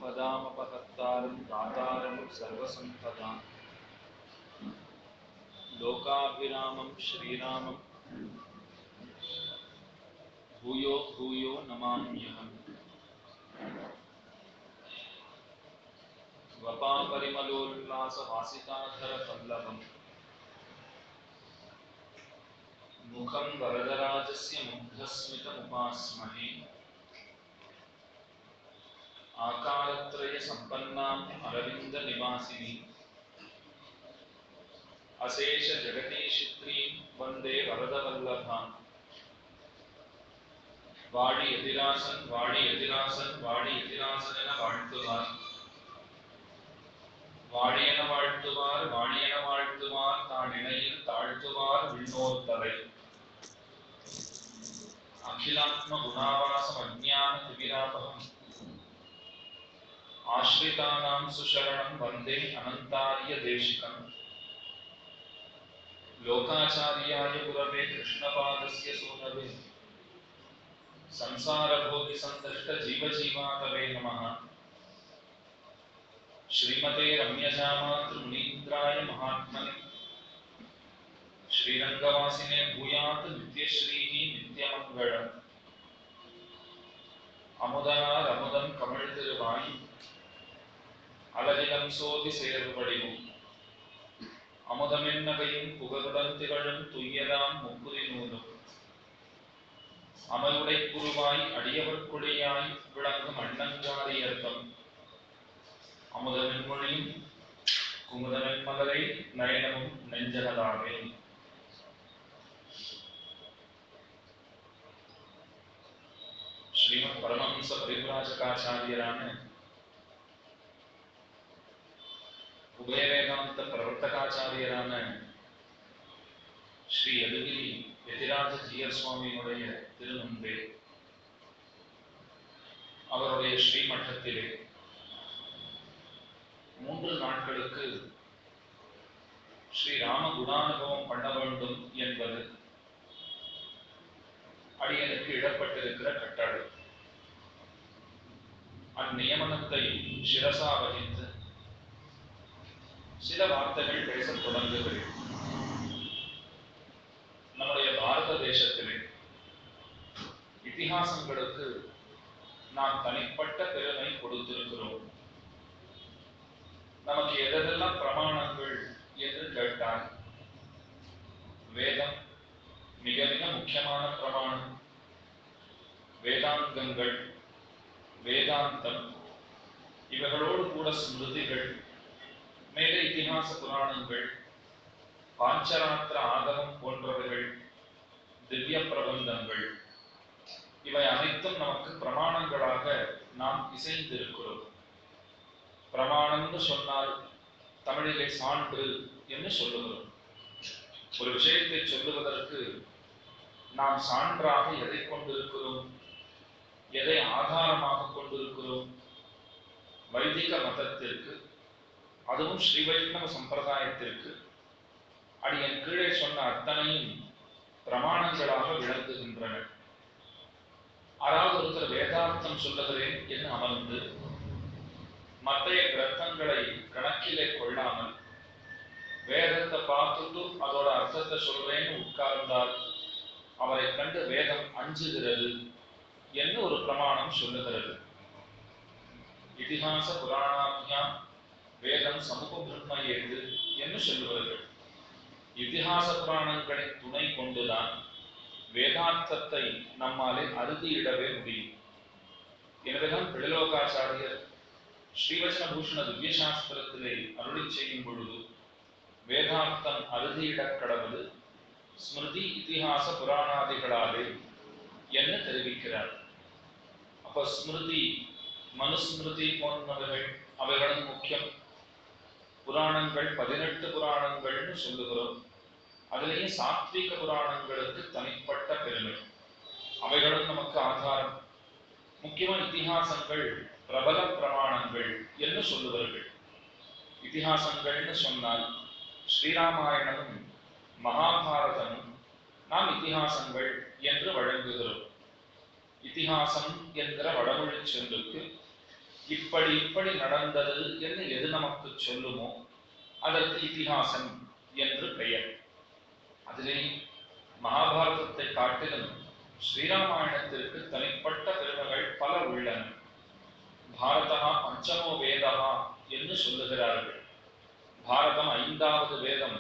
आपदामपहर्तारं दातारं सर्वसम्पदां लोकाभिरामं श्रीरामं भूयो भूयो नमाम्यहम्। वपापरिमलोल्लासवासिताधरपल्लवम् मुखं वरदराजस्य मुग्धस्मितमुपास्महे। आकारत्रयसम्पन्नाम् अरविन्दनिवासिनी अशेषजगदीशित्रीं वन्दे वरदवल्लभाम्। வாடி எதிராசன் வாடி எதிராசன் வாடி எதிராசன் என வாழ்த்துவார். வாடியென வாழ்த்துவார் வாடியென வாழ்த்துவார் தான் இணையில் தாழ்த்துவார் விண்ணோர் தலை. அகிலாத்ம குணாவாசம் அஜ்ஞான திமிராபகம் ஆஸ்ரிதானாம் சுசரணம் வந்தே அனந்தாரிய தேசிகம். லோகாச்சாரியாய குரவே கிருஷ்ணபாதஸ்ய சூனவே संसारभोगि संतष्ट जीव जीवातवे नमः। श्रीमते रम्यजामातृ मुनीन्द्राय महात्मने श्रीरंगवासिने भूयात् नित्यश्रीः नित्यमंगलम्। अमुदनार अमुदं कमल तिरुवाई अलगिलम सोதி சேர்வடிவும் அமுதமென்னகையும் புகழுடன் திகழும் துய்யதாம் முப்புரி நூலும் அமலுடை குருவாய் அடியவர்க்குடையாய் விளங்கும் அண்ணங்காரியர்த்தம். அமுதமென் மொழியும் குமுதமென் மலரை நயனமும் நெஞ்சகதாவே. ஸ்ரீமத் பரமஹம்ச பரிவ்ராஜகாச்சாரியரான உபய வேதாந்த பிரவர்த்தகாச்சாரியரான ஸ்ரீ யதுகிரி யதிராஜ ஜீயர் சுவாமியினுடைய திருமுன்பே அவருடைய ஸ்ரீமட்டத்திலே 3 நாட்களுக்கு ஸ்ரீராம குணானுபவம் பண்ண வேண்டும் என்பது அடியனுக்கு இடப்பட்டிருக்கிற கட்டளை. அந்நியமனத்தை சிரசா வகித்து சில வார்த்தைகள் பேசத் தொடங்குகிறேன். நம்முடைய பாரத தேசத்திலே இதிகாசங்களுக்கு நாம் தனிப்பட்ட பெருமை கொடுத்திருக்கிறோம். நமக்கு எதெல்லாம் பிரமாணங்கள் என்று கேட்டால் வேதம் மிக மிக முக்கியமான பிரமாணம். வேதாங்கங்கள், வேதாந்தம், இவைகளோடு கூட ஸ்மிருதிகள், மேலே இதிகாச புராணங்கள், பாஞ்சராத்திர ஆகமம் போன்றவைகள், திவ்ய பிரபந்தங்கள், இவை அனைத்தும் நமக்கு பிரமாணங்களாக நாம் இசைந்திருக்கிறோம். பிரமாணம்னு சொன்னால் தமிழிலே சான்று என்று சொல்லுகிறோம். ஒரு விஷயத்தை சொல்லுவதற்கு நாம் சான்றாக எதை கொண்டிருக்கிறோம், எதை ஆதாரமாக கொண்டிருக்கிறோம்? வைதிக மதத்திற்கு, அதுவும் ஸ்ரீ வைஷ்ணவ சம்பிரதாயத்திற்கு அடியன் கீழே சொன்ன அத்தனையும் பிரமாணங்களாக விளங்குகின்றன. அதாவது ஒருத்தர் வேதாந்தம் சொல்லுகிறேன் என்று அமர்ந்து மற்றைய கிரந்தங்களை கணக்கிலே கொள்ளாமல் வேதத்தை பார்த்துட்டு அதோட அர்த்தத்தை சொல்றேன்னு உட்கார்ந்தால் அவரை கண்டு வேதம் அஞ்சுகிறது என்று ஒரு பிரமாணம் சொல்லுகிறது. இதிகாச புராணாபியாம் வேதம் சமூக பிரம்மயேது என்று சொல்லுவார்கள். இதிகாச புராணங்களின் துணை கொண்டுதான் வேதாந்தத்தை நம்மாலே அறுதியிடவே முடியும். எனவேதான் பிள்ளலோகாச்சாரியர் ஸ்ரீவச்சன பூஷண திவ்ய சாஸ்திரத்திலே அருளி செய்யும் பொழுது வேதாந்தம் அறுதியிட கடவுது ஸ்மிருதி இதிகாச புராணாதிகளாலே என்ன தெரிவிக்கிறார். அப்ப ஸ்மிருதி, மனுஸ்மிருதி போன்றவைகள் அவைகளும் முக்கியம். புராணங்கள் 18 புராணங்கள்னு சொல்லுகிறோம். அதுலேயும் சாத்விக புராணங்களுக்கு தனிப்பட்ட பெருமை, அவைகளும் நமக்கு ஆதாரம். முக்கியமா இதிகாசங்கள் பிரபல பிரமாணங்கள் என்று சொல்லுவார்கள். இதிகாசங்கள்னு சொன்னால் ஸ்ரீராமாயணமும் மகாபாரதமும் நாம் இதிகாசங்கள் என்று வழங்குகிறோம். இதிகாசம் என்கிற வடமொழி சொல்லுக்கு இப்படி இப்படி நடந்தது என்று எது நமக்கு சொல்லுமோ அதற்கு இதிகாசம் என்று பெயர். அதிலே மகாபாரதத்தை காட்டிலும் ஸ்ரீராமாயணத்திற்கு தனிப்பட்ட பெருமைகள் பல உள்ளன. பாரதா பஞ்சமோ வேதா என்று சொல்லுகிறார்கள். பாரதம் 5வது வேதம்.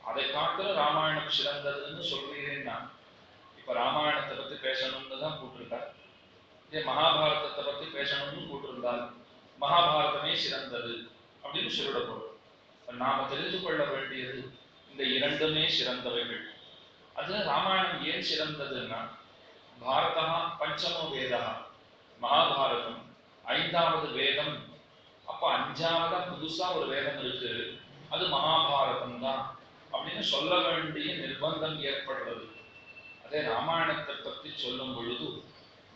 அதை காட்டிலும் ராமாயணம் சிறந்ததுன்னு சொல்றீங்கன்னா இப்ப ராமாயணத்தை பத்தி பேசணும்னு தான் கூட்டிருக்கார். இதே மகாபாரதத்தை பத்தி பேசணும்னு கூட்டிருந்தால் மகாபாரதமே சிறந்தது அப்படின்னு சொல்லிட போறோம். நாம தெரிந்து கொள்ள வேண்டியது இந்த இரண்டுமே சிறந்தவைகள். அதுல ராமாயணம் ஏன் சிறந்ததுன்னா பாரதா பஞ்சமோ வேதா, மகாபாரதம் 5வது வேதம். அப்ப 5வதா புதுசா ஒரு வேதம் இருக்கு, அது மகாபாரதம் தான் அப்படின்னு சொல்ல வேண்டிய நிர்பந்தம் ஏற்படுறது. அதே ராமாயணத்தை பற்றி சொல்லும் பொழுது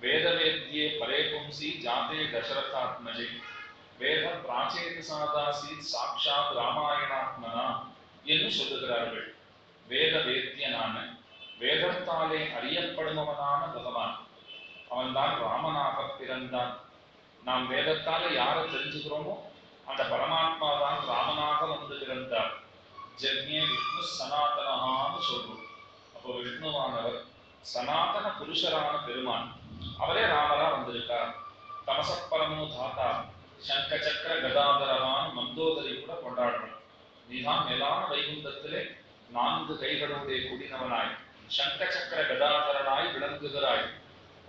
வேதவேத்யே பரே பும்சி ஜாதே தசரதாத்மஜே வேத பிராச்சேத சாதாசி சாட்சாத் ராமாயணாத்மனா என்று சொல்லுகிறார்கள். வேத வேத்தியனான வேதத்தாலே அறியப்படுபவனான பகவான் அவன்தான் ராமனாக பிறந்தான். நாம் வேதத்தால யாரை தெரிஞ்சுக்கிறோமோ அந்த பரமாத்மா தான் ராமனாக வந்து பிறந்தார். ஜென்யே விஷ்ணு சனாதனஹான்னு சொல்றோம். அப்போ விஷ்ணுவானவர் சனாதன புருஷரான பெருமான், அவரே ராமரா வந்திருக்கார். தமசப்பரமோ தாத்தா சங்க சக்கர கதாதரவான் மந்தோதரி கூட கொண்டாடுறோம். நீதான் மேலான வைகுந்தத்திலே 4 கைகளுடைய குடினவனாய் சங்க சக்கர கதாதரனாய் விளங்குகிறாய்.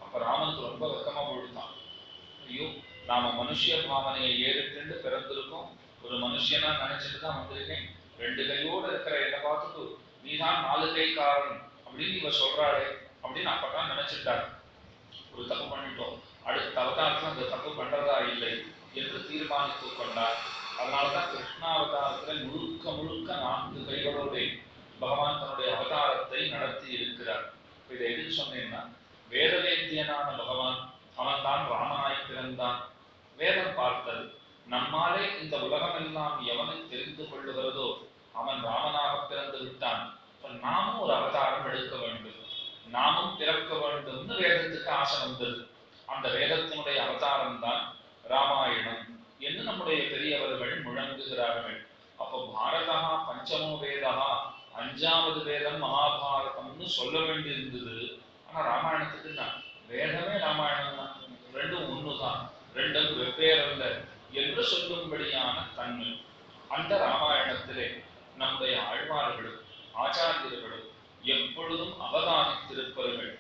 அப்ப ராமனுக்கு ரொம்ப வெக்கமா போடுத்தான். ஐயோ, நாம மனுஷிய பாவனையை ஏறிட்டு பிறந்திருக்கோம், ஒரு மனுஷனா நினைச்சிட்டு தான் வந்திருக்கேன். 2 கையோடு இருக்கிற என்னை பார்த்துட்டு நீதான் 4 கைக்காரன் அப்படின்னு இவ சொல்றாளே அப்படின்னு அப்பதான் நினைச்சிட்டார். ஒரு தப்பு பண்ணிட்டோம், அடுத்த அவதாரத்துல அந்த தப்பு பண்றதா இல்லை என்று தீர்மானித்துக் கொண்டார். அதனாலதான் கிருஷ்ணாவதாரத்துல முழுக்க முழுக்க 4 கைகளோட பகவான் தன்னுடைய அவதாரத்தை நடத்தி இருக்கிறார். இதை எதுக்கு சொன்னேன்னா வேதவேத்தியனான பகவான் அவன் தான் ராமனாய் பிறந்தான். வேதம் பார்த்தது நம்மாலே இந்த உலகம் எல்லாம் எவனை தெரிந்து கொள்ளுகிறதோ அவன் ராமனாக பிறந்து விட்டான். நாமும் ஒரு அவதாரம் எடுக்க வேண்டும், நாமும் பிறக்க வேண்டும்னு வேதத்துக்கு ஆசை வந்தது. அந்த வேதத்தினுடைய அவதாரம் தான் ராமாயணம் என்று நம்முடைய பெரியவர்கள் முழங்குகிறார்கள். அப்போ பாரதா பஞ்சமோ வேதா, 5வது வேதம் மகாபாரதம்னு சொல்ல வேண்டியிருந்தது. ஆனா ராமாயணத்துக்கு தான் வேதமே ராமாயணம் தான், 2ம் ஒண்ணுதான், 2ம் வெவ்வேறு அல்ல என்று சொல்லும்படியான தன்மை. அந்த ராமாயணத்திலே நம்முடைய ஆழ்வார்களும் ஆச்சாரியர்களும் எப்பொழுதும் அவதானித்திருப்பார்கள்,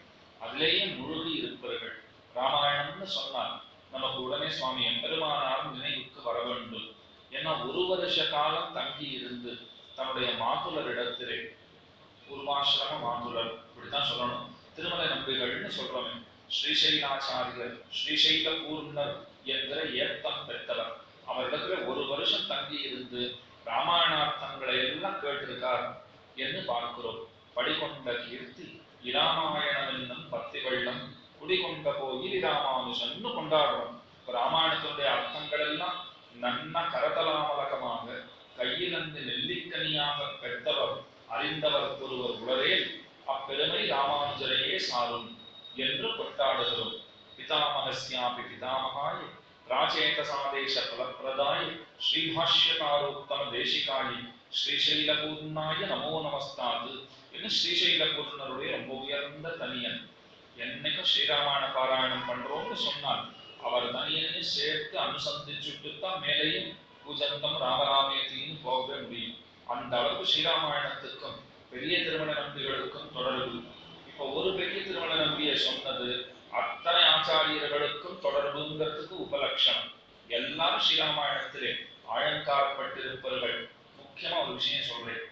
அதிலேயே முழுகி இருப்பார்கள். ராமாயணம்னு சொன்னால் நமக்கு உடனே சுவாமி எம்பெருமானார் நினைவுக்கு வர வேண்டும். ஏன்னா 1 வருஷ காலம் தங்கி இருந்து தன்னுடைய மாதுளரிடத்திலே, பூர்வாசிரம மாதுளர் இப்படித்தான் சொல்லணும், திருமலை நம்பிகள்னு சொல்றோமே, ஸ்ரீசைலாச்சாரியர் ஸ்ரீசைல பூர்ணர் என்கிற ஏத்தம் பெற்றவர். அவரிடத்துல 1 வருஷம் தங்கி இருந்து ராமாயணார்த்தங்களை எல்லாம் கேட்டிருக்கார் என்று பார்க்கிறோம். படிகொண்ட கீர்த்தி இராமாயணம் என்னும் 10 வெள்ளம் குடிகொண்ட கோயில் இராமானுஷன்னு கொண்டாடுறோம். ராமாயணத்தினுடைய அர்த்தங்கள் எல்லாம் நன்ன கரதலாமலகமாக கையிலந்து நெல்லிக்கனியாக பெற்றவர் அறிந்தவர் ஒருவர் உடரே அப்பெருமை ராமானுஜரையே சாரும் என்று கொண்டாடுகிறோம். பிதாமகஸ்யாபி பிதாமகாய் பிராச்சேதசாதேச பலப்பிரதாய் ஸ்ரீபாஷ்யகாரோத்தம தேசிகாய் ஸ்ரீசைலபூர்ணாய நமோ நமஸ்தாது என்று ஸ்ரீசைலபூர்ணருடைய ரொம்ப உயர்ந்த தனியன். என்னைக்கும் ஸ்ரீராமாயண பாராயணம் பண்றோம்னு சொன்னால் அவர் தனியனையும் சேர்த்து அனுசந்திச்சுட்டு தான் மேலையும் பூஜந்தம் ராமராமேத்தின்னு போகவே முடியும். அந்த அளவுக்கு ஸ்ரீராமாயணத்துக்கும் பெரிய திருமண நம்பிகளுக்கும் தொடர்பு. இப்ப ஒரு பெரிய திருமண நம்பியை சொன்னது அத்தனை ஆச்சாரியர்களுக்கும் தொடர்புங்கிறதுக்கு உபலட்சணம். எல்லாரும் ஸ்ரீராமாயணத்திலே ஆழங்காரப்பட்டிருப்பவர்கள். முக்கியமா ஒரு விஷயம் சொல்றேன்,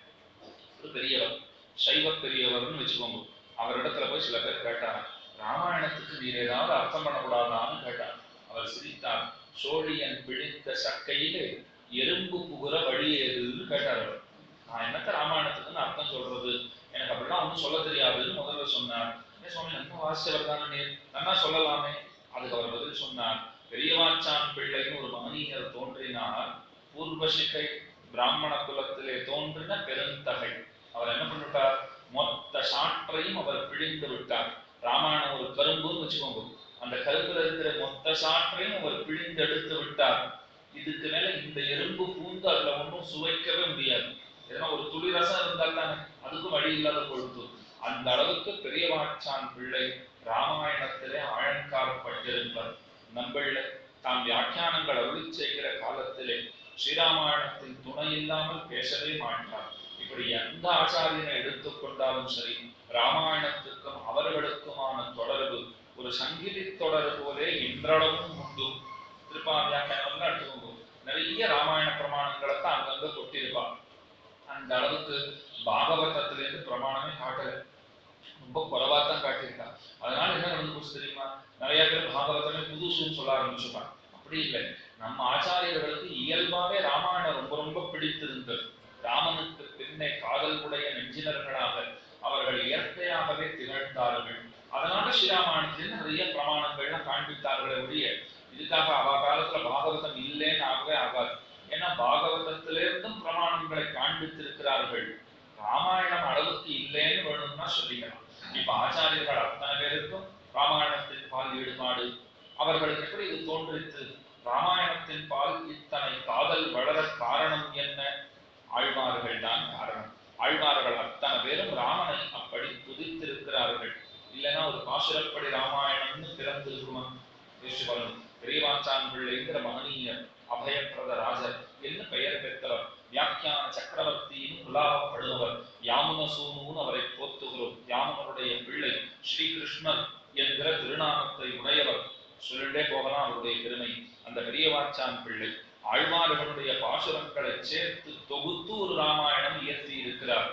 ஒரு பெரியவர், சைவ பெரியவர்னு வச்சுக்கோங்க, அவரிடத்துல போய் சில பேர் கேட்டார், ராமாயணத்துக்கு நீர் ஏதாவது அர்த்தம் பண்ணக்கூடாதான்னு கேட்டார். அவர் சிரித்தார். சோழியன் பிடித்த சக்கையிலே எறும்பு புகுற வழி ஏதுன்னு கேட்டார். அவர், நான் என்னத்த ராமாயணத்துக்குன்னு அர்த்தம் சொல்றது, எனக்கு அப்படிலாம் ஒன்றும் சொல்ல தெரியாதுன்னு முதல்ல சொன்னார். சுவாமி நம்ம வாசிச்சவர் தானே, நீர் நல்லா சொல்லலாமே. அதுக்கு அவர் பதில் சொன்னார், பெரியவாச்சான் பிள்ளைன்னு ஒரு மகனீயர் தோன்றினார், பூர்வசிகை பிராமண குலத்திலே தோன்றின பெருந்தகை. அவர் என்ன பண்ணிவிட்டார், மொத்த சாற்றையும் அவர் பிழிந்து விட்டார். ராமாயணம் ஒரு கரும்புன்னு வச்சுக்கோங்க, அந்த கரும்புல இருக்கிற மொத்த சாற்றையும் அவர் பிழிந்து எடுத்து விட்டார். இதுக்கு மேல இந்த எறும்பு பூந்து அதுல ஒன்றும் சுவைக்கவே முடியாது. ஏன்னா ஒரு துளி ரசம் இருந்தால் தானே அதுக்கும் வழி இல்லாத பொழுது. அந்த அளவுக்கு பெரியவாச்சான் பிள்ளை ராமாயணத்திலே ஆழங்காரப்பட்டிருப்பார். நம்மள தாம் வியாக்கியானங்கள் அருளி செய்கிற காலத்திலே ஸ்ரீராமாயணத்தின் துணை இல்லாமல் பேசவே மாட்டார். இப்படி எந்த ஆச்சாரியனை எடுத்துக்கொண்டாலும் சரி, ராமாயணத்துக்கும் அவர்களுக்குமான தொடர்பு ஒரு சங்கிலி தொடர் போலே இன்றளவும் உண்டு. திருப்பாவியாக்கியானம் எடுத்துக்கோங்க, நிறைய ராமாயண பிரமாணங்களை தான் அங்கங்க கொட்டிருப்பார். அந்த அளவுக்கு பாகவதத்திலிருந்து பிரமாணமே காட்டல, ரொம்ப குறைவாத்தான் காட்டியிருக்கா. அதனால என்ன நடந்து போச்சு தெரியுமா? நிறைய பேர் பாகவதமே புதுசுன்னு சொல்ல ஆரம்பிச்சுட்டான். அப்படி இல்லை, நம்ம ஆச்சாரியர்களுக்கு இயல்பாவே ராமாயணம் ரொம்ப ரொம்ப பிடித்திருந்தது. ராமனுக்கு பின்னே காதல் உடைய நெஞ்சினர்களாக அவர்கள் இயற்கையாகவே திகழ்ந்தார்கள். அதனால ஸ்ரீராமாயணத்தில் நிறைய பிரமாணங்கள்லாம் காண்பித்தார்களே ஒழிய இதுக்காக அவ காலத்துல பாகவதம் இல்லைன்னு ஆகவே ஆகாது. ஏன்னா பாகவதத்திலிருந்தும் பிரமாணங்களை காண்பித்திருக்கிறார்கள். ராமாயணம் அளவுக்கு இல்லைன்னு வேணும்னா சொல்லிக்கலாம். இப்ப ஆச்சாரியர்கள் அத்தனை பேருக்கும் ராமாயணத்தின் பால் ஈடுபாடு. அவர்களுக்கு எப்படி இது தோன்றித்து? ராமாயணத்தின் பால் இத்தனை காதல் வளர காரணம் என்ன? ஆழ்வார்கள் தான் காரணம். ஆழ்வார்கள் அத்தனை பேரும் ராமனை அப்படி துதித்திருக்கிறார்கள். இல்லைன்னா ஒரு பாசுரப்படி ராமாயணம்னு பிறந்திருக்குமா? யோசிச்சு பாருங்க. பெரியவாச்சான் பிள்ளைங்கிற மகனீய அபயப்பிரத ராஜர் என்று பெயர் பெற்றவர், வியாக்கியான சக்கரவர்த்தியின் உலாவப்படுபவர், யாமுன சூனுன்னு அவரை போத்துகிறோம். யாமுனருடைய பிள்ளை ஸ்ரீகிருஷ்ணர் என்கிற திருநாமத்தை உடையவர். சொல்லிட்டே போகலாம் அவருடைய பெருமை. அந்த பெரியவாச்சான் பிள்ளை ஆழ்வார்களுடைய பாசுரங்களை சேர்த்து தொகுத்து ஒரு ராமாயணம் இயற்றி இருக்கிறார்.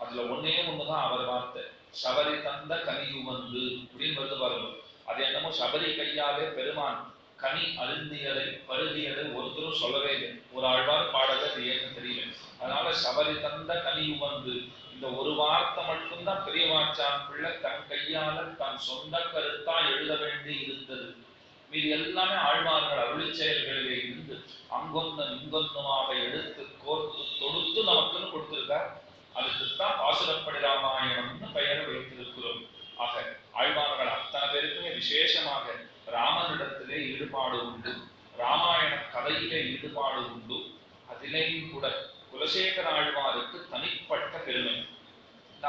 அதுல ஒன்னே ஒண்ணுதான் அவர் வார்த்தை, சபரி தந்த கனியுவந்து அப்படின்னு வருது பாருங்க. அது என்னமோ சபரி கையாலே பெருமான் கனி அருந்தியதை பருகியதை ஒருத்தரும் சொல்லவே இல்லை. ஒரு ஆழ்வார் பாடல, அது ஏன்னு தெரியல. அதனால சபரி தந்த கனியுவந்து இந்த ஒரு வார்த்தை மட்டும்தான் பெரியவாச்சான் பிள்ளை தன் கையால தன் சொந்த கருத்தா எழுத வேண்டி இருந்தது. மீது எல்லாமே ஆழ்வார்கள் அருளி செயல்களிலே இருந்து அங்கொன்னும் இங்கொன்னுமாக எடுத்து கோர்த்து தொடுத்து நமக்குன்னு கொடுத்திருக்கார். அதுக்குத்தான் பாசுரப்படி ராமாயணம்னு பெயரை வைத்திருக்கிறோம். ஆக ஆழ்வார்கள் அத்தனை பேருக்குமே விசேஷமாக ராமனிடத்திலே ஈடுபாடு உண்டு, ராமாயண கதையிலே ஈடுபாடு உண்டு. அதிலேயும் கூட குலசேகர ஆழ்வாருக்கு தனிப்பட்ட பெருமை.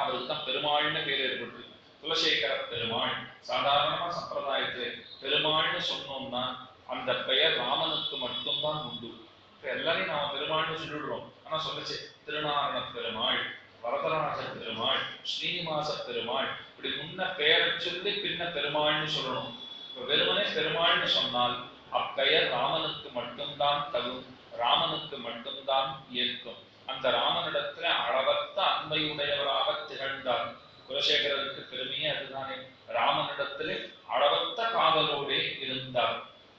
அவருக்கு தான் பெருமாள்னு பேர் ஏற்பட்டு குலசேகர பெருமாள். சாதாரணமா சம்பிரதாயத்திலே பெருமாள்னு சொன்னோம்னா அந்த பெயர் ராமனுக்கு மட்டும்தான் உண்டு. இப்ப எல்லாரையும் நாம பெருமாள்னு சொல்லிடுறோம். ஆனா சொல்லுச்சு திருநாரண பெருமாள், வரதராஜ பெருமாள், ஸ்ரீனிவாச பெருமாள், இப்படி முன்ன பெயரை சொல்லி பின்ன பெருமாள்னு சொல்லணும். இப்ப வெறுமனே பெருமாள்னு சொன்னால் அப்பெயர் ராமனுக்கு மட்டும்தான் தகும், ராமனுக்கு மட்டும்தான் ஏற்கும். அந்த ராமனிடத்துல அளவற்ற அன்பையுடையவராக திகழ்ந்தார். குலசேகரருக்கு பெருமையே அதுதானே. ராமனிடத்திலே அளவற்ற காதலோடே இருந்தார்.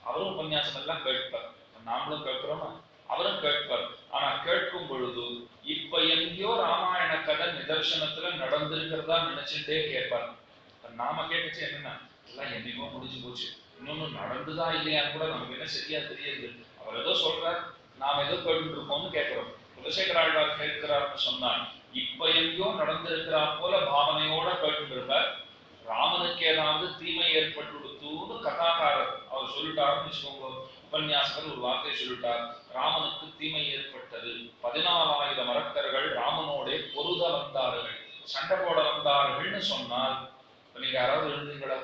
அவரும் உபன்யாசம் எல்லாம் கேட்பார், நாமளும் கேட்கிறோமா? அவரும் கேட்பார். ஆனா கேட்கும் பொழுது இப்ப எங்கேயோ ராமாயண கதை நிதர்சனத்துல நடந்திருக்கிறதா நினைச்சுட்டே கேட்பார். நாம கேட்டுச்சு என்னன்னா, எல்லாம் என்னைக்கோ முடிஞ்சு போச்சு, இன்னொன்னு நடந்துதான் இல்லையான்னு கூட நமக்கு என்ன சரியா தெரியுது. அவர் ஏதோ சொல்றார், நாம ஏதோ கேட்டு இருக்கோம்னு கேட்கிறோம். குலசேகர ஆழ்வார் கேட்கிறார்னு சொன்னார், இப்ப எங்கேயோ நடந்திருக்கிறா போல பாவனையோட கேட்டு இருப்பார். ராமனுக்கு ஏதாவது தீமை ஏற்பட்டுடுத்துன்னு கதாகாரர் அவர் சொல்லிட்டாருன்னு வச்சுக்கோங்க. உபன்யாசகர் ஒரு வார்த்தை சொல்லிட்டார், ராமனுக்கு தீமை ஏற்பட்டது, 14,000 அரக்கர்கள் ராமனோட பொருத வந்தார்கள், சண்டை போட வந்தார்கள்னு சொன்னால் நீங்க யாராவது எழுதுங்களா?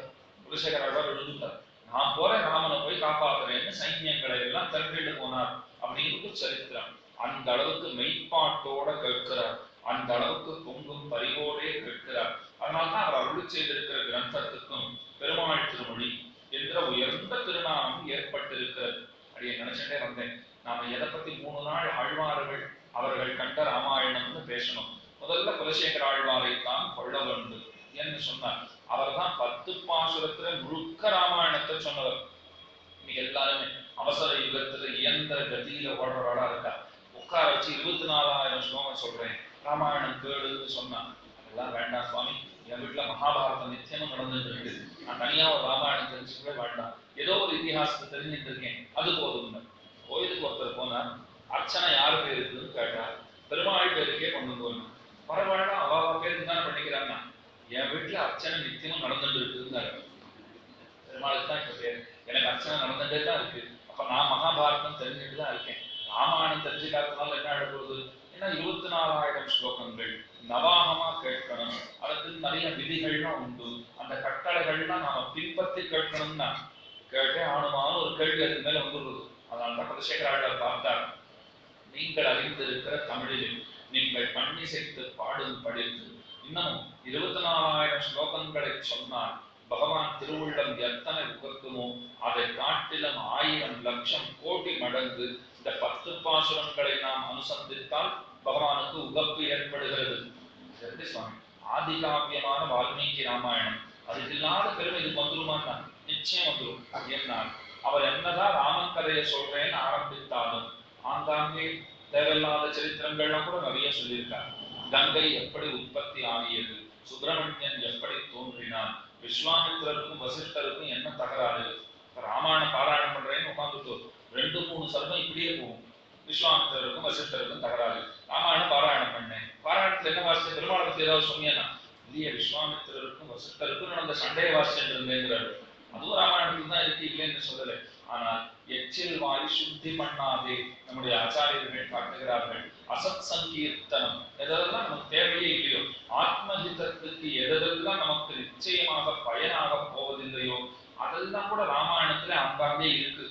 குலசேகர ஆழ்வார் எழுதுட்டார், நான் போறேன் ராமனை போய் காப்பாத்துறேன்னு சைன்யங்களை எல்லாம் திரட்டிட்டு போனார் அப்படின்னு சரித்திரம். அந்த அளவுக்கு மெய்ப்பாட்டோட கேட்கிறார், அந்த அளவுக்கு பொங்கும் பரிவோடே கேட்கிறார். அதனால்தான் அவர் அருளி செய்திருக்கிற கிரந்தத்துக்கும் பெருமாள் திருமொழி என்ற உயர்ந்த திருநாமம் ஏற்பட்டிருக்கிறது. அப்படியே நினைச்சுட்டே வந்தேன். நாம எதை பத்தி 3 நாள் ஆழ்வார்கள் அவர்கள் கண்ட ராமாயணம்னு பேசணும். முதல்ல குலசேகர ஆழ்வாரை தான் கொள்ள வேண்டும் என்று சொன்னார். அவர் தான் 10 பாசுரத்துல முழுக்க ராமாயணத்தை சொன்னவர். இன்னைக்கு எல்லாருமே அவசர யுகத்துல இயந்திர கதியில ஓடுறவளா இருக்கா. உட்கார வச்சு 24,000 ஸ்லோகம் சொல்றேன், ராமாயணம் கேளுன்னு சொன்னான். அதெல்லாம் வேண்டாம் சுவாமி, என் வீட்டுல மகாபாரதம் நிச்சயமா நடந்துட்டு இருக்கு, நான் தனியா ஒரு ராமாயணம் தெரிஞ்சுக்கவே வேண்டாம், ஏதோ ஒரு இதிகாசத்தை தெரிஞ்சுட்டு இருக்கேன், அது போதும். கோயிலுக்கு ஒருத்தர் போனார், அர்ச்சனை யார் பேருக்குன்னு கேட்டார், பெருமாள் பேருக்கே கொண்டு போகணும். பரவாயில்ல, அவ பேருக்கு தானே பண்ணிக்கிறாங்க, என் வீட்டுல அர்ச்சனை நிச்சயமா நடந்துட்டு இருக்குன்னு. பெருமாளுக்கு தான் இப்ப பேர். எனக்கு அர்ச்சனை நடந்துட்டே தான் இருக்கு. அப்ப நான் மகாபாரதம் தெரிஞ்சுட்டு தான் இருக்கேன். ராமாயணம் தெரிஞ்சுக்காததுனால என்ன ஆகப்போகுது? ஏன்னா 24,000 ஸ்லோகங்கள் நவாகமா கேட்கணும். அதுக்கு நிறைய விதிகள்லாம் உண்டு. அந்த கட்டளைகள்லாம் நாம பின்பற்றி கேட்கணும்னா கேட்டே ஆணுமான ஒரு கேள்வி அதுக்கு மேல வந்துடுறது. அதனால்தான் குலசேகராழ்வார் பார்த்தார், நீங்கள் அறிந்திருக்கிற தமிழில் நீங்கள் பண்ணிசைத்து பாடும் படித்து இன்னமும் 24,000 ஸ்லோகங்களை சொன்னால் பகவான் திருவுள்ளம் எத்தனை உகக்குமோ அதை காட்டிலும் 1000 லட்சம் கோடி மடங்கு இந்த 10 பாசுரங்களை நாம் அனுசந்தித்தால் பகவானுக்கு உகப்பு ஏற்படுகிறது. எப்படி சுவாமி? ஆதி காவியமான வால்மீகி ராமாயணம் அதுக்கு இல்லாத பெருமை இதுக்கு வந்துருமான்னா நிச்சயம் வந்துடும். ஏன்னால் அவர் என்னதான் ராமன் கதையை சொல்றேன்னு ஆரம்பித்தாலும் ஆங்காங்கே தேவையில்லாத சரித்திரங்கள்லாம் கூட நிறைய சொல்லியிருக்காங்க. கங்கை எப்படி உற்பத்தி ஆகியது, சுப்பிரமணியன் எப்படி தோன்றினான், விஸ்வாமித்திரருக்கும் வசிஷ்டருக்கும் என்ன தகராறு. ராமாயண பாராயணம் பண்றேன்னு உட்காந்துட்டு 2-3 சர்மம் இப்படியே போகும். விஸ்வாமித்திரருக்கும் வசிஷ்டருக்கும் தகராறு. ராமாயணம் பாராயணம் பண்ணேன். பாராயணத்துல என்ன வாசிச்ச? பெருமாளை பத்தி ஏதாவது சொன்னீங்கன்னா இல்லையே, விஸ்வாமித்திரருக்கும் வசிஷ்டருக்கும் நடந்த சண்டையை வாசிச்சுட்டு இருந்தேங்கிறாரு. அதுவும் ராமாயணத்துக்கு தான் இருக்கு, இல்லைன்னு சொல்லலை. ஆனால் எச்சில் வாய் சுத்தி பண்ணாதே நம்முடைய ஆச்சாரியர்கள் காட்டுகிறார்கள். அசத் சங்கீர்த்தனம் எதெல்லாம் நமக்கு தேவையே இல்லையோ, ஆத்மஹிதத்துக்கு எதெல்லாம் நமக்கு நிச்சயமாக பயனாக போவதில்லையோ அதெல்லாம் கூட ராமாயணத்துல அங்காங்கே இருக்கு.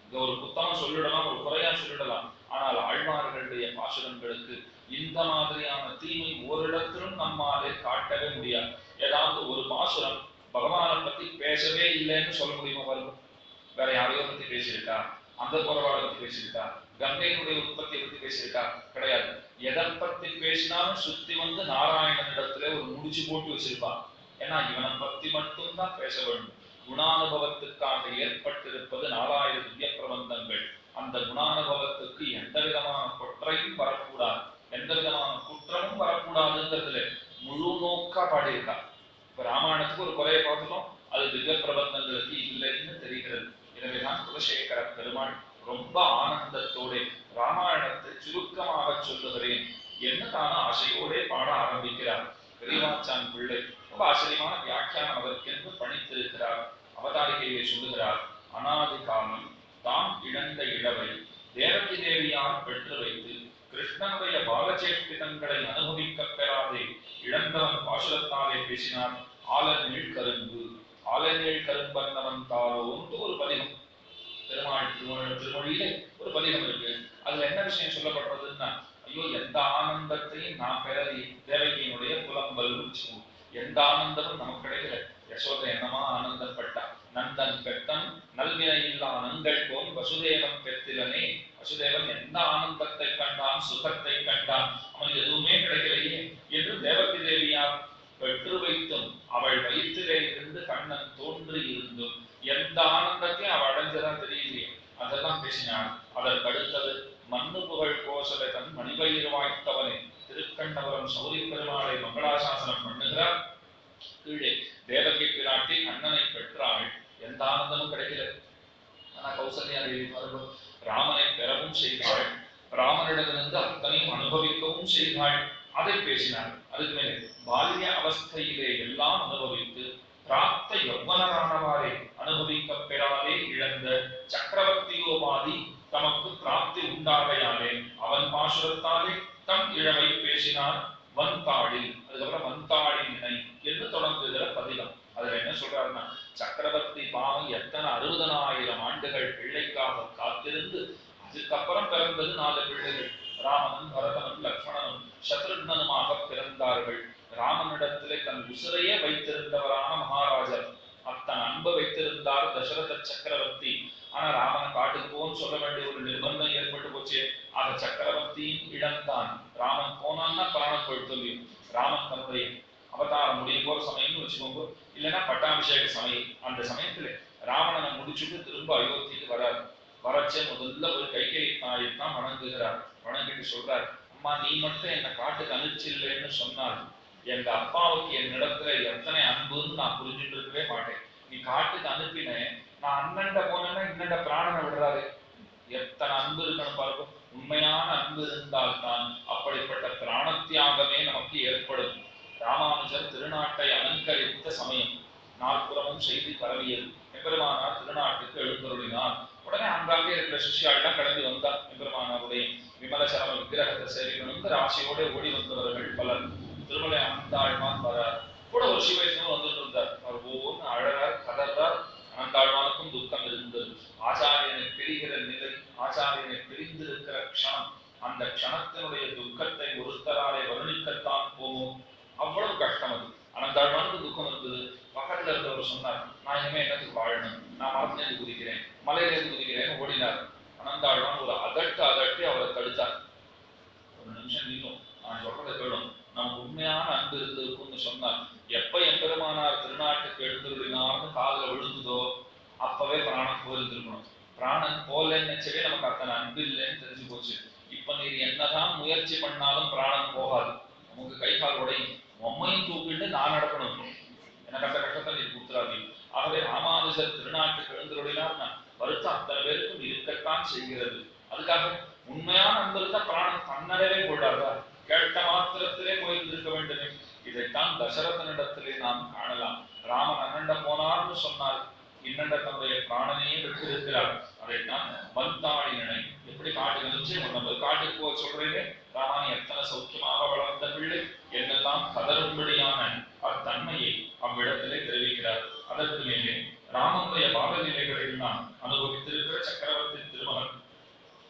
இங்க ஒரு புத்தகம் சொல்லிடலாம், ஒரு குறையா சொல்லிடலாம். ஆனால் ஆழ்வார்களுடைய பாசுரங்களுக்கு இந்த மாதிரியான தீமை ஓரிடத்திலும் நம்மாலே காட்டவே முடியாது. ஏதாவது ஒரு பாசுரம் பகவானை பத்தி பேசவே இல்லைன்னு சொல்ல முடியுமா? பாருங்க, வேற யாரையோ பத்தி பேசியிருக்கா? அந்த குறவாளை பத்தி பேசியிருக்கா? கங்கையினுடைய உற்பத்தியை பத்தி பேசியிருக்கா? கிடையாது. எதை பத்தி பேசினாலும் சுத்தி வந்து நாராயணனிடத்துல ஒரு முடிச்சு போட்டு வச்சிருப்பான். ஏன்னா இவனை பத்தி மட்டும்தான் பேச வேண்டும். குணானுபவத்துக்காக ஏற்பட்டிருப்பது 4000 திவ்ய பிரபந்தங்கள். அந்த குணானுபவத்துக்கு எந்த விதமான கொற்றையும் வரக்கூடாது, எந்த விதமான குற்றமும் வரக்கூடாதுங்கிறதுல முழு நோக்கா பாடியிருக்கா. இப்ப ராமாயணத்துக்கு ஒரு குறையை பார்த்துட்டோம், அது திவ்ய பிரபந்தங்களுக்கு இல்லைன்னு தெரிகிறது. எனவேதான் குலசேகர பெருமாள் ரொம்ப ஆனந்தத்தோட ராமாயணத்தை சுருக்கமாக சொல்லுகிறேன் என்ன தான ஆசையோட பாட ஆரம்பிக்கிறார். பெரியவாச்சான் பிள்ளை ரொம்ப ஆச்சரியமான வியாக்கியானம் அதற்கென்று பணித்திருக்கிறார். அவதாரிகையை சொல்லுகிறார். அனாதி காலம் தாம் இழந்த இழவை தேவகி தேவியார் பெற்று வைத்து கிருஷ்ணனுடைய பாலச்சேஷ்டிதங்களை அனுபவிக்க பெறாதே இழந்தவன் பாசுரத்தாலே பேசினார். ஆலநீள் கரும்பு ஆலநீள் கரும்பன்னவன் தாரோன்னு ஒரு பதிகம் பெருமாள் திருமொழியிலே ஒரு பதிகம் இருக்கு. அதுல என்ன விஷயம் சொல்லப்படுறதுன்னா, ஐயோ எந்த ஆனந்தத்தையும் நான் பெறலி, தேவகியினுடைய புலம்பல் வச்சுக்கோம். எந்த ஆனந்தமும் நமக்கு கிடைக்கல. யசோதை என்னமா ஆனந்தம் பட்டா, நந்தன் பெத்தன் நல்வினை இல்லா நங்கள் போன் வசுதேவன் பெற்றிலனே. வசுதேவன் எந்த ஆனந்தத்தை கண்டான், சுகத்தை கண்டான், அவன் எதுவுமே கிடைக்கலையே என்று தேவகி தேவியார் பெற்று வைத்தும் அவள் வயிற்றிலே இருந்து கண்ணன் தோன்றி இருந்தும் எந்த ஆனந்தத்தையும் அவள் அடைஞ்சதா தெரியலையே, அதெல்லாம் பேசினாள். அதற்கு அடுத்தது மண்ணு புகழ் கோசலை தன் மணிபயிர் வாய்த்தவனே திருக்கண்ணபுரம் சௌரி பெருமாளை மங்களாசாசனம் பண்ணுகிறார். கீழே தேவகி பிராட்டி கண்ணனை பெற்றாள், எந்த ஆனந்தமும் கிடைக்கல. ஆனா கௌசல்யா தேவி பாருங்கள், ராமனை பெறவும் செய்தாள், ராமனிடமிருந்து அத்தனையும் அனுபவிக்கவும் செய்தாள். அதை பேசினார். அதுக்கு மேலே பால்ய அவஸ்தையிலே எல்லாம் அனுபவித்து பிராப்த யௌவனரானவாறே அனுபவிக்க பெறாதே இழந்த சக்கரவர்த்தியோபாதி தமக்கு பிராப்தி உண்டாகையாலே அவன் பாசுரத்தாலே தம் இழவை பேசினார். வந்தாளில், அதுக்கப்புறம் வந்தாளின் நினை என்று தொடங்குகிற பதிகம். அதுல என்ன சொல்றாருன்னா, சக்கரவர்த்தி பாவம் எத்தனை 60,000 ஆண்டுகள் பிள்ளைக்காக காத்திருந்து அதுக்கப்புறம் பிறந்தது 4 பிள்ளைகள். ராமனும் பரதனும் லக்ஷ்மணனும் சத்ருக்னனுமாக பிறந்தார்கள். ராமனிடத்திலே தன் உசிரையே வைத்திருந்தவரான மகாராஜர், அத்தன் அன்பு வைத்திருந்தார் தசரத சக்கரவர்த்தி. ஆனா ராமனை காட்டுக்கு போன்னு சொல்ல வேண்டிய ஒரு நிர்பந்தம் ஏற்பட்டு போச்சு. ஆக சக்கரவர்த்தியும் இழந்தான். ராமன் போனான்னா பிராணம் போயிட்டு. ராமன் தன்னுடைய அவதாரம் முடிய போற சமயம்னு வச்சுக்கோங்க, இல்லைன்னா பட்டாபிஷேக சமயம். அந்த சமயத்துல ராவணனை முடிச்சுட்டு திரும்ப அயோத்திக்கு வராரு. வரச்சே முதல்ல ஒரு கைகேயி தாயைத்தான் வணங்குகிறார். வணங்கிட்டு சொல்றார், அம்மா நீ மட்டும் என்னை காட்டுக்கு அனுப்பிச்சில்லைன்னு சொன்னால் எங்க அப்பாவுக்கு என்னிடத்துல எத்தனை அன்புன்னு நான் புரிஞ்சுட்டு இருக்கவே மாட்டேன். நீ காட்டுக்கு அனுப்பினேன், நான் அண்ணன்ட போனேன்னா இன்னண்ட பிராணனை விடுறாரு. எத்தனை அன்பு இருக்கணும் பாருங்க. உண்மையான அன்பு இருந்தால்தான் அப்படிப்பட்ட பிராணத்தியாகமே நமக்கு ஏற்படும். ராமானுஜர் திருநாட்டை அலங்கரித்த சமயம் நாற்புறமும் செய்தி பரவியது. என்ன எம்பெருமானார் திருநாட்டுக்கு எழுந்தருளினார். உடனே அங்காங்கே இருக்கிற சிஷ்யாள்லாம் கிளம்பி வந்தார். எம்பெருமானாருடைய விமலசரம விக்கிரகத்தை சேவிக்கணுங்கிற ஆசையோட ஓடி வந்தவர்கள் பலர். திருமலை அனந்தாழ்வான் வரார். கூட ஒரு சிவைஷ்ணவம் வந்துட்டு இருந்தார். அவர் ஒவ்வொன்று அழறார், கதறார். அனந்தாழ்வானுக்கும் துக்கம் இருந்தது. ஆச்சாரியனை பிரிகிற நிலை, ஆச்சாரியனை பிரிந்திருக்கிற க்ஷணம், அந்த க்ஷணத்தினுடைய துக்கத்தை ஒருத்தராலே வர்ணிக்கத்தான் போகும். அவ்வளவு கஷ்டம் அது. அனந்தாழ்வானுக்கு துக்கம் இருந்தது. பக்கத்துல இருந்தவர் சொன்னார், நான் இனிமே என்னத்துக்கு வாழணும், நான் மரத்திலிருந்து குதிக்கிறேன், மலையிலிருந்து குதிக்கிறேன்னு ஓடினார். அனந்தாழ்வான் ஒரு அதட்டி அவரை தடுத்தார். ஒரு நிமிஷம் நின்னும், நான் சொல்றதை கேளும், நமக்கு உண்மையான அன்பு இருந்திருக்கும்னு சொன்னார். எப்ப எம்பெருமானார் திருநாட்டுக்கு எழுந்துருளினார்னு காதுல விழுந்ததோ அப்பவே பிராணம் போயிருந்திருக்கணும். பிராணன் போலன்னு நினைச்சவே நமக்கு அத்தனை அன்பு இல்லைன்னு தெரிஞ்சு போச்சு. இப்ப நீர் என்னதான் முயற்சி பண்ணாலும் பிராணம் போகாது. நமக்கு கை கால் உடையும், உம்மையும் தூக்கிட்டு நான் நடக்கணும், எனக்கு அந்த கஷ்டத்தை நீர் கொடுத்துறாதீங்க. ஆகவே ராமானுஜர் திருநாட்டுக்கு எழுந்துருளினார்னா வருத்தம் அத்தனை பேருக்கும் இருக்கத்தான் செய்கிறது. அதுக்காக உண்மையான அன்பு இருந்தா பிராணம் தன்னடவே கொள்ளாதா? கேட்ட மாத்திரத்திலே போயிருந்திருக்க வேண்டுமே. இதைத்தான் தசரதனிடத்திலே நாம் காணலாம். ராமன் அண்ணண்ட போனார்னு சொன்னார், இன்னண்ட தன்னுடைய பிராணனையே விட்டிருக்கிறார். அதைத்தான் மந்தாளினை எப்படி காட்டு நினைச்சு நம்ம காட்டுக்கு போக சொல்றீங்க, ராமானி எத்தனை சௌக்கியமாக வளர்ந்த பிள்ளை என்னெல்லாம் கதறும்படியான அத்தன்மையை அவ்விடத்திலே தெரிவிக்கிறார். அதற்கு மேலே ராமனுடைய பாவநிலைகளில் நாம் அனுபவித்திருக்கிற சக்கரவர்த்தி திருமகன்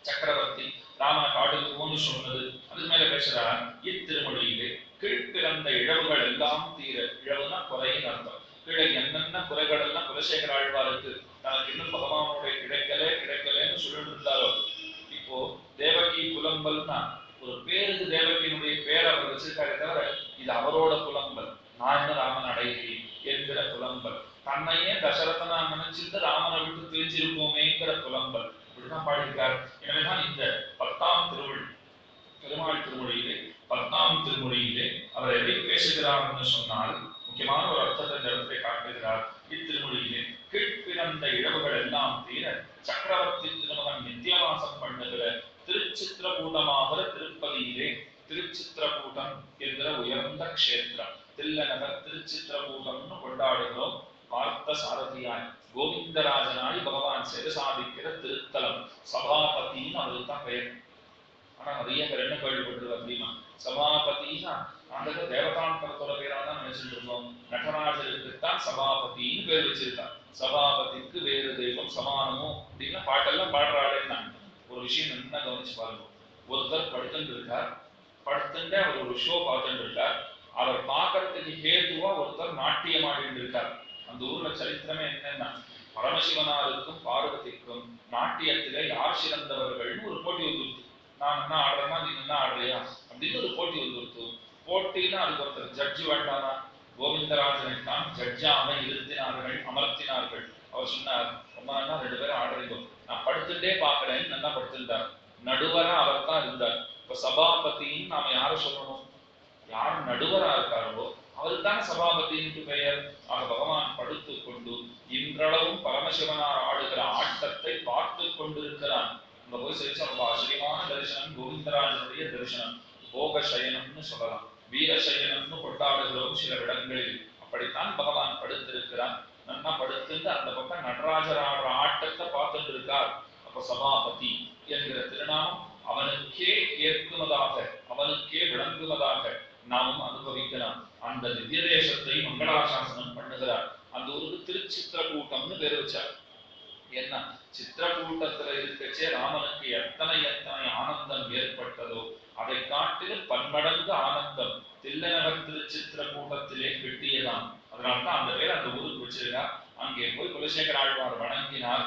சக்கரவர்த்தி ராமனை காட்டுக்கு போன்னு சொன்னது, அதுக்கு மேல பேசுறார். இத்திருமொழியிலே கீழ்பிறந்த இழவுகள் எல்லாம் தீர, இழவுனா குறையின் அர்த்தம். கீழே என்னென்ன குறைகள் எல்லாம் குலசேகர ஆழ்வாருக்கு தனக்கு இன்னும் பகவானுடைய கிடைக்கலன்னு சொல்லிட்டு இருந்தாரோ, இப்போ தேவகி புலம்பல்னா ஒரு பேருக்கு தேவகியினுடைய பேர் அவர் வச்சிருக்காரே தவிர இது அவரோட புலம்பல், நான் என்ன ராமன் அடையி என்கிற புலம்பல், தன்னையே தசரதனா நினைச்சிட்டு ராமனை விட்டு பிரிஞ்சிருப்போமேங்கிற புலம்பல், இப்படிதான் பாடியிருக்கார். எனவேதான் இந்த 10ஆம் திருமொழி, பெருமாள் திருமொழியிலே 10ஆம் திருமொழியிலே அவர் எதை பேசுகிறார்னு சொன்னால் முக்கியமான ஒரு அர்த்தத்தை இந்த இடத்திலே காட்டுகிறார். இத்திருமொழியிலே கீழ்பிறந்த இழவுகள் எல்லாம் தீர சக்கரவர்த்தி திருமகன் நித்தியவாசம் பண்ணுகிற திருச்சித்திரகூட்டமாகிற திருப்பதியிலே, திருச்சித்திரகூட்டம் என்கிற உயர்ந்த க்ஷேத்திரம், தில்லநகர் திருச்சித்திரகூட்டம்னு கொண்டாடுகிறோம். பார்த்த சாரதியாய் கோவிந்தராஜனாய் பகவான் சேவை சாதிக்கிற திருத்தலம், சபாபதினு அவருக்கு தான் பெயர். ஆனா நிறைய பேர் என்ன கேள்விப்பட்டிருக்க அப்படின்னா, சபாபதினா அந்த தேவதாந்தரத்தோட பேரா தான் நினைச்சிட்டு இருக்கோம். நடராஜருக்குத்தான் சபாபதினு பேர் வச்சிருக்கான். சபாபதிக்கு வேறு தெய்வம் சமானமோ அப்படின்னா பாட்டெல்லாம் பாடுறாளேன்னா ஒரு விஷயம் என்ன கவனிச்சு பாருங்க. ஒருத்தர் படுத்துட்டு இருக்கார், படுத்துட்டு அவர் ஒரு ஷோ பார்த்துட்டு இருக்கார். அவர் பார்க்கறதுக்கு ஹேதுவா ஒருத்தர் நாட்டியம் ஆடிட்டு இருக்கார். அந்த ஊர்ல சரித்திரமே என்னன்னா, பரமசிவனாருக்கும் பார்வதிக்கும் நாட்டியத்திலே யார் சிறந்தவர்கள்னு ஒரு போட்டி வந்துருச்சு. நான் என்ன ஆடுறேன்னா நீ என்ன ஆடுறியா அப்படின்னு ஒரு போட்டி வந்துருச்சு. போட்டின்னு அதுக்கு ஒருத்தர் ஜட்ஜி வேண்டாமா? கோவிந்தராஜனை தான் ஜட்ஜாக இருத்தினார்கள், அமர்த்தினார்கள். அவர் சொன்னார், ரொம்ப நல்லா 2 பேரும் ஆடுறீங்க, நான் படுத்துட்டே பாக்குறேன்னு நல்லா படுத்துட்டார். நடுவரா அவர் தான் இருந்தார். இப்ப சபாபதின்னு நாம யார சொல்லணும்? யார் நடுவரா இருக்காரோ அவருக்கு தான் சபாபதிக்கு பெயர். ஆக பகவான் படுத்து கொண்டு இன்றளவும் பரமசிவனார் ஆடுகிற ஆட்டத்தை பார்த்து கொண்டிருக்கிறான். அங்க போய் சேர்த்து ரொம்ப ஆச்சரியமான தரிசனம், கோவிந்தராஜனுடைய தரிசனம். போக சயனம்னு சொல்லலாம், வீர சயனம்னு கொண்டாடுகிறோம் சில இடங்களில். அப்படித்தான் பகவான் படுத்திருக்கிறான். நன்னா படுத்துட்டு அந்த பக்கம் நடராஜர் ஆடுற ஆட்டத்தை பார்த்துட்டு இருக்கார். அப்ப சபாபதி என்கிற திருநாமம் அவனுக்கே ஏற்குவதாக, அவனுக்கே விளங்குவதாக நாமும் அனுபவிக்கலாம். அந்த திவ்ய தேசத்தை மங்களாசாசனம் பண்ணுகிறார். அந்த ஊருக்கு திருச்சித்திரகூட்டம்னு பேர் வச்சார். என்ன சித்திரகூட்டத்துல இருக்கச்சே ராமனுக்கு எத்தனை ஆனந்தம் ஏற்பட்டதோ அதை காட்டிலும் பன்மடங்கு ஆனந்தம் தில்லநகர் திருச்சித்திரகூட்டத்திலே கிட்டியதாம். அதனால்தான் அந்த பேர் அந்த ஊருக்கு வச்சிருக்கா. அங்கே போய் குலசேகர ஆழ்வார் வணங்கினார்.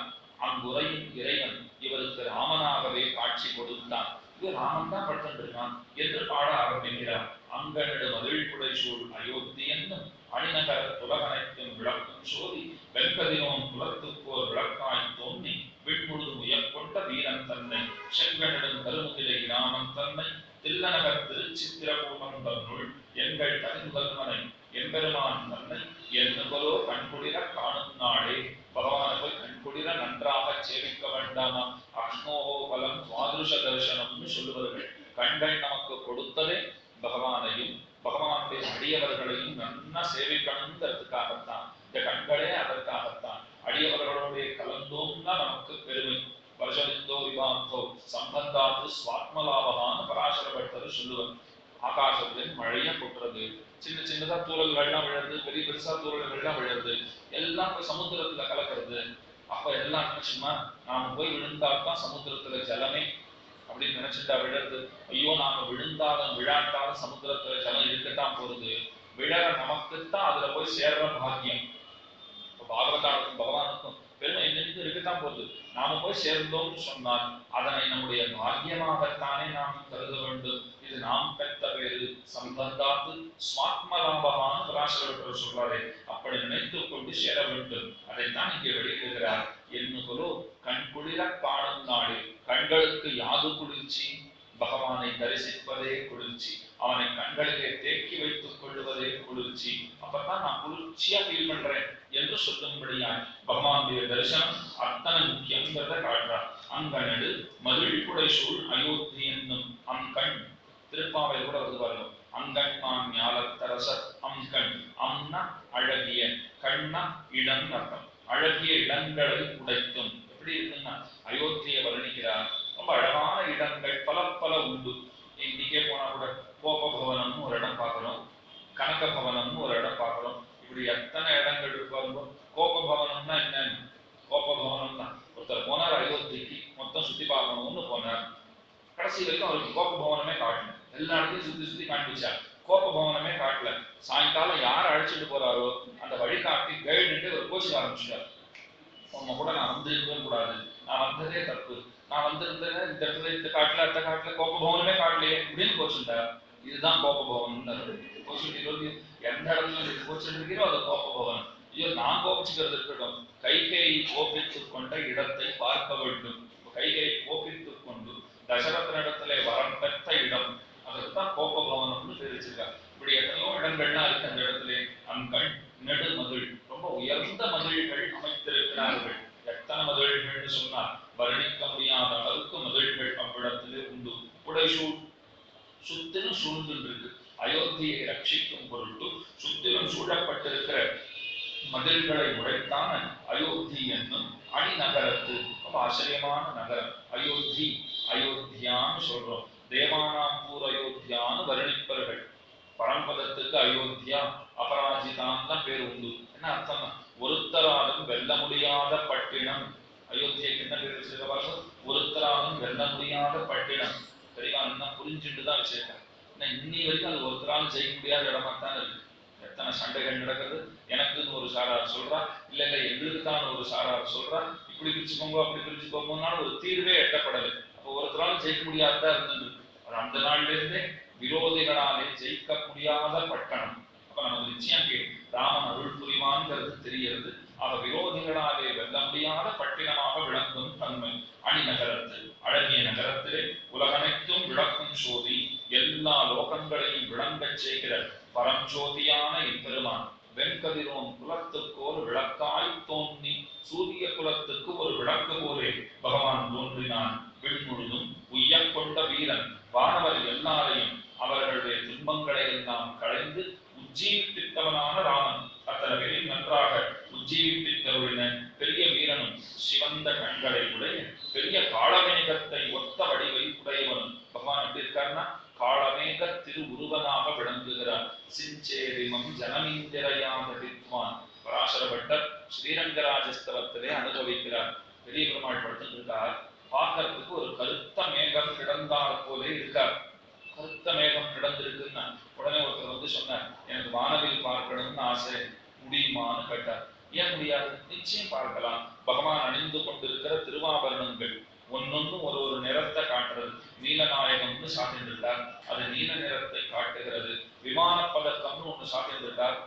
அங்குரையும் இறைவன் இவருக்கு ராமனாகவே காட்சி கொடுத்தான். இது ராமன் தான் படுத்துட்டு இருக்கான் என்று பாட ஆரம்பிக்கிறார். அங்கனிடு மதில் புடை சூழ் அயோத்தி என்னும் அணிநகர துலகனைக்கும் விளக்கும் சோதி வெண்கதிரோன் குலத்துக்கோர் விளக்காய் தோன்றி விண்முழுதும் உயர்கொண்ட வீரன் தன்னை செங்கனிடும் கருமுகிலை ராமன் தன்னை தில்லநகர் திருச்சித்திரகூட்டம் தன்னுள் எங்கள் தனிமுதல்வனை எம்பெருமான் தன்னை என்னுகளோ கண்குளிர காணும் நாளே. பகவானை போய் கண்குளிர நன்றாக சேவிக்க வேண்டாமா? அக்னோஹோ பலம் சுவாதுஷ தரிசனம்னு சொல்லுவார்கள். கண்கள் நமக்கு கொடுத்ததே பகவானையும் பகவானுடைய அடியவர்களையும் நன்னா சேவிக்கணுங்கிறதுக்காகத்தான். இந்த கண்களே அதற்காகத்தான். அடியவர்கள் சம்பந்தாத்து ஸ்வாத்மலாபகான்னு பராசர பட்டர் சொல்லுவார். ஆகாசத்தில் மழைய கொட்டுறது, சின்ன சின்னதா தூரல்கள்லாம் விழுறது, பெரிய பெருசா தூரல்கள்லாம் விழுறது, எல்லாம் போய் சமுத்திரத்துல கலக்கிறது. அப்ப எல்லாம் நினைச்சுமா நாம போய் விழுந்தால்தான் சமுத்திரத்துல ஜலமே அப்படின்னு நினைச்சுட்டா விழறது. ஐயோ நாம விழுந்தாலும் விழாட்டாலும் சமுத்திரத்துல ஜலம் இருக்கத்தான் போறது, விழற நமக்குத்தான் அதுல போய் சேர்ற பாக்கியம். பாகவதாளுக்கும் பகவானுக்கும் பெருமை என்னென்னு இருக்கத்தான் போகுது. நாம போய் சேர்ந்தோம்னு சொன்னால் அதனை நம்முடைய பாக்கியமாகத்தானே நாம் கருத வேண்டும். இது நாம் பெற்ற பேரு சம்பந்தாத்து ஸ்வாத்மலாபகான்னு பராசரர் சொல்றாரே, அப்படி நினைத்துக் கொண்டு சேர வேண்டும். அதைத்தான் இங்கே வெளியிடுகிறார். என்னுகளோ கண்குளிர காணும் நாடு, கண்களுக்கு யாது குளிர்ச்சி, பகவானை தரிசிப்பதே குளிர்ச்சி, அவனை கண்களிலே தேக்கி வைத்துக் கொள்வதே குளிர்ச்சி. அப்பதான் நான் குளிர்ச்சியா ஃபீல் பண்றேன் என்று சொல்லும்படியாய் பகவானுடைய தரிசனம் அத்தனை முக்கியங்கிறத காட்டுறார். அங்கனடு மகிழ் குடை சூழ் அயோத்தி என்னும் அங்கண், திருப்பாவை கூட வந்து வரணும். அங்கண் மான் ஞாலத்தரசர் அங்கண், அம்னா அழகிய, கண்ணா இடம் அர்த்தம், அழகிய இடங்களை உடைத்தும். எப்படி இருக்குன்னா அயோத்தியை வர்ணிக்கிறார். ரொம்ப அழகான இடங்கள் பல பல உண்டு. இன்னைக்கே போனா கூட கோபபவனம்னு ஒரு இடம் பார்க்கிறோம், கனக பவனம்னு ஒரு இடம் பார்க்கிறோம். இப்படி எத்தனை இடங்கள் இருப்பாங்க. கோபபவனம்னா என்னன்னு, கோபபவனம் தான். ஒருத்தர் போனார் அயோத்திக்கு, மொத்தம் சுத்தி பார்க்கணும்னு போனார். கடைசி வரைக்கும் அவருக்கு கோபபவனமே காட்டல, எல்லா இடத்தையும் சுத்தி சுத்தி காண்பிச்சார், கோபபவனமே காட்டல. சாயங்காலம் யார் அழைச்சிட்டு போறாரோ அந்த வழிகாட்டி கைடு ஒரு கோச்சிக்க ஆரம்பிச்சிட்டார். உங்க கூட நான் வந்திருக்கவே கூடாது, நான் வந்ததே தப்பு, நான் வந்திருந்தேன் இந்த இடத்துல இந்த காட்டுல அந்த காட்டுல கோபபவனமே காட்டலையே அப்படின்னு கோச்சுட்டார். இதுதான் கோபபவனம். கோச்சுட்டு எந்த இடத்துல கோச்சுருக்கிறோ அது கோபபவனம். ஐயோ நான் கோபிச்சுக்கிறது இருக்கட்டும், கைகேயை கோபித்துக் கொண்ட இடத்தை பார்க்க வேண்டும். கைகேயை கோபித்துக் கொண்டு தசரதனிடத்திலே வரம் பெற்ற இடம், அதுதான் கோபபவனம்னு தெரிவிச்சிருக்கார். இப்படி எத்தனையோ இடங்கள்லாம் இருக்கு அந்த இடத்துல. அங்கண் நெடு மதில், ரொம்ப உயர்ந்த மதில்கள் அமைத்திருக்கிறார்கள். எத்தனை மதில்கள்னு சொன்னால் வர்ணிக்க முடியாத அளவுக்கு மதில்கள் அவ்விடத்திலே உண்டு. புடைசூழ், சுத்திலும் சூழ்ந்து இருக்கு. அயோத்தியை ரட்சிக்கும் பொருட்டு சுத்திலும் சூழப்பட்டிருக்கிற மதில்களை உடைத்தான அயோத்தி என்னும் அணிநகரத்து. ரொம்ப ஆச்சரியமான நகரம் அயோத்தி. அயோத்தியான்னு சொல்றோம், தேவானாம் பூர் அயோத்தியான்னு வர்ணிப்பவர்கள். பரம்பதத்துக்கு அயோத்தியா அபராஜிதான் தான் பேர் உண்டு. என்ன அர்த்தம்? ஒருத்தராலும் வெல்ல முடியாத பட்டினம். அயோத்தியக்கு என்ன பேர் வச்சிருக்க? ஒருத்தராலும் வெல்ல முடியாத பட்டினம். சரிவா புரிஞ்சுட்டுதான் வச்சிருக்கேன். இன்னி வரைக்கும் அது ஒருத்தராலும் ஜெயிக்க முடியாத இடமாத்தான் இருக்கு. எத்தனை சண்டைகள் நடக்குது. எனக்குன்னு ஒரு சாரார் சொல்றா, இல்ல இல்ல எங்களுக்கு தான் ஒரு சாரார் சொல்றா, இப்படி பிரிச்சுக்கோங்க அப்படி பிரிச்சுக்கோங்கனாலும் ஒரு தீர்வே எட்டப்படலை. அப்போ ஒருத்தராலும் ஜெயிக்க முடியாததான் இருந்துருக்கு. அது அந்த நாள்ல இருந்தே விரோதிகளாலே ஜெயிக்க முடியாத பட்டணம். அப்ப நமக்கு நிச்சயம் ராமன் அருள் புரிவான்ங்கிறது தெரிகிறது. ஆக விரோதிகளாலே வெல்ல முடியாத பட்டினமாக விளங்கும் தன்மை அணிநகரத்து. அழகிய நகரத்திலே உலகனைத்தும் விளக்கும் சோதி, எல்லா லோகங்களையும் விளங்கச் செய்கிற பரஞ்சோதியான இப்பெருமான் வெண்கதிரோன் குலத்துக்கு ஒரு விளக்காய் தோன்றி சூரிய குலத்துக்கு ஒரு விளக்கு போலே பகவான் தோன்றினான். விண்முழுதும் உய்யக் கொண்ட வீரன், வானவர் எல்லாரையும் அவர்களுடைய துன்பங்களை எல்லாம் களைந்து உஜ்ஜீவிப்பித்தவனான ராமன். அத்தனை பேரையும் நன்றாக உஜ்ஜீவிப்பித்தருளின பெரிய வீரனும், சிவந்த கண்களை உடைய பெரிய காளமேகத்தை ஒத்த வடிவை உடையவனும். பகவான் எப்படி இருக்காருன்னா காளமேக திரு உருவனாக விளங்குகிறார். சிஞ்சேரிமம் ஜனமீந்திரையாக வித்வான். பராசர பட்டர் ஸ்ரீரங்கராஜஸ்தவத்திலே அனுபவிக்கிறார். பெரிய பெருமாள் படுத்திருக்கார். பார்க்கறதுக்கு ஒரு கருத்த மேகம் கிடந்தால் போலே இருக்கார். கருத்த மேகம் கிடந்திருக்குன்னா உடனே ஒருத்தர் வந்து சொன்னார், எனக்கு வானவில் பார்க்கணும்னு ஆசை, முடியுமான்னு கேட்டார். ஏன் முடியாது? நிச்சயம் பார்க்கலாம். பகவான் அணிந்து கொண்டிருக்கிற திருவாபரணங்கள் ஒன்னொன்னும் ஒரு ஒரு நிறத்தை காட்டுறது. நீலநாயகம்னு சாத்தின்றிருக்கார், அது நீல நிறத்தை காட்டுகிறது. விமான பதக்கம்னு ஒண்ணு சாத்தின்றிருக்கார்,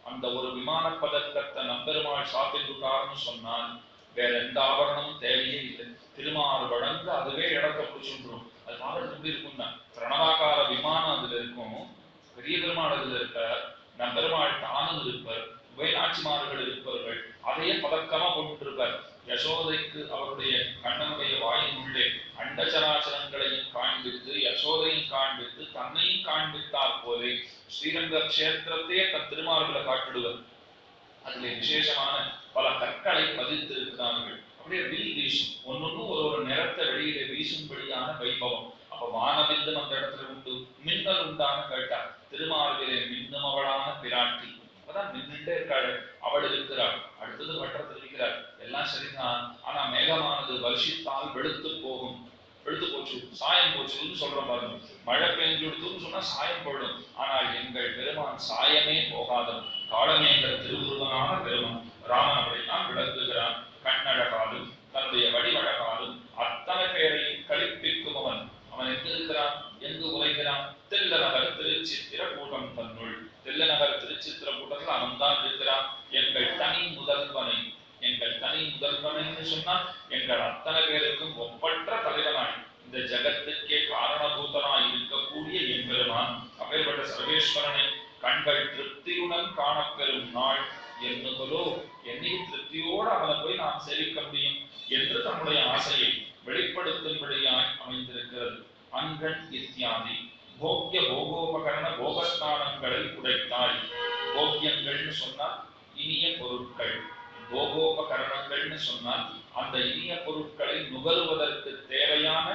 அந்த ஒரு விமான பதக்கத்தை நம்பெருமாள் சாத்தின்றிருக்காருன்னு சொன்னால் வேற எந்த ஆபரணமும் தேவையே இல்லை. திருமாறு வழங்க அதுவே இடத்தை பிடிச்சுருக்கும். அது பார்க்கறது எப்படி இருக்கும்னா பிரணவாக்கார விமானம் அதுல இருக்கும், பெரிய பெருமாள் அதுல இருப்பார், நம்பெருமாள் தானும் இருப்பார், உபயநாச்சிமார்கள் இருப்பவர்கள், அதையே பதக்கமா போட்டு இருப்பார். யசோதைக்கு அவருடைய கண்ணனுடைய வாயின் உள்ளே அண்டச்சராச்சரங்களையும் காண்பித்து யசோதையும் காண்பித்து தன்னையும் காண்பித்தார் போலே ஸ்ரீரங்க கஷேத்திரத்தையே தன் திருமார்களை காட்டிடுவர். அதிலே விசேஷமான பல கற்களை பதித்திருக்கிறார்கள். அப்படியே வில் வீசும். ஒன்னொன்னும் ஒரு நிறத்தை வெளியில வீசும்படியான வைபவம். அப்ப வானவில்லும் அந்த இடத்துல உண்டு, மின்னல் உண்டான கேட்டா திருமார்பிலே மின்னுமவளான பிராட்டி. அப்பதான் மின்னுட்டே இருக்காள், அவள் இருக்கிறாள். அடுத்தது வட்டத்தில் இருக்கிறாள். எல்லாம் சரிதான். ஆனா மேகமானது வருஷித்தால் வெளுத்து போகும். வெளுத்து போச்சு, சாயம் போச்சுன்னு சொல்றோம் பாருங்க. மழை பெஞ்சுடுத்துன்னு சொன்னா சாயம் போடும். ஆனால் எங்கள் பெருமான் சாயமே போகாதவன், காலமேக திருவுருவனான பெருமான். ராமன் அப்படித்தான் விளக்குகிறான். கண்ணழகாலும் தன்னுடைய வடிவழகாலும் அத்தனை பேரையும் கழிப்பிக்கும் அவன். அவன் எங்கு இருக்கிறான், எங்கு உரைகிறான்? தில்லநகர் திருச்சித்திர கூட்டம் தன்னுள். தில்லநகர் திருச்சித்திர கூட்டத்தில் அவன் தான் இருக்கிறான். எங்கள் தனி முதல்வனை, எங்கள் தனி முதல்வனைன்னு சொன்னா எங்கள் அத்தனை பேருக்கும் ஒப்பற்ற தலைவனாய், இந்த ஜகத்துக்கே காரணபூதனாய் இருக்கக்கூடிய எம்பெருமான். அப்பேற்பட்ட சர்வேஸ்வரனை கண்கள் திருப்தியுடன் காணப்பெறும் நாள் என்னுகளோ, என்னைக்கு திருப்தியோடு அவனை போய் நாம் சேவிக்க முடியும் என்று தன்னுடைய ஆசையை வெளிப்படுத்தும்படியாய் அமைந்திருக்கிறது. அங்கன் இத்தியாதி போக்கிய போகோபகரண போகஸ்தானங்களை உடைத்தாய். போக்கியங்கள்னு சொன்னால் இனிய பொருட்கள், போகோபகரணங்கள்னு சொன்னால் அந்த இனிய பொருட்களை நுகருவதற்கு தேவையான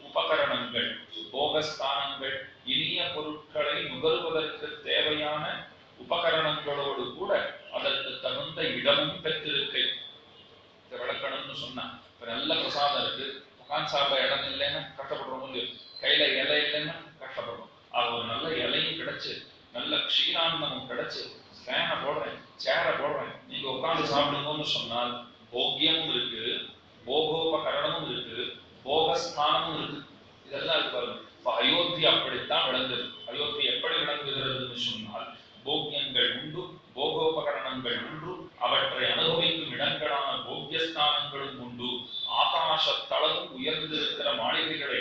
உபகரணங்கள். போகஸ்தானங்கள் இனிய பொருட்களை நுகருவதற்கு தேவையான உபகரணங்களோடு கூட அதற்கு தகுந்த இடமும் பெற்றிருக்கை. விளக்கணும்னு சொன்னா இப்ப நல்ல பிரசாதம் இருக்கு, உட்காந்து சாப்பிட இடம் இல்லைன்னா கஷ்டப்படுறோம் இல்லையோ, கையில இலை இல்லைன்னா கஷ்டப்படுறோம். அது ஒரு நல்ல இலையும் கிடைச்சு, நல்ல க்ஷீராந்தமும் கிடைச்சு, ஃபேனை போடுறேன், சேரை போடுறேன், நீங்க உட்காந்து சாப்பிடுங்கன்னு சொன்னால் போக்கியமும் இருக்கு, போகோபகரணமும் இருக்கு, போகஸ்தானமும் இருக்கு. இதெல்லாம் இருக்கு பாருங்க. இப்ப அயோத்தி அப்படித்தான் விளங்குது. அயோத்தி எப்படி விளங்குகிறதுன்னு சொன்னால் போக்கியங்கள் உண்டு, போகோபகரணங்கள் உண்டு, அவற்றை அனுபவிக்கும் இடங்களான போக்கியஸ்தானங்களும் உண்டு. ஆகாச தளவும் உயர்ந்திருக்கிற மாளிகைகளை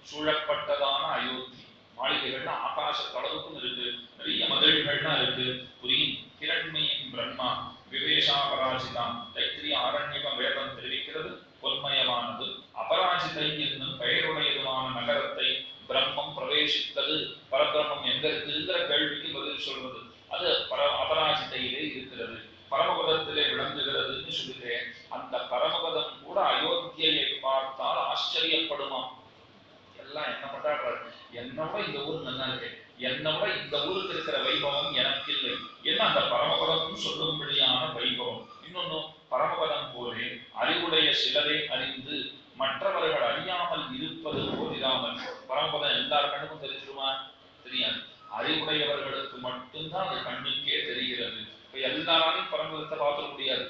சூழப்பட்டதான அயோத்தி. மாளிகைகள்னா ஆகாச தளவுக்கும் இருக்கு, நிறைய மதில்கள்லாம் இருக்கு. புரியும் கிரண்மயம் பிரம்மா விவேஷாபராஜிதாம். தைத்திரிய ஆரண்யகம் வேதம் தெரிவிக்கிறது. பொன்மயமானது அபராஜிதை என்னும் பெயருடையதுமான நகரத்தை பிரம்மம் பிரவேசித்தது. பரபிரம்மம் எங்க இருக்குங்கிற கேள்விக்கு பதில் சொல்றது அது அபராஜிதையிலே இருக்கிறது, பரமபதத்திலே விளங்குகிறதுன்னு சொல்லிட்டேன். அந்த பரமபதம் கூட அயோத்தியை பார்த்தால் ஆச்சரியப்படுமா. எல்லாம் என்ன பண்றாரு, என்னோட இந்த ஊர் நல்லா இருக்கு, என்னோட இந்த ஊருக்கு இருக்கிற வைபவம் எனக்கு இல்லை. என்ன அந்த பரமபதம் சொல்லும்படியான வைபவம். இன்னொன்னு பரமபதம் போலே அறிவுடைய சிலரை அறிந்து மற்றவர்கள் அறியாமல் இருப்பது போதிராமல். பரமபதம் எல்லார் கண்ணுக்கும் தெரிஞ்சிருமா? தெரியாது. அறிவுடையவர்களுக்கு மட்டும்தான் அது கண்ணுக்கே தெரிகிறது. இப்ப எல்லாராலையும் பரமபதத்தை பார்க்க முடியாது.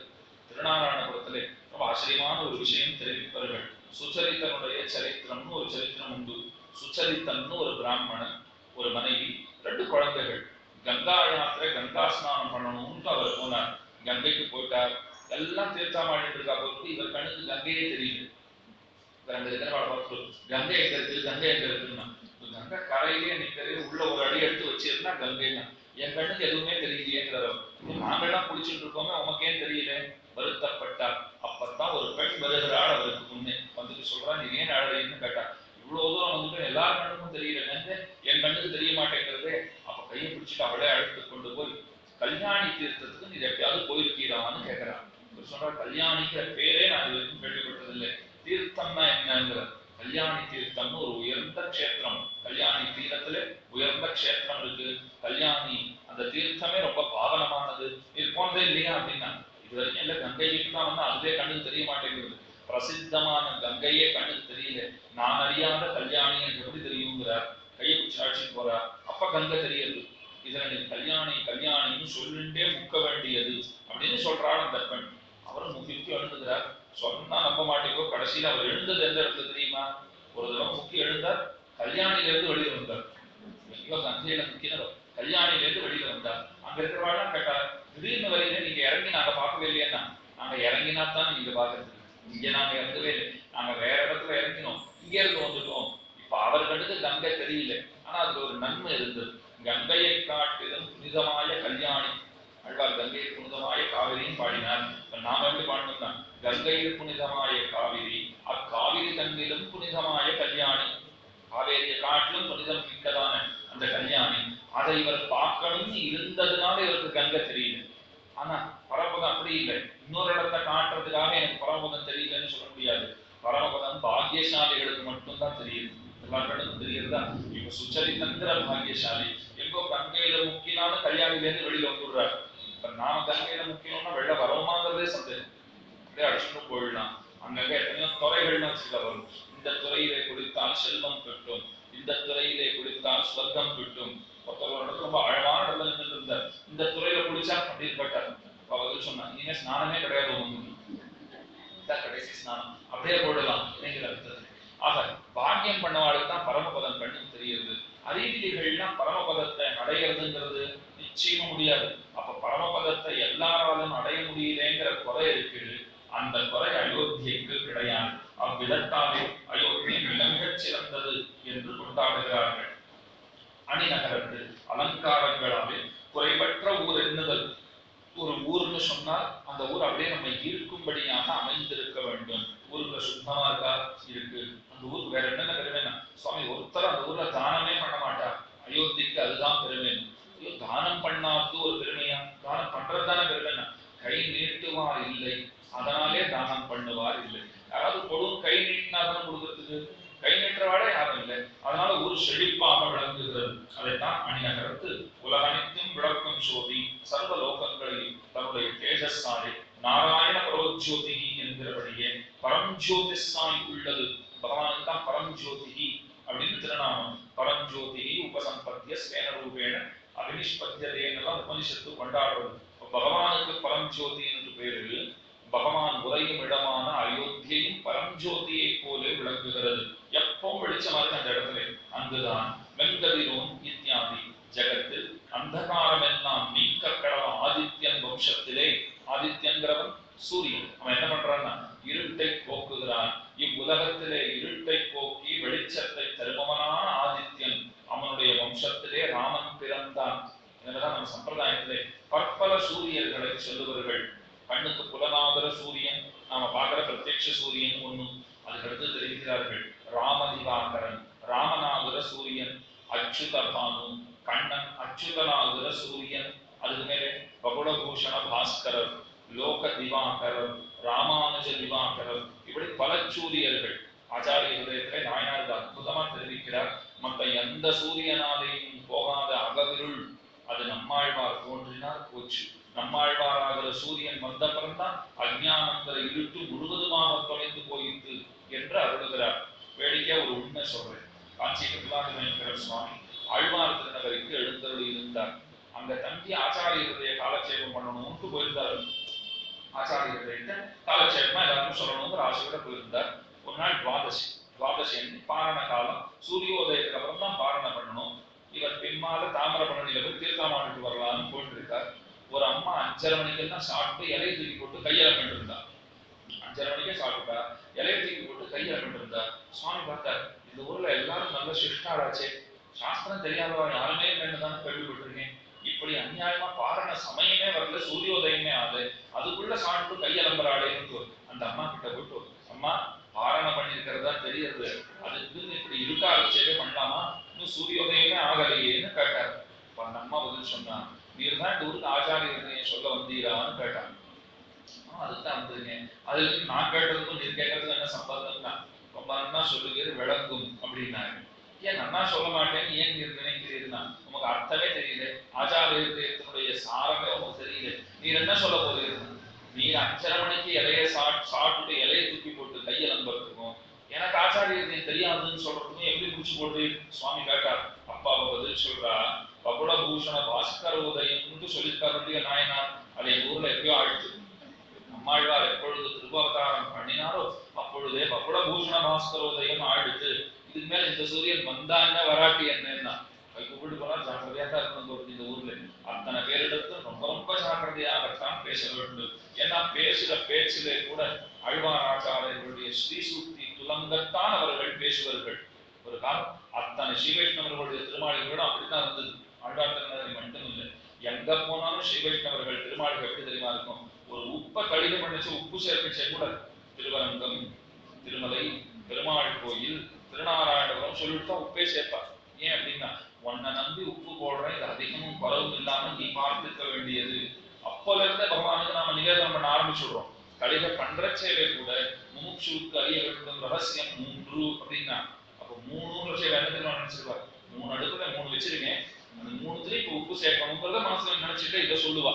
திருநாராயணபுரத்திலே ரொம்ப ஆச்சரியமான ஒரு விஷயம் தெரிவிப்பார்கள். சுச்சரித்தனுடைய சரித்திரம்னு ஒரு சரித்திரம் உண்டு. சுச்சரித்தன்னு ஒரு பிராமணன், ஒரு மனைவி, 2 குழந்தைகள். கங்கா யாத்திரை, கங்கா ஸ்நானம் பண்ணணும்னு அவர் போனார். கங்கைக்கு போயிட்டார். எல்லாம் தீர்த்தாமாடிட்டு இருக்கா பொறுத்து இவர் கண்ணுக்கு கங்கையே தெரியுது. கங்கை எங்க இருக்கு, கங்கை எங்க இருக்குன்னா, கங்கை கரையிலே நிற்கிறது, உள்ள ஒரு அடி எடுத்து வச்சிருந்தா கங்கைன்னா என் கண்ணுக்கு எதுவுமே தெரியலையேங்கிறவர். நாங்கெல்லாம் குளிச்சுட்டு இருக்கோமே, உமக்கேன் தெரியல வருத்தப்பட்டார். அப்பத்தான் ஒரு பெண் வருகிறாள் அவருக்கு முன்னே வந்துட்டு சொல்றா, நீ ஏன் அழகின்னு கேட்டா. இவ்வளவு தூரம் வந்துட்டு எல்லார் கண்ணுக்கும் தெரியல, என் கண்ணுக்கு தெரிய மாட்டேங்கிறது. அப்ப கையை பிடிச்சிட்டு அவளே அழைத்து கொண்டு போய் கல்யாணி தீர்த்தத்துக்கு நீ எப்பயாவது போயிருக்கீரான்னு கேட்கிறான். சொல்ற கல்யாணிக்கிற பேரே நான் இது வரைக்கும் கேள்விப்பட்டதில்லை. தீர்த்தம்னா என்னங்கிற, கல்யாணி தீர்த்தம்னு ஒரு உயர்ந்த கஷேத்திரம். கல்யாணி தீரத்துல உயர்ந்த கஷேத்திரம் இருக்கு. கல்யாணி அந்த தீர்த்தமே ரொம்ப பாவனமானது. இது போனதே இல்லையா அப்படின்னா, இது வரைக்கும் இல்ல, கங்கைக்கு தான் வந்து அதுவே கண்ணுக்கு தெரிய மாட்டேங்குது. பிரசித்தமான கங்கையே கண்ணுக்கு தெரியல, நான் அறியாத கல்யாணி எப்படி தெரியுங்கிறார். கையை பிடிச்சி அழைச்சிட்டு போறார். அப்ப கங்கை தெரியுது. இதுல நீ கல்யாணி கல்யாணின்னு சொல்லிண்டே முக்க வேண்டியது அப்படின்னு சொல்றாள் அந்த பெண். அவரும் முக்கிய எழுந்துகிறார். சொன்னா நம்ப மாட்டேங்கோ. கடைசியில் அவர் எழுந்தது எந்த இடத்துல தெரியுமா? ஒரு தடவை முக்கி எழுந்தார், கல்யாணில இருந்து வெளியில வந்தார். ஐயோ, கங்கையில முக்கினவர் கல்யாணில இருந்து வெளியில வந்தார். அங்க இருக்கிறவாள் கேட்டார், திடீர்னு வரையில நீங்க இறங்கி நாங்க பார்க்கவே இல்லையா? நாங்க இறங்கினா தான் நீங்க பாக்குறது, இங்க நாங்க இறங்கவே இல்லை, நாங்க வேற இடத்துல இறங்கினோம், இங்க இருந்து வந்துட்டோம். இப்ப அவர் கண்டுக்கு கங்கை தெரியல, ஆனா அதுல ஒரு நன்மை இருந்தது. கங்கையை காட்டிலும் புனிதமாய கல்யாணி. அழ்வார் கங்கையை புனிதமாய காவிரியும் பாடினார். நாம எப்படி பாடணும்னா, கங்கையில் புனிதமாய காவிரி, அக்காவிரி தன்னிலும் புனிதமாய கல்யாணி. காவேரியை காட்டிலும் புனிதம் மிக்கதான அந்த கல்யாணி, அதை இவர் பார்க்கணும்னு இருந்ததுனால இவருக்கு கங்கை தெரியல. ஆனா பரமபதம் அப்படி இல்லை. இன்னொரு இடத்தை காட்டுறதுக்காக எனக்கு பரமபதம் தெரியலன்னு சொல்ல முடியாது. பரமபதம் பாக்கியசாலிகளுக்கு மட்டும்தான் தெரியுது. எல்லாருக்கும் தெரியுறதா? இப்ப சுச்சரித்தங்கிற பாக்கியசாலி எங்கோ கங்கையில முக்கினாலும் கல்யாணிலேருந்து வெளியில வந்துடுறாரு. இப்ப நாம கங்கையில முக்கியம்னா வெள்ள வரவுமாங்கிறதே சந்தேகம். அப்படியே அடிச்சுட்டு போயிடலாம். அங்கங்க எத்தனையோ துறைகள்னு வச்சுக்க வரும். இந்த துறையிலே குளித்தால் செல்வம் கிட்டும், இந்த துறையிலே குளித்தால் ஸ்வர்க்கம் கிட்டும். ஒருத்தர் ரொம்ப அழகான இடத்துல நின்று இருந்தார். இந்த துறையில குளிச்சா அப்படின்னு கேட்டார். பதில் சொன்னா, இனிமே ஸ்நானமே கிடையாது, கடைசி ஸ்நானம் அப்படியே போடலாம் அப்படிங்கிற அர்த்தம். ஆக பாக்கியம் பண்ணவாளுக்கு தான் பரமபதம் கண்ணு தெரியுது. அறிவிலிகள்லாம் பரமபதத்தை அடையிறதுங்கிறது நிச்சயமா முடியாது. அப்ப பரமபதத்தை எல்லாராலும் அடைய முடியலேங்கிற குறை இருக்கு. அந்த குறை அயோத்தியைக்கு கிடையாது. அவ்விதத்தாலே அயோத்தியை மிகச் சிறந்தது என்று கொண்டாடுகிறார்கள். அணிநகரத்து அலங்காரங்களாலே குறைபற்ற ஊர் எண்ணுதல். ஒரு ஊர்னு சொன்னால் அந்த ஊர் அப்படியே நம்ம ஈர்க்கும்படியாக அமைந்திருக்க வேண்டும். ஊர்ல சுத்தமா இருக்கா? இருக்கு. அந்த ஊருக்கு வேற என்னென்ன பெருமைனா, சுவாமி ஒருத்தர் அந்த ஊர்ல தானமே பண்ண மாட்டார். அயோத்திக்கு அதுதான் பெருமை. தானம் பண்ணாது ஒரு பெருமையா? தானம் பண்றதுதானே பெருமைனா, கை நீட்டுவார் இல்லை, அதனாலே தானம் பண்ணுவார் இல்லை. யாராவது பொருள் கை நீட்டினாதான் கொடுக்கறதுக்கு, கை நீட்டுறவாடே யாரும் இல்லை. அதனால ஒரு செழிப்பாக விளங்குகிறது. அதைத்தான் அணிநகரத்து உலகனைத்தும் விளக்கும் சோதி சர்வ லோகங்களையும் தன்னுடைய தேஜஸாலே நாராயண பரோஜோதிகி என்கிறபடியே பரஞ்சோதிஷாய் உள்ளது. பகவானுக்கு தான் பரஞ்சோதிகி அப்படின்னு திருநாமம். பரஞ்சோதிகி உபசம்பத்திய ஸ்வேன ரூபேன அபினிஷ்பத்தியதேனெல்லாம் உபனிஷத்து கொண்டாடுறது. பகவானுக்கு பரஞ்சோதி என்று பேரு. பகவான் உரையும் இடமான அயோத்தியையும் பரஞ்சோதியை போல விளங்குகிறது. எப்பவும் வெளிச்சமா இருக்கு அந்த இடத்துல. அங்குதான் வெங்கதிரோன் இத்தியாதி ஜகத்தில் அந்தகாரம் எல்லாம் நீக்க கடவ ஆதித்யன் வம்சத்திலே. ஆதித்யங்கிறவன் சூரியன். அவன் என்ன பண்றான்னா இருட்டை போக்குகிறான். இவ்வுலகத்திலே இருட்டை போக்கி வெளிச்சத்தை தருபவனான ஆதித்யன், அவனுடைய வம்சத்திலே ராமன் பிறந்தான். என்னதான் நம்ம சம்பிரதாயத்திலே பற்பல சூரியர்களை சொல்லுவர்கள். கண்ணுக்கு புலனாகிற சூரியன், நாம பார்க்கிற பிரத்யட்ச சூரியன் ஒண்ணு. அதுக்கடுத்து தெரிவிக்கிறார்கள் ராமதிவாகரன், ராமனாகிற சூரியன். அச்சுதபானு, கண்ணன் அச்சுதனாகிற சூரியன். அதுக்கு மேலே பகுடபூஷண பாஸ்கரர், லோக திவாகரர், ராமானுஜ திவாகரர், இப்படி பல சூரியர்கள். ஆச்சாரிய ஹிருதயத்திலே நாயனார் அற்புதமா தெரிவிக்கிறார். மற்ற எந்த சூரியனாலேயும் போகாத அகவிருள் அது நம்மாழ்வார் தோன்றினார் போச்சு. நம்மாழ்வாராகிற சூரியன் வந்த பிறந்தான் அஞ்ஞானங்கிற இருட்டு முழுவதுமாக தொலைந்து போயிற்று என்று அருளுகிறார். வேடிக்கையா ஒரு உண்மை சொல்றேன். காஞ்சி கபிலாதிமேஸ்வரர் சுவாமி ஆழ்வார் திருநகருக்கு எழுந்தருளி இருந்தார். அங்க தங்கி ஆச்சாரியருடைய காலட்சேபம் பண்ணணும்னு போயிருந்தார். ஆச்சாரியர்கிட்ட காலட்சேபமா எல்லாருக்கும் சொல்லணுங்கிற ஆசையோட போயிருந்தார். ஒரு நாள் துவாதசி பாரண காலம். சூரியோதயத்துக்கு அப்புறம் தான் பாரணை பண்ணணும். இவர் பின்மால தாமிரபரணியில போய் தீர்த்தமாடிட்டு வரலாம்னு போயிட்டு இருக்கார். ஒரு அம்மா 5:30 மணிக்கெல்லாம் சாப்பிட்டு இலையை தூக்கி போட்டு கையில இருந்தா. 5:30 மணிக்கே சாப்பிட்டா இலையை தூக்கி போட்டு கையில இருந்தா. சுவாமி பார்த்தார், இந்த ஊர்ல எல்லாரும் நல்ல சிஷ்டாளாச்சே, சாஸ்திரம் தெரியாதவா யாருமே இல்லைன்னு கேள்விப்பட்டிருக்கேன். இப்படி அநியாயமா பாரண சமயமே வரல, சூரியோதயமே ஆகுது, அதுக்குள்ள சாப்பிட்டு கையலம்பராளேன்னு அந்த அம்மா கிட்ட போயிட்டு, அம்மா பாரண பண்ணிருக்கிறதா தெரியுது, அதுக்கு இப்படி இருக்காச்சே பண்ணலாமா, இன்னும் சூரியோதயமே ஆகலையேன்னு கேட்டார். அந்த அம்மா பதில் சொன்னா, நீர் தான் இந்த ஊருக்கு ஆச்சாரியர் சொல்ல வந்தீரான்னு கேட்டாங்க. அதுதான் வந்திருக்கேன். அதுல நான் கேட்டதுக்கும் நீர் கேட்கறதுக்கு என்ன சம்பந்தம் தான், ரொம்ப நன்னா சொல்லுகிறது விளங்கும் அப்படின்னாரு. ஏன் நன்னா சொல்ல மாட்டேன்னு ஏன் நீர் நினைக்கிறீர்னா, உமக்கு அர்த்தமே தெரியல, ஆச்சாரியத்தினுடைய சாரமே உமக்கு தெரியல, நீர் என்ன சொல்ல போறீர்கள்? நீர் 5:30 மணிக்கு இலைய சாப்பிட்டு இலையை தூக்கி போட்டு கையை நம்புறதுக்கும் எனக்கு ஆச்சாரியத்தை தெரியாதுன்னு சொல்றதுக்கும் எப்படி முடிச்சு போட்டு சுவாமி கேட்டார். அப்பாவை பதில் சொல்றா, பகுடபூஷண பாஸ்கரோதயம்னு சொல்லியிருக்காருடைய நாயனார். அதை எங்க ஊர்ல எப்பயோ ஆயிடுச்சு. நம்மாழ்வார் எப்பொழுது திருவாவதாரம் பண்ணினாரோ அப்பொழுதே பகுடபூஷண பாஸ்கரோதயம் ஆயிடுச்சு. இதுக்கு மேல இந்த சூரியன் வந்தா என்ன வராட்டி என்னன்னா கூப்பிட்டு போனா ஜாக்கிரதையா தான் இருக்கணும். இந்த ஊர்ல அத்தனை பேரிடத்து ரொம்ப ரொம்ப ஜாக்கிரதையாகத்தான் பேச வேண்டும். ஏன்னா பேசுற பேச்சிலே கூட ஆழ்வார் ஆச்சாரியர்களுடைய ஸ்ரீசூக்தி துலங்கத்தான் அவர்கள் பேசுவார்கள். ஒரு காலம் அத்தனை ஸ்ரீவைஷ்ணவர்களுடைய திருமாளிகளும் அப்படித்தான் இருந்தது. ஆழ்வார் திருநகரி மட்டும் இல்லை, எங்க போனாலும் ஸ்ரீவைஷ்ணவர்கள் திருமாளிகள் எப்படி தெரியுமா இருக்கும்? ஒரு உப்பை கடிதம் பண்ணிச்சு, உப்பு சேர்க்கச்சே கூட திருவரங்கம், திருமலை, பெருமாள் கோயில், திருநாராயணபுரம் சொல்லிட்டு தான் உப்பே சேர்ப்பார். ஏன் அப்படின்னா, உன்னை நம்பி உப்பு போடுறேன், இது அதிகமும் குறவும் இல்லாம நீ பார்த்துக்க வேண்டியது. அப்பல இருந்தே நம்ம ஆரம்பிச்சுடுறோம். கலிக பண்றச்சேவே கூட முமுட்சுவுக்கு அறிய வேண்டும் ரகசியம் 3 அப்படின்னா, அப்போ 3 விஷயம் என்ன தெரியுமா நினைச்சிருவா, 3 அடுப்புல 3 வச்சிருக்கேன், அந்த 3த்துலயும் இப்ப உப்பு சேர்க்கணுங்கிறத மனசுல நினைச்சிட்டு இதை சொல்லுவா.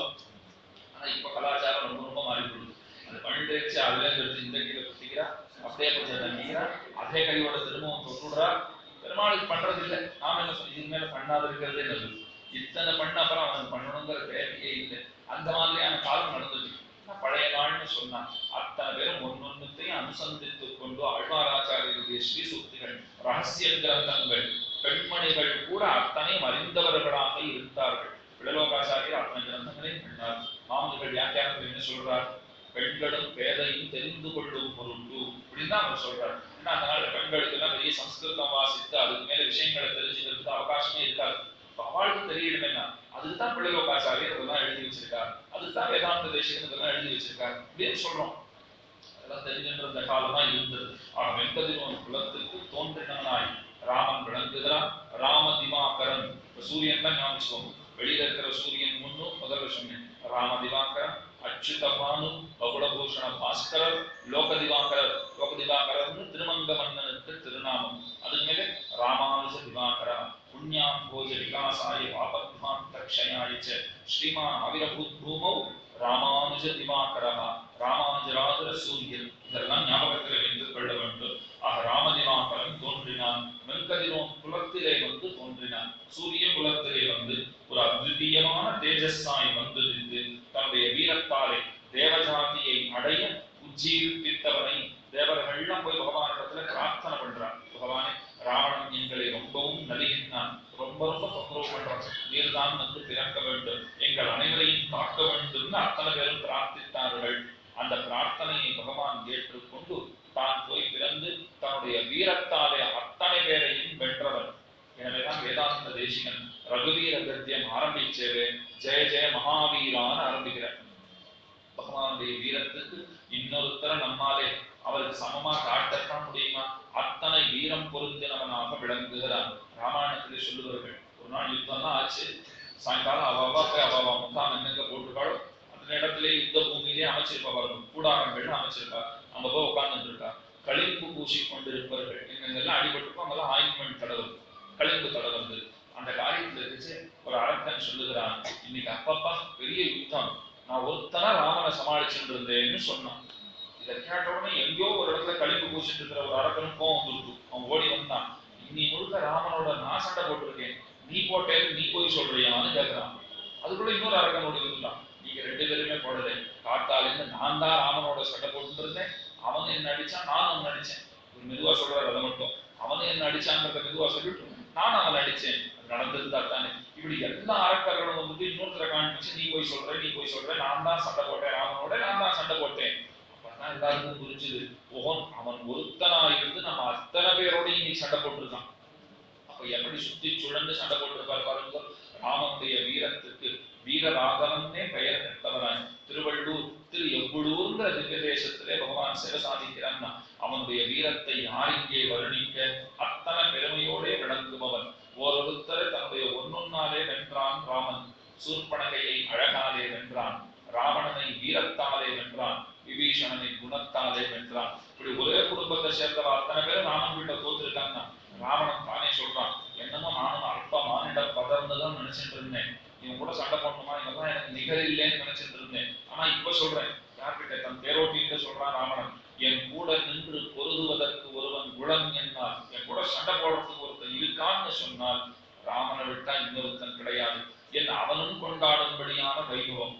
ஆனா இப்ப கலாச்சாரம் ரொம்ப ரொம்ப மாறி போடுது. அது பண்ணிட்டு வச்சு அதுல இருந்து இந்த கீழே குத்திக்கிறா, அப்படியே கொஞ்சம் தண்ணிக்கிறா, அதே கையோட திரும்பவும் தொட்டுடுறா. பெருமாளுக்கு பண்றது இல்லை. நாம என்ன சொல்லி இது மேல பண்ணாத இருக்கிறதே நல்லது. இத்தனை பண்ண அப்புறம் அவனுக்கு பண்ணணுங்கிற தேவையே இல்லை. அந்த மாதிரியான காலம் நடந்தது. பழைய நாள்னு சொன்னா அத்தனை பேரும் ஒன்னொன்னுத்தையும் அனுசந்தித்துக் கொண்டு ஆழ்வாராச்சாரியருடைய ஸ்ரீசூக்திகள், ரகசிய கிரந்தங்கள், பெண்மணிகள் கூட அத்தனையும் அறிந்தவர்களாக இருந்தார்கள். விடலோகாச்சாரியர் அத்தனை கிரந்தங்களையும் பண்ணார். மாமனிகள் வியாக்கியானத்தில் என்ன சொல்றார், பெண்களும் பேதையும் தெரிந்து கொள்ளும் பொருட்டு அப்படின்னு தான் அவர் சொல்றார். ஏன்னா அந்த நாள் பெண்களுக்கு எல்லாம் பெரிய சம்ஸ்கிருதம் வாசித்து அதுக்கு மேல விஷயங்களை தெரிஞ்சுக்கிறதுக்கு அவகாசமே இருக்காது. அவளுக்கு தெரியணும்னா அதுக்குதான் பிள்ளைலோகாச்சாரியர் இதெல்லாம் எழுதி வச்சிருக்கார், அதுக்குதான் வேதாந்த தேசிகன் இதெல்லாம் எழுதி வச்சிருக்கார் அப்படின்னு சொல்றோம். அதெல்லாம் தெரிஞ்சின்ற காலம் தான் இருந்தது. ஆக வெங்கதிரோன் குலத்துக்கு தோன்றினாய் ராமன் விளங்குகிறான். ராம திவாகரன், சூரியன் தான் ஞாபகம். வெளியில இருக்கிற சூரியன் முதல்ல சொன்னேன். ராம திவாகரன், அச்சுதபானு, பகுடபூஷண பாஸ்கரர், லோக திவாகரர். லோக திவாகரர்னு திருமங்க மன்னனுக்கு திருநாமம். அதுக்கு மேலே ராமானுஜ திவாகரா, புண்ணியாம் போஜ விகாசாய பாபத்மாந்த க்ஷயாய ஸ்ரீமான் ஆவிரபூத் பூமௌ ராமானுஜ திவாகரா. ராமானுஜராஜர சூரியன், இதெல்லாம் ஞாபகத்தில் வைத்துக் கொள்ள வேண்டும். ஆக ராமதிவாகரன் தோன்றினான். வெங்கதிரோன் குலத்திலே வந்து தோன்றினான். சூரிய குலத்திலே வந்து ஒரு அத்விதீயமான தேஜஸாய் வந்திருந்து தன்னுடைய வீரத்தாலே தேவஜாதியை அடைய உஜ்ஜீவிப்பித்தவனை தேவர்கள்லாம் போய் பகவானிடத்துல பிரார்த்தனை பண்றான். பகவானே, ராவணன் எங்களை ரொம்பவும் நலிகின்றான், ரொம்ப ரொம்ப தொந்தரவு பண்றான், நீர்தான் வந்து பிறக்க வேண்டும், எங்கள் அனைவரையும் காக்க வேண்டும் அத்தனை பேரும் பிரார்த்தித்தார்கள். அந்த பிரார்த்தனையை பகவான் ஏற்றுக்கொண்டு தான் போய் பிறந்து தன்னுடைய வீரத்தாலே அத்தனை பேரையும் வென்றவர். எனவேதான் வேதாந்த தேசிகன் ரகுவீர கத்தியம் ஆரம்பிச்சவே ஜெய ஜெய மகாவீரான்னு ஆரம்பிக்கிறார். பகவானுடைய வீரத்துக்கு இன்னொருத்தர நம்மாலே அவருக்கு சமமா காட்டத்தான் முடியுமா? அத்தனை வீரம் பொருந்தினவனாக விளங்குகிறான். ராமாயணத்திலே சொல்லுவார்கள், ஒரு நாள் யுத்தம் தான் ஆச்சு. சாயங்காலம் அவாவா போய் அவாவா முகாம் எங்க போட்டுருக்காளோ அந்த இடத்திலே யுத்த பூமியிலே அமைச்சிருப்பா, கூடாரங்கள் அமைச்சிருக்கா, அங்க போய் உட்கார்ந்து இருக்கா. களிம்பு பூசி கொண்டிருப்பவர்கள் எங்கெல்லாம் அடிபட்டிருக்கோம் அங்கெல்லாம் ஆயின்மெண்ட் தடவுது, களிம்பு தடவுது. அந்த காரியத்துல இருந்துச்சு. ஒரு அரக்கன் சொல்லுகிறான், இன்னைக்கு அப்பப்பா பெரிய யுத்தம், நான் ஒருத்தனா ராமனை சமாளிச்சுட்டு இருந்தேன்னு சொன்னான். இதை கேட்ட உடனே எங்கேயோ ஒரு இடத்துல களிம்பு பூசிட்டு இருக்கிற ஒரு அரக்கனும் கோவம் வந்துருக்கு. அவன் ஓடி வந்தான். இன்னி முழுக்க ராமனோட நான் சண்டை போட்டிருக்கேன், நீ போட்டேன்னு நீ போய் சொல்றியான்னு கேட்கிறான். அதுக்குள்ள இன்னொரு அரக்கன் ஓடி வந்துட்டான். நீங்க 2 பேருமே போடலை, காட்டாலேருந்து நான் தான் ராமனோட சண்டை போட்டு இருந்தேன், அவன் என்ன அடிச்சான், நான் அவன் அடிச்சேன். மெதுவா சொல்றாரு அதை மட்டும். அவன் என்ன அடிச்சாங்கிறத மெதுவா சொல்லிட்டு நான் அவன் அடிச்சேன், அது நடந்திருந்தா தானே. இப்படி எல்லா அரக்கர்களும் வந்துட்டு இன்னொருத்தரை காண்பிச்சு நீ போய் சொல்ற, நான் தான் சண்டை போட்டேன் ராமனோட, நான் தான் சண்டை போட்டேன். அப்பதான் எல்லாருக்கும் புரிஞ்சுது, ஓஹன் அவன் ஒருத்தனா இருந்து நம்ம அத்தனை பேரோடையும் நீ சண்டை போட்டிருக்கான். அப்ப எப்படி சுத்தி சுழந்து சண்டை போட்டிருப்பார் பாருங்க. ராமனுடைய வீரத்துக்கு வீரராகவனே பெயர் பெற்றவராய் திருவள்ளூர் திரு எவ்வளூர்ங்கிற திவ்ய தேசத்திலே பகவான் சிவ சாதிக்கிறான்னா அவனுடைய வீரத்தை யார் இங்கே வர்ணிக்க? அத்தனை பெருமையோடே விளங்குபவன். ஒருத்தரை தன்னுடைய ஒன்னொன்னாலே வென்றான் ராமன். சூர்பனகையை அழகாலே வென்றான், ராவணனை வீரத்தாலே வென்றான், விபீஷணனை குணத்தாலே வென்றான். இப்படி ஒரே குடும்பத்தை சேர்ந்தவா அத்தனை பேரும் ராமன் வீட்டை தோத்துருக்காங்கன்னா ராவணன் தானே சொல்றான், என்னமோ நானும் அல்ப மானிட பதர்ந்துதான் நினைச்சிட்டு இருந்தேன், இவன் கூட சண்டை போடணுமா, இவெல்லாம் எனக்கு நிகர் இல்லைன்னு நினைச்சிட்டு இருந்தேன். ஆனா இப்ப சொல்றேன், யார்கிட்ட தன் பேரோட்டின்னு சொல்றான் ராவணன், என் கூட நின்று பொருதுவதற்கு ஒருவன் குளம் என்னால், என் கூட சண்டை போடுறதுக்கு ஒருத்தன் இருக்கான்னு சொன்னால் ராமனை விட்டா இன்னொருத்தன் கிடையாது. என் அவனும் கொண்டாடும்படியான வைபவம்.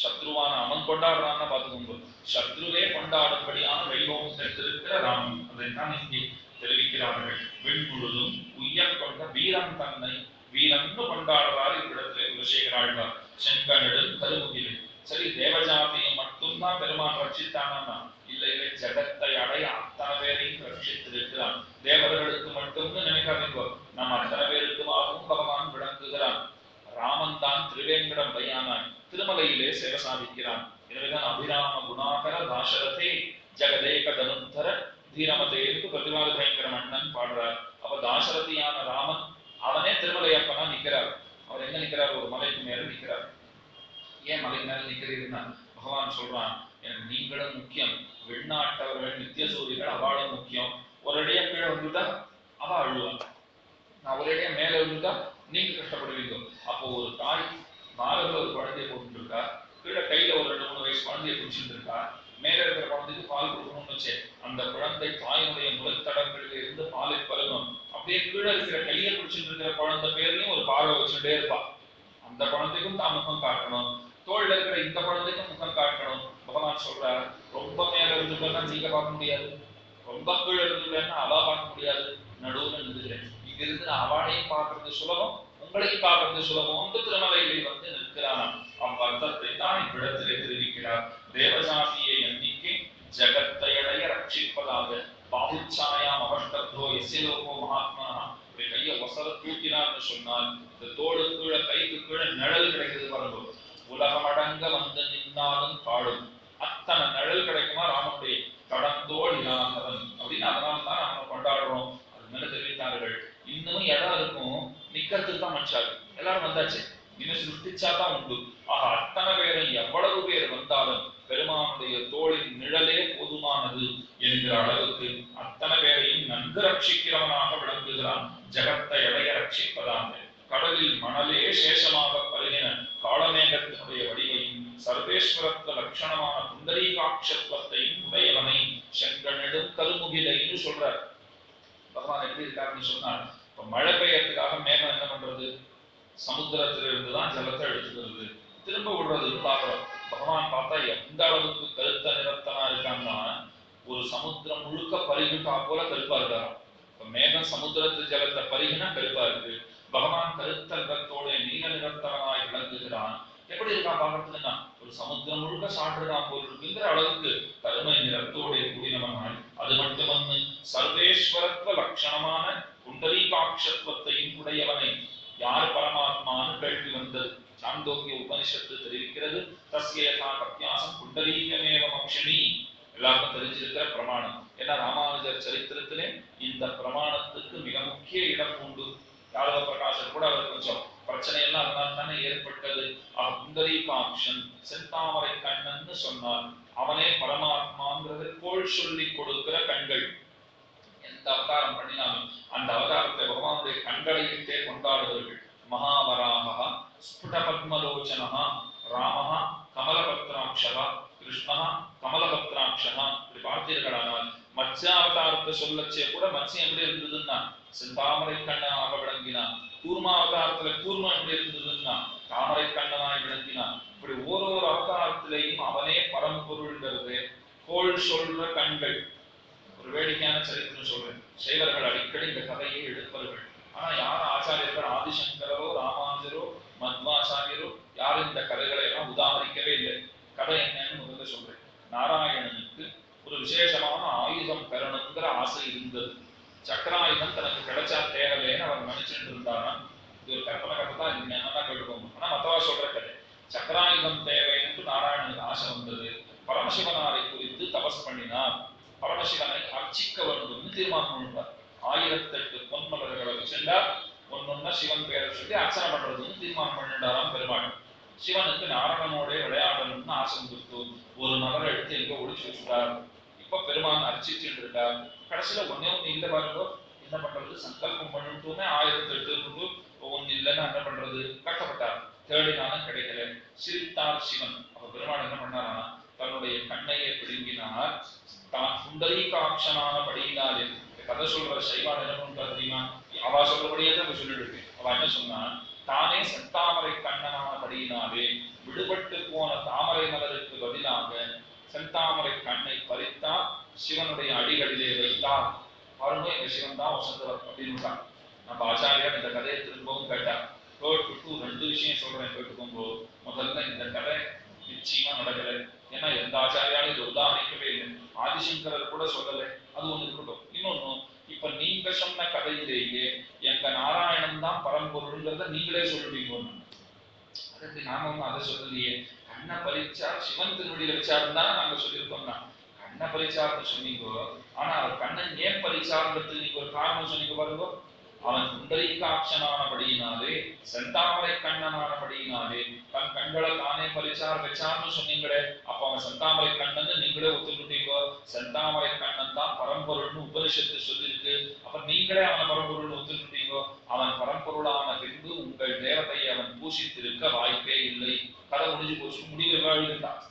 சத்ருவான அவன் கொண்டாடுறான்னு பார்த்துக்கோங்க, சத்ருவே கொண்டாடும்படியான வைபவம் பெற்றிருக்கிற ராமன். அதைத்தான் இங்கே தெரிவிக்கிறார்கள். விண்முழுதும் உயர் கொண்ட வீரன் தன்னை வீரன்னு கொண்டாடுறாரு இவ்விடத்திலே குலசேகராழ்வார். செங்கடலும் கருமுகிலே. சரி, தேவஜாதியை மட்டும்தான் பெருமான் ரட்சித்தானா? இல்லை இல்லை, ஜகத்தை அடைய அத்தனை பேரையும் ரட்சித்திருக்கிறான். தேவர்களுக்கு மட்டும்னு நினைக்காதீங்க, நம்ம அத்தனை பேருக்குமாகவும் பகவான் விளங்குகிறான். ராமன் தான் திருவேங்கடம் பையானான், திருமலையிலே சேவை சாதிக்கிறான். எனவேதான் அபிராம குணாகர தாசரதே ஜெகதேக தனுத்தர தீரமதேக்கு பிரதிவாத பயங்கர மன்னன் பாடுறார். அப்ப தாசரதியான ராமன் அவனே திருமலையப்பனா நிக்கிறார். அவர் எங்க நிக்கிறார்? ஒரு மலைக்கு மேல நிக்கிறார். ஏன் மலை மேல நிக்கிறீங்கன்னா பகவான் சொல்றான், எனக்கு நீங்களும் முக்கியம், வெளிநாட்டவர்கள் நித்திய சூரியர்கள் அவளும் முக்கியம். ஒரு அடியா கீழே வந்துட்டா அவ அழுவான், நான் ஒரு அடியா மேல வந்துட்டா நீங்க கஷ்டப்படுவீங்க. அப்போ ஒரு தாய் மார்பில் ஒரு குழந்தைய போட்டுட்டு இருக்கா, கீழே கையில ஒரு 2-3 வயசு குழந்தைய பிடிச்சிட்டு இருக்கா, மேல இருக்கிற குழந்தைக்கு பால் கொடுக்கணும்னு வச்சு அந்த குழந்தை தாயினுடைய முளைத்தடங்களில் இருந்து பாலை பருகும். அப்படியே கீழே இருக்கிற கையை பிடிச்சிட்டு இருக்கிற குழந்தை பேர்லயும் ஒரு பார்வை வச்சுட்டே இருப்பா. அந்த குழந்தைக்கும் தான் முகம் காட்டணும், தோல்ல இருக்கிற இந்த குழந்தைக்கும் முகம் காட்டணும். பகவான் சொல்றார், ரொம்ப மேல இருந்துட்டா நீங்க பார்க்க முடியாது, ரொம்ப கீழே இருந்துட்டேன்னா அவ பார்க்க முடியாது, நடுவுல நின்றுகிறேன். இங்க இருந்து அவளையும் பார்க்கறது சுலபம், உங்களையும் பார்க்கறது சுலபம். அந்த திருமலையில் வந்து நிற்கிறான். அவ்வர்த்தத்தை தான் இவ்விடத்திலே தெரிவிக்கிறார். தேவஜாதியை எண்ணிக்கை ஜகத்தையடைய ரட்சிப்பதாக பாபுச்சாயாம் அவஷ்டத்தோ எசிலோகோ மகாத்மா கையை ஒசர தூக்கினார்னு சொன்னால் இந்த தோடு கீழே கைக்கு கீழே நிழல் கிடைக்கிறது பாருங்க. உலகமடங்க வந்து நின்னாலும் பாடும் அத்தனை நிழல் கிடைக்குமா ராமனுடைய கடந்தோடு இராசவன் அப்படின்னு. அதனால தான் நம்ம கொண்டாடுறோம். அது மேல தெரிவித்தார்கள். இன்னும் இடம் இருக்கும், நிக்கிறதுக்கு தான் மனுஷாரு எல்லாரும் வந்தாச்சு, இன்னும் சிருஷ்டிச்சாதான் உண்டு. ஆக அத்தனை பேரும் எவ்வளவு பேர் வந்தாலும் பெருமானுடைய தோளின் நிழலே போதுமானது என்கிற அளவுக்கு அத்தனை பேரையும் நன்கு ரட்சிக்கிறவனாக விளங்குகிறான். ஜகத்தை எடைய ரட்சிப்பதாக கடலில் மணலே சேஷமாக பருகின காளமேகத்தினுடைய வடிவையும் சர்வேஸ்வரத்துவ லட்சணமான புண்டரீகாட்சத்துவத்தையும் உடையவனை செங்கனெடும் கருமுகிலைன்னு சொல்றார். பகவான் எப்படி இருக்காருன்னு சொன்னார், இப்ப மழை பெய்யறதுக்காக மேகம் என்ன பண்றது, சமுத்திரத்திலிருந்துதான் ஜலத்தை எடுத்துக்கிறது, திரும்ப விடுறதுன்னு பாக்குறோம். பகவான் பார்த்தா எந்த அளவுக்கு கருத்த நிறத்தனா இருக்காங்கன்னா ஒரு சமுத்திரம் முழுக்க பருகிட்டா போல கருப்பா இருக்காராம். இப்ப மேகம் சமுத்திரத்து ஜலத்தை பருகினா கருப்பா இருக்கு, பகவான் கருத்த நிறத்தோட நீல நிறத்தவனாய் விளங்குகிறான். எப்படி இருக்கான் பாக்குறதுன்னா ஒரு சமுத்திரம் முழுக்க சாற்றுதான் போல் இருக்குங்கிற அளவுக்கு கருமை நிறத்தோடைய கூடினவனாய். அது மட்டுமன்று சர்வேஸ்வரத்துவ லட்சணமான புண்டரீகாட்சத்துவத்தையும் உடையவனை. யார் பரமாத்மான்னு கேள்வி வந்தது. சாந்தோக்கிய உபனிஷத்து தெரிவிக்கிறது, தஸ்யேதா கத்யாசம் புண்டரீகமேவ மோக்ஷினி. எல்லாருக்கும் தெரிஞ்சிருக்கிற பிரமாணம். ஏன்னா ராமானுஜர் சரித்திரத்திலே இந்த பிரமாணத்துக்கு மிக முக்கிய இடம் உண்டு. யாதவ பிரகாசர் கூட அவர் கொஞ்சம் பிரச்சனை எல்லாம் அதனால தானே ஏற்பட்டது. புண்டரீகாட்சன் செந்தாமரை கண்ணன்னு சொன்னார், அவனே பரமாத்மாங்கிறது கோள் சொல்லி கொடுக்கிற கண்கள். எந்த அவதாரம் பண்ணினாலும் அந்த அவதாரத்தை பகவானுடைய கண்களை இட்டே கொண்டாடுவார்கள். மகாவராக ஸ்புட பத்மலோச்சனா ராமஹா கமலபத்ராட்சா கிருஷ்ணா கமலபத்ராட்சா. இப்படி பார்த்தீர்களானால் மத்ஸ்யாவதாரத்தை சொல்லச்சே கூட மத்ஸ்யம் எப்படி இருந்ததுன்னா செந்தாமரை கண்ணனாக விளங்கினான். கூர்மாவதாரத்துல கூர்மம் எப்படி இருந்ததுன்னா தாமரை கண்ணனாய் விளங்கினான். இப்படி ஓரொரு அவதாரத்திலையும் அவனே பரம்பொருள்ங்கிறது கோள் சொல்ற கண்கள். ஒரு வேடிக்கையான சரித்திரம் சொல்றேன். சைவர்கள் அடிக்கடி இந்த கதையை எடுப்பார்கள். ஆனா யார் ஆச்சாரியர்கள் ஆதிசங்கரோ ராமானுஜரோ மத்வாச்சாரியரோ யாரும் இந்த கதைகளை எல்லாம் உதாகரிக்கவே இல்லை. கதை என்னன்னு முதல்ல சொல்றேன். நாராயணனுக்கு ஒரு விசேஷமான ஆயுதம் பெறணுங்கிற ஆசை இருந்தது. சக்கராயுதம் தனக்கு கிடைச்சா தேவைன்னு அவர் நினைச்சுட்டு இருந்தாரா. இது ஒரு கற்பனை கதை தான், இது என்னன்னா கேட்டுக்கோங்க. ஆனா மத்தவா சொல்ற கதை. சக்கராயுதம் தேவைன்னு நாராயணனுக்கு ஆசை வந்தது. பரமசிவனாரை குறித்து தபஸ் பண்ணினார். பரமசிவனை அர்ச்சிக்க வேண்டும் தீர்மானம் பண்ணிட்டார். 1008 பொன்மலர்களை சென்றார். ஒன்னொன்னா சிவன் பேரை சொல்லி அர்ச்சனை பண்றதுன்னு தீர்மானம் பண்ணிட்டாராம் பெருமாள். சிவனுக்கு நாராயணனோட விளையாடணும்னு ஆசை வந்துட்டு ஒரு மலரை எடுத்து எங்க ஒழிச்சு வச்சுட்டார். இப்ப பெருமான் அர்ச்சிச்சுட்டு இருக்கார். கடைசியில ஒன்னே ஒண்ணு இல்லை பாருங்க. என்ன பண்றது, சங்கல்பம் பண்ணிட்டோமே 1008 ஒண்ணு இல்லைன்னா என்ன பண்றது, கஷ்டப்பட்டார். தேடினாலும் கிடைக்கல. சிரித்தார் சிவன். அப்ப பெருமாள் என்ன பண்ணாரா, தன்னுடைய கண்ணையை பிடுங்கினார். தான் புண்டரீகாட்சனான படியினாலே. கதை சொல்ற சைவான் என்ன பண்றா தெரியுமா, அவ சொல்றபடியே தான் சொல்லிட்டு இருக்கு. அவ என்ன சொன்னா, தானே செந்தாமரை கண்ணனான படியினாலே விடுபட்டு போன தாமரை மலருக்கு பதிலாக செந்தாமரை கண்ணை பறித்தார், சிவனுடைய அடிகளிலே வைத்தார். பாருங்க, இந்த சிவன் தான் வசந்தவர் அப்படின்னு. நம்ம ஆச்சாரியார் இந்த கதையை திரும்பவும் கேட்டார். கேட்டுட்டு 2 விஷயம் சொல்றேன், கேட்டுக்கோங்க. முதல்ல இந்த கதை நிச்சயமா நடக்கல. ஏன்னா எந்த ஆச்சாரியாலும் இது உதாகரிக்கவே இல்லை. ஆதிசங்கரர் கூட சொல்லலை. அது ஒண்ணு இருக்கட்டும். இன்னொன்னு, இப்ப நீங்க சொன்ன கதையிலேயே எங்க நாராயணன் தான் பரம்பொருள்ங்கிறத நீங்களே சொல்லுவீங்க. அதுக்கு நாம ஒன்னும் அதை சொல்லலையே. கண்ணை பறிச்சா சிவன் திருவடியில வச்சாருன்னு தானே நாங்க சொல்லியிருக்கோம்னா. கண்ணை பறிச்சாருன்னு சொன்னீங்க, ஆனா அவர் கண்ணன் ஏன் பறிச்சாருங்கிறது நீங்க ஒரு காரணம் சொன்னீங்க பாருங்க. அவன் குண்டலிகாட்சனானபடியினாலே செந்தாமரை கண்ணனானபடியினாலே தன் கண்களை தானே வச்சார்னு சொன்னீங்களே, அப்ப அவன் செந்தாமரை கண்ணன் நீங்களே ஒத்துக்கிட்டீங்க. செந்தாமரை கண்ணன் தான் பரம்பொருள்னு உபனிஷத்து சொல்லிருக்கு. அப்ப நீங்களே அவன் பரம்பொருள் ஒத்துக்கிட்டீங்க. அவன் பரம்பொருளான பின்பு உங்கள் தேவதையை அவன் பூஷித்திருக்க வாய்ப்பே இல்லை. கதை முடிஞ்சு போச்சு. முடிவு எழுதிட்டான்.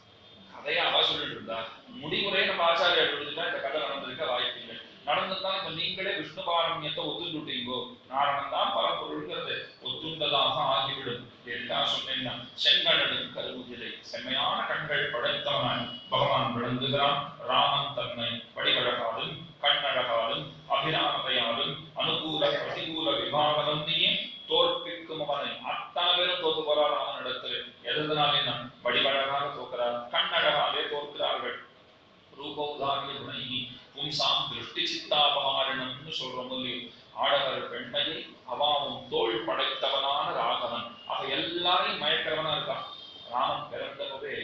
கதையா அவ சொல்லிட்டு இருந்தா, முடிவுரையை நம்ம ஆச்சாரியா எழுதிட்டா இந்த கதை நடந்திருக்க வாய்ப்பு இல்லை. நடந்துதான் இப்ப நீங்களே விஷ்ணு பாரமியத்தை ஒத்துக்கிட்டீங்கோ, நாரணன் தான் பரம்பொருள்ங்கிறது ஒத்துண்டதாக ஆகிவிடும். என்ன சொன்னேன்னா, செங்கடலும் கருவுதிரை செம்மையான கண்கள் படைத்தவனாய் பகவான் விளங்குகிறான். ராமன் தன்னை வடிவழகாலும் கண்ணழகாலும் அபிராமதையாலும் அனுகூல பிரதிகூல விவாகரந்தியே தோற்பிக்கும் அவனை அத்தனை பேரும் தோத்து போறார் அவன் இடத்துல. எதனாலே நான் வடிவழகாக தோற்கிறார், கண்ணழகாலே தோற்கிறார்கள். ரூபௌதாரிய குணை பும்சாம் திருஷ்டி சித்தாபகாரணம்னு சொல்றோம் இல்லையோ, ஆடவர் பெண்மையை அவாவும் தோல் படைத்தவனான ராகவன். அவ எல்லாரையும் மயக்கிறவனா இருக்கான். ராமன் பிறந்தபோதே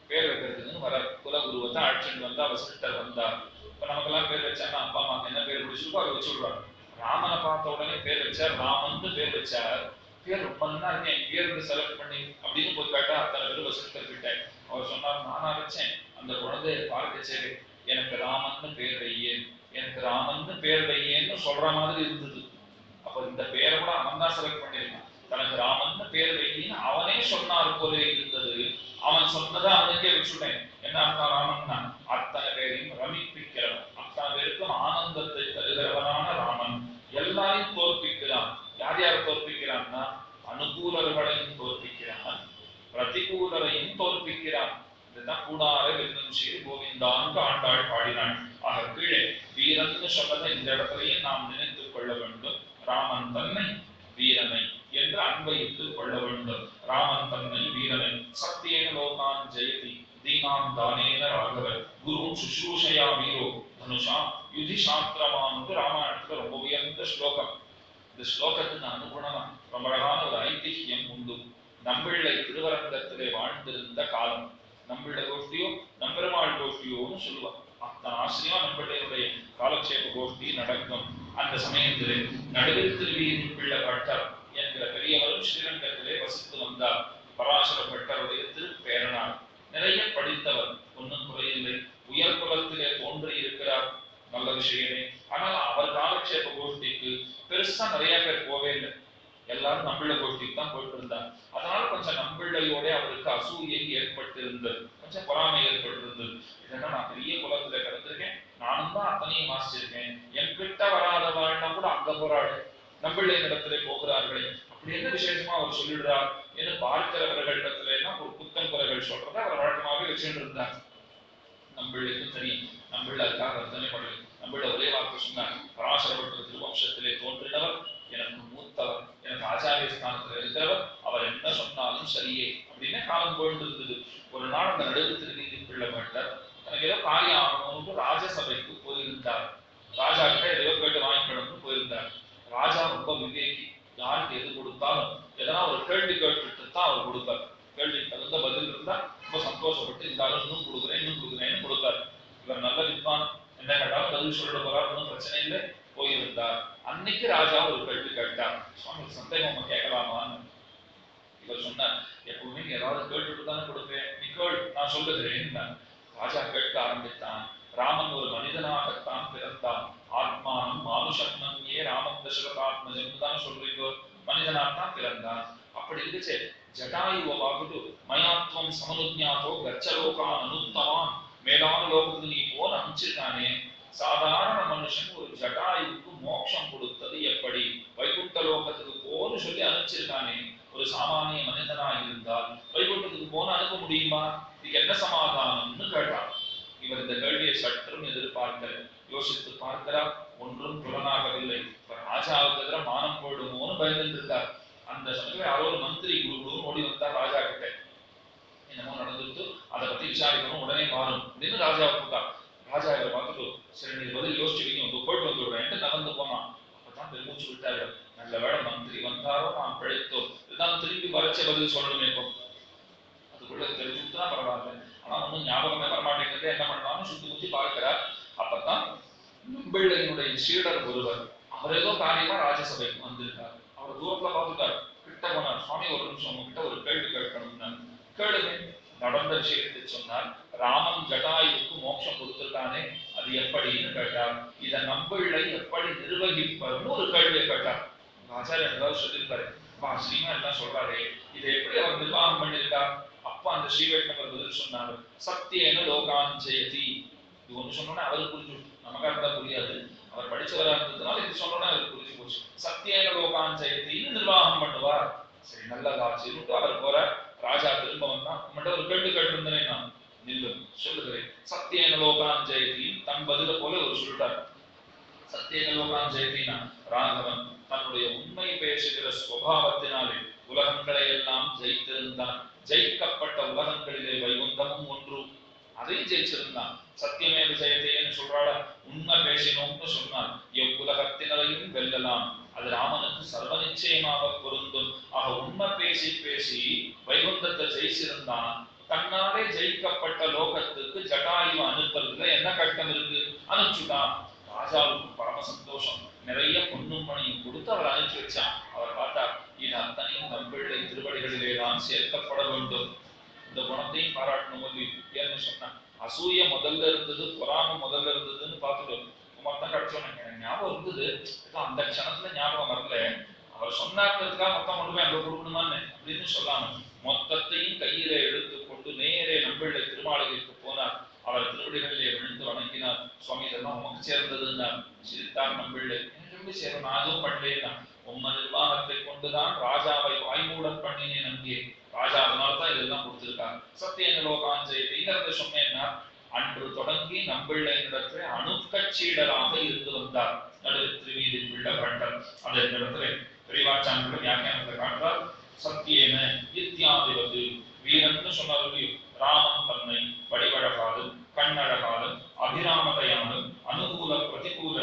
பேர் வைக்கிறதுன்னு வர குலகுருவத்தை அழைச்சிட்டு வந்தா வசிஷ்டர் வந்தார். இப்ப நமக்கெல்லாம் பேர் வச்சாங்கன்னா அப்பா அம்மா என்ன பேர் பிடிச்சிருக்கோ அதை வச்சு விடுவாங்க. ராமனை பார்த்த உடனே பேர் வச்சார், ராமன் பேர் வச்சார். பேர் ரொம்ப நல்லா இருக்கேன், பேருக்கு செலக்ட் பண்ணி அப்படின்னு போய் கேட்டா அத்தனை பேர் வசிஷ்டர் கிட்ட. அவர் சொன்னார், நானா வச்சேன் அந்த குழந்தைய பார்க்க சரி எனக்கு ராமன் பேர் வையே, எனக்கு ராமன் பேர் வையேன்னு சொல்ற மாதிரி இருந்தது. அப்ப இந்த பேரை கூட அவன் தான் செலக்ட் பண்ணிருக்கான். தனக்கு ராமன் பேர் வையின்னு அவனே சொன்னார் போல இருந்தது. அவன் சொன்னதை அவனுக்கே வச்சுட்டேன். என்ன அர்த்தம்? ராமன்னா அத்தனை பேரையும் ரமிப்பிக்கிறவன், அத்தனை பேருக்கும் ஆனந்தத்தை தருகிறவனான ராமன். எல்லாரையும் தோற்பிக்கிறான். யார் யார் தோற்பிக்கிறான்னா, அனுகூலர்களையும் தோற்பிக்கிறான், பிரதிகூலரையும் தோற்பிக்கிறான். இதுதான் கூடார வெல்லும் சீர் கோவிந்தான்னு ஆண்டாள் பாடினாள். ஆக கீழே வீரன் சொன்னதை இந்த இடத்திலேயே நாம் நினைத்துக் கொள்ள வேண்டும். ராமன் தன்னை வீரனை என்று அன்வயித்துக் கொள்ள வேண்டும். ராமன் தன்னை வீரனை சத்தியேன லோகான் ஜெயதி தீனாம் தானேன ராகவர் குரு சுஷ்ரூஷயா வீரோ தனுஷா யுதி சாஸ்திரமானது ராமாயணத்துல ரொம்ப உயர்ந்த ஸ்லோகம். இந்த ஸ்லோகத்துக்கு அனுகுணமா ரொம்ப அழகான ஒரு ஐதிஹ்யம் உண்டு. நம்பிள்ளை திருவரங்கத்திலே வாழ்ந்திருந்த காலம், நம்பிள்ளை கோஷ்டியோ நம்பெருமாள் கோஷ்டியோன்னு சொல்லுவார். அத்தனை ஆசிரியா நம்பிள்ளையுடைய காலக்ஷேப கோஷ்டி நடக்கும். அந்த சமயத்திலே நடுவில் திருவீதி பிள்ளை பட்டர் என்கிற பெரியவரும் ஸ்ரீரங்கத்திலே வசித்து வந்தார். பராசர பட்டருடைய திருப்பேரனார். நிறைய படித்தவர், ஒன்னும் குறையில்லை. உயர் குலத்திலே தோன்றி இருக்கிறார், நல்ல விஷயமே. ஆனால் அவர் காலக்ஷேப கோஷ்டிக்கு பெருசா நிறைய பேர் போவே இல்லை. எல்லாரும் நம்பிள்ளை கோஷ்டிக்கு தான் போயிட்டு இருந்தார். அதனால கொஞ்சம் நம்பிள்ளையோட அவருக்கு அசூயை ஏற்பட்டிருந்தது, கொஞ்சம் பொறாமை ஏற்பட்டிருந்தது. இதென்னா நான் பெரிய குலத்துல பிறந்திருக்கேன், நானும் தான் அத்தனையும் வாசிச்சிருக்கேன், என் கிட்ட வராத வாழ்னா கூட அங்க போராடு நம்பிள்ளை இடத்துல போகிறார்களே, அப்படி என்ன விசேஷமா அவர் சொல்லிடுறார் என்று பார்க்கிறவர்களிடத்துல எல்லாம் ஒரு குத்தம் குறைகள் சொல்றதை அவர் வழக்கமாகவே வச்சுட்டு இருந்தார். நம்பிள்ளைக்கும் தெரியும், நம்பிள்ளை அதுக்காக அர்த்தமே பண்ணல. நம்பிள்ளை ஒரே வார்த்தை சொன்னார், பராசரப்பட்ட திருவம்சத்திலே தோன்றினவர், எனக்கு மூத்தவர், எனக்கு ஆச்சாரிய ஸ்தானத்துல இருக்கிறவர், அவர் என்ன சொன்னாலும் சரியே அப்படின்னு காலம் போயிட்டு இருந்தது. ஒரு நாள் அந்த நடுவு திருநீதி பிள்ளை பட்டர் எனக்கு ஏதோ காரியம் ஆகணும்னு ராஜசபைக்கு போயிருந்தார். ராஜா கிட்ட எதையோ கேட்டு வாங்கிக்கணும்னு போயிருந்தார். ராஜா ரொம்ப விவேகி, யாருக்கு எது கொடுத்தாலும் எதனா ஒரு கேள்வி கேட்டுட்டு தான் அவர் கொடுப்பார். கேள்விக்கு தகுந்த பதில் இருந்தா ரொம்ப சந்தோஷப்பட்டு இருந்தாலும் இன்னும் கொடுக்குறேன்னு கொடுத்தார். இவர் நல்ல வித்வான், என்ன கேட்டாலும் பதில் சொல்லிட போறார், ஒன்றும் பிரச்சனை இல்லை, போயிருந்தார். அன்னைக்கு ராஜா ஒரு கேள்வி கேட்டார். சுவாமி சந்தேகம் நம்ம கேட்கலாமான்னு. இவர் சொன்னார், எப்பவுமே ஏதாவது கேட்டுட்டு தானே கொடுப்பேன், நீ கேள், நான் சொல்லுகிறேன். ராஜா கேட்க ஆரம்பித்தான். ராமன் ஒரு மனிதனாகத்தான் பிறந்தான். ஆத்மானம் மானுஷம் ஏ ராமன் தசரதாத்மஜன் தானே சொல்றீங்க, மனிதனாகத்தான் பிறந்தான். அப்படி இருந்துச்சு ஜட்டாயுவாகுது மயாத்வம் சமனுஜாதோ கச்சலோகான் அனுத்தமான், மேலான லோகத்துக்கு நீ போன அனுப்பிச்சிருக்கானே, சாதாரண மனுஷன் ஒரு ஜட்டாயுவுக்கு மோட்சம் கொடுத்தது எப்படி, வைகுண்ட லோகத்துக்கு போன்னு சொல்லி அனுப்பிச்சிருக்கானே, ஒரு சாமானிய மனிதனா இருந்தால் வைகுண்டத்துக்கு போன அனுப்ப முடியுமா, இதுக்கு என்ன சமாதானம்னு கேட்டார். இவர் இந்த கேள்வியை சற்றும் எதிர்பார்க்கல, யோசித்து பார்க்கிறார், ஒன்றும் புலனாகவில்லை. ராஜாவுக்கு எதிராக மானம் போயிடுமோன்னு பயந்துட்டு இருக்கார். அந்த சமயத்துல யாரோ ஒரு மந்திரி குரு ஓடி வந்தார் ராஜா கிட்ட, என்னமோ நடந்துட்டு அதை பத்தி விசாரிக்கணும், உடனே மாறும் அப்படின்னு ராஜாவை கூட்டார். ராஜா இவரை பார்த்துட்டு, சரி நீ பதில் யோசிச்சு வைங்க, போயிட்டு வந்துடுறேன் நகர்ந்து போனான். அப்பதான் பெருமூச்சு விட்டாரு, நல்ல வேலை மந்திரி வந்தாரோ நாம் பிழைத்தோம், இதுதான் திருப்பி வரைச்ச பதில் சொல்லணுமே. இப்போ அதுக்குள்ள தெரிஞ்சுட்டுதான் பரவாயில்ல, ஆனா ஒன்னும் ஞாபகமே வரமாட்டேங்கிறது, என்ன பண்ணலாம்னு சுத்தி முத்தி பார்க்கிறார். அப்பதான் நம்பிள்ளையினுடைய சீடர் ஒருவர் அவர் ஏதோ காரியமா ராஜ்யசபைக்கு வந்திருக்காரு. அவர் தூரத்துல பார்த்துட்டார், கிட்ட போனார். சுவாமி ஒரு நிமிஷம் உங்ககிட்ட ஒரு கேள்வி கேட்கணும்னா. கேளுங்க. நடந்த விஷயத்தை சொன்னார். ராமன் ஜடாயுவுக்கு மோட்சம் கொடுத்திருக்கானே, அது எப்படின்னு கேட்டார். இதை நம்பிள்ளை எப்படி நிர்வகிப்பார்னு ஒரு கேள்வியை கேட்டார். ஆச்சாரியர் ஏதாவது சொல்லியிருப்பாரு, ஸ்ரீமா எல்லாம் சொல்றாரு, இதை எப்படி அவர் நிர்வாகம் பண்ணியிருக்கார்? அப்ப அந்த ஸ்ரீவைஷ்ணவர் பதில் சொன்னார், சத்தியேன லோகான் ஜெயதி. இது ஒன்று சொன்னோன்னா அவருக்கு புரிஞ்சு, நமக்காக இருந்தா புரியாது. அவர் படிச்சவராக இருந்ததுனால இது சொன்னோன்னா அவருக்கு புரிஞ்சு போச்சு. சத்தியேன லோகான் ஜெயத்தின்னு நிர்வாகம் பண்ணுவார். சரி, நல்லதாச்சுன்னு அவர் போற. ராஜா திரும்ப வந்தா, உங்கள்கிட்ட ஒரு கேள்வி கேட்டிருந்தேன் நான், நில்லும் சொல்லுகிறேன். சத்தியேன லோகான் ஜெயத்தின்னு தன் பதில போல ஒரு சொல்லிட்டார். சத்தியேன லோகான் ஜெயத்தினா ராகவன் தன்னுடைய உண்மை பேசுகிற சுபாவத்தினாலே உலகங்களை எல்லாம் ஜெயித்திருந்தான். ஜெயிக்கப்பட்ட உலகங்களிலே வைகுந்தமும் ஒன்று, அதையும் ஜெயிச்சிருந்தான். சத்தியமே ஜெயத்தேன்னு சொல்றாள, உண்மை பேசினோம்னு சொன்னான். எவ்வுலகத்தினரையும் வெல்லலாம். அது ராமனுக்கு சர்வ நிச்சயமாக பொருந்தும். ஆக உண்மை பேசி பேசி வைகுந்தத்தை ஜெயிச்சிருந்தான். தன்னாலே ஜெயிக்கப்பட்ட லோகத்துக்கு ஜடாயு அனுப்புறதுல என்ன கஷ்டம் இருக்கு? அனுப்பிச்சுட்டான். ராஜாவுக்கு பரம சந்தோஷம். நிறைய பொன்னும் மணியும் கொடுத்து அவர் அனுப்பிச்சு வச்சான். அவர் பார்த்தார், இது அத்தனையும் நம்பிள்ளை திருவடிகளிலே தான் சேர்க்கப்பட வேண்டும். இந்த குணத்தையும் பாராட்டணும். ஏன்னு சொன்னா, அசூய முதல்ல இருந்தது, பொறாம முதல்ல இருந்ததுன்னு பார்த்துட்டு மொத்தம் கிடைச்சோன்னு எனக்கு ஞாபகம் இருந்தது. அந்த க்ஷணத்துல ஞாபகம் வரல. அவர் சொன்னார்ன்றதுக்காக மொத்தம் கொண்டு போய் அங்க கொடுக்கணுமான்னு அப்படின்னு சொல்லாம மொத்தத்தையும் கையில எடுத்து கொண்டு நேரே நம்பிள்ளை திருமாளிகைக்கு போனார். அவர் திருவடிகளிலே விழுந்து வணங்கினார். சுவாமி, இதெல்லாம் உமக்கு சேர்ந்ததுன்னா சிரித்தார் நம்பிள்ளை. எனக்கு எப்படி சேரும்? நான் அதுவும் பண்ணலேன்னா, உம்ம நிர்வாகத்தை கொண்டுதான் ராஜாவை வாய்மூடன் பண்ணினேன் அங்கே. ராஜா அதனால்தான் இதெல்லாம் கொடுத்திருக்காங்க. சத்தியேன லோகான் ஜெயத்தை சொன்னேன்னா, அன்று தொடங்கி நம்பிள்ளை இடத்துல அணுக்கட்சீடராக இருந்து வந்தார். நடுவில் திருவீதி பிள்ளை பண்டன் அந்த இடத்துல பெரியவாச்சான்கள் வியாக்கியானத்தை காட்டுறார். சத்தியேன இத்தியாதிவது வீரன்னு சொன்னாரு. ராமன் தன்னை வடிவழகாலும் கண்ணழகாலும் அபிராமதையாலும் அனுகூல பிரதிகூல